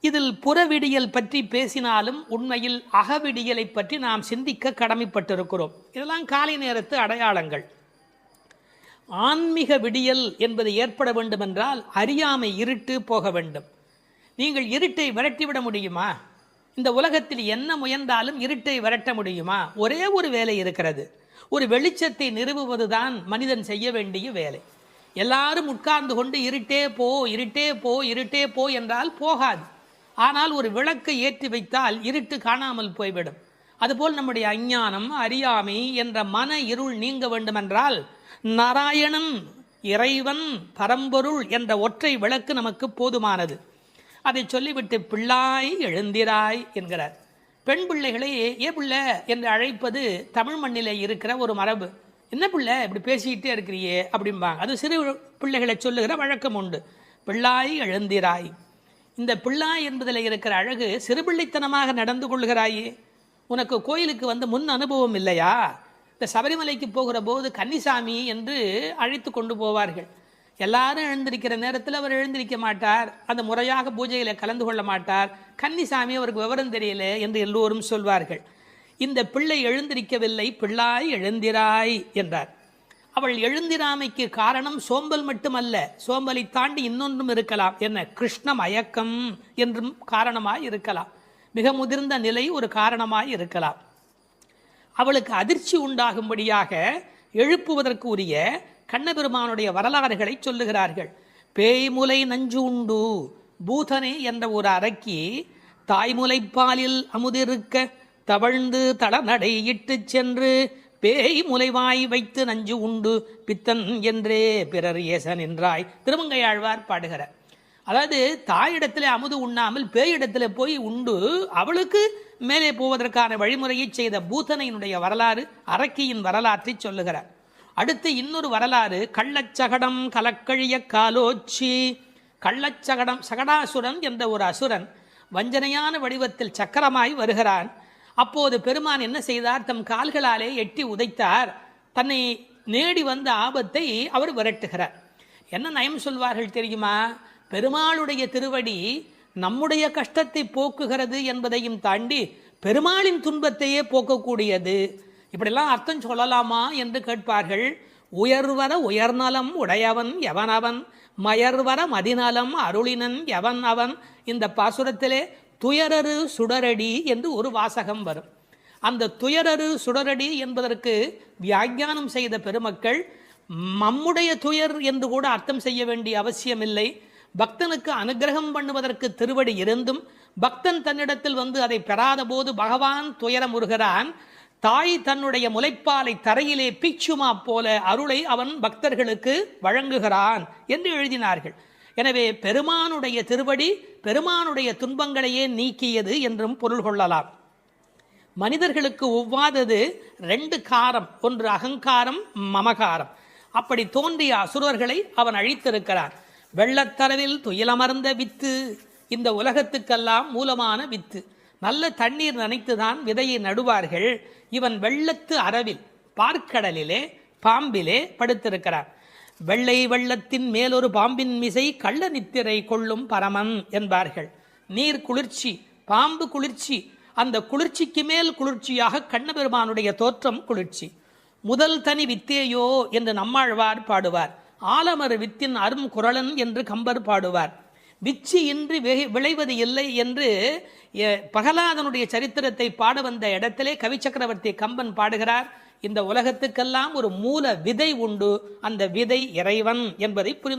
இதில் புறவிடியல் பற்றி பேசினாலும் உண்மையில் அகவிடியலை பற்றி நாம் சிந்திக்க கடமைப்பட்டிருக்கிறோம். இதெல்லாம் காலை நேரத்து அடையாளங்கள். ஆன்மீக விடியல் என்பது ஏற்பட வேண்டும் என்றால் அறியாமை, இருட்டு போக வேண்டும். நீங்கள் இருட்டை விரட்டிவிட முடியுமா? இந்த உலகத்தில் என்ன முயன்றாலும் இருட்டை விரட்ட முடியுமா? ஒரே ஒரு வேலை இருக்கிறது, ஒரு வெளிச்சத்தை நிறுவுவதுதான் மனிதன் செய்ய வேண்டிய வேலை. எல்லாரும் உட்கார்ந்து கொண்டு இருட்டே போ, இருட்டே போ, இருட்டே போ என்றால் போகாது. ஆனால் ஒரு விளக்கை ஏற்றி வைத்தால் இருட்டு காணாமல் போய்விடும். அதுபோல் நம்முடைய அஞ்ஞானம், அறியாமை என்ற மன இருள் நீங்க வேண்டுமென்றால் நாராயணன், இறைவன், பரம்பொருள் என்ற ஒற்றை விளக்கு நமக்கு போதுமானது. அதை சொல்லிவிட்டு பிள்ளாய் எழுந்திராய் என்கிறார். பெண் பிள்ளைகளை ஏ பிள்ளை என்று அழைப்பது தமிழ் மண்ணிலே இருக்கிற ஒரு மரபு. என்ன பிள்ளை இப்படி பேசிக்கிட்டே இருக்கிறியே அப்படிம்பாங்க. அது சிறு பிள்ளைகளை சொல்லுகிற வழக்கம் உண்டு. பிள்ளாய் எழுந்திராய். இந்த பிள்ளாய் என்பதில் இருக்கிற அழகு, சிறுபிள்ளைத்தனமாக நடந்து கொள்கிறாயே. உனக்கு கோயிலுக்கு வந்து முன் அனுபவம் இல்லையா? இந்த சபரிமலைக்கு போகிற போது கன்னிசாமி என்று அழைத்து கொண்டு போவார்கள். எல்லாரும் எழுந்திருக்கிற நேரத்தில் அவர் எழுந்திருக்க மாட்டார், அந்த முறையாக பூஜையில் கலந்து கொள்ள மாட்டார். கன்னிசாமி அவருக்கு விவரம் தெரியல என்று எல்லோரும் சொல்வார்கள். இந்த பிள்ளை எழுந்திருக்கவில்லை, பிள்ளாய் எழுந்திராய் என்றார். அவள் எழுந்திராமைக்கு காரணம் சோம்பல் மட்டுமல்ல, சோம்பலை தாண்டி இன்னொன்றும் இருக்கலாம். என்ன? கிருஷ்ண மயக்கம் என்றும் காரணமாய் இருக்கலாம். மிக முதிர்ந்த நிலை ஒரு காரணமாய் இருக்கலாம். அவளுக்கு அதிர்ச்சி உண்டாகும்படியாக எழுப்புவதற்கு உரிய கண்ணபெருமானுடைய வரலாறுகளை சொல்லுகிறார்கள். பேய்முலை நஞ்சு உண்டு பூதனே என்ற ஒரு அரக்கி தாய்முலைப்பாலில் அமுதிருக்க தவழ்ந்து தளநடை இட்டு சென்று பேய் முலைவாய் வைத்து நஞ்சு உண்டு பித்தன் என்றே பிறர் ஏசன் என்றாய் திருமங்கையாழ்வார் பாடுகிறார். அதாவது தாயிடத்தில் அமுது உண்ணாமல் பேயிடத்தில் போய் உண்டு அவளுக்கு மேலே போவதற்கான வழிமுறையை செய்த பூதனையினுடைய வரலாறு, அரக்கியின் வரலாற்றை சொல்லுகிறார். அடுத்து இன்னொரு வரலாறு, கள்ளச்சகடம் கலக்கழிய காலோச்சி. கள்ளச்சகடம், சகடாசுரன் என்ற ஒரு அசுரன் வஞ்சனையான வடிவத்தில் சக்கரமாய் வருகிறான். அப்போது பெருமான் என்ன செய்தார்? தம் கால்களாலே எட்டி உதைத்தார். தன்னை நேடி வந்த ஆபத்தை அவர் விரட்டுகிறார். என்ன நயம் சொல்வார்கள் தெரியுமா? பெருமாளுடைய திருவடி நம்முடைய கஷ்டத்தை போக்குகிறது என்பதையும் தாண்டி பெருமாளின் துன்பத்தையே போக்கக்கூடியது. இப்படிலாம் அர்த்தம் சொல்லலாமா என்று கேட்பார்கள். உயர்வர உயர்நலம் உடையவன் எவனவன், மயர்வர மதிநலம் அருளினன் எவன் அவன். இந்த பாசுரத்திலே துயரரு சுடரடி என்று ஒரு வாசகம் வரும். அந்த துயரரு சுடரடி என்பதற்கு வியாக்கியானம் செய்த பெருமக்கள் நம்முடைய துயர் என்று கூட அர்த்தம் செய்ய வேண்டிய அவசியமில்லை. பக்தனுக்கு அனுகிரகம் பண்ணுவதற்கு திருவடி இருந்தும் பக்தன் தன்னிடத்தில் வந்து அதை பெறாத போது பகவான் துயரமுறுகிறான். தாய் தன்னுடைய முலைப்பாலை தரையிலே பீச்சுமா போல அருளை அவன் பக்தர்களுக்கு வழங்குகிறான் என்று எழுதினார்கள். எனவே பெருமானுடைய திருவடி பெருமானுடைய துன்பங்களையே நீக்கியது என்றும் பொருள் கொள்ளலாம். மனிதர்களுக்கு ஒவ்வாதது ரெண்டு காரம், ஒன்று அகங்காரம், மமகாரம். அப்படி தோன்றிய அசுரர்களை அவன் அழித்திருக்கிறான். வெள்ளத்தரவில் துயிலமர்ந்த வித்து, இந்த உலகத்துக்கெல்லாம் மூலமான வித்து. நல்ல தண்ணீர் நனைத்துதான் விதையை நடுவார்கள். இவன் வெள்ளத்து அரவில் பார்க்கடலிலே பாம்பிலே படுத்திருக்கிறான். வெள்ளை வெள்ளத்தின் மேலொரு பாம்பின் மிசை கள்ள நித்திரை கொள்ளும் பரமன் என்பார்கள். நீர் குளிர்ச்சி, பாம்பு குளிர்ச்சி, அந்த குளிர்ச்சிக்கு மேல் குளிர்ச்சியாக கண்ணபெருமானுடைய தோற்றம் குளிர்ச்சி. முதல் தனி வித்தேயோ என்று நம்மாழ்வார் பாடுவார். ஆலமர் வித்தின் அரும் குரலன் என்று கம்பர் பாடுவார். விச்சி இன்றி விளைவது இல்லை என்று பிரகலாதனுடைய சரித்திரத்தை பாட வந்த இடத்திலே கவி சக்கரவர்த்தி கம்பன் பாடுகிறார். இந்த உலகத்துக்கெல்லாம் ஒரு மூல விதை உண்டு, அந்த விதை இறைவன் என்பதை புரிந்து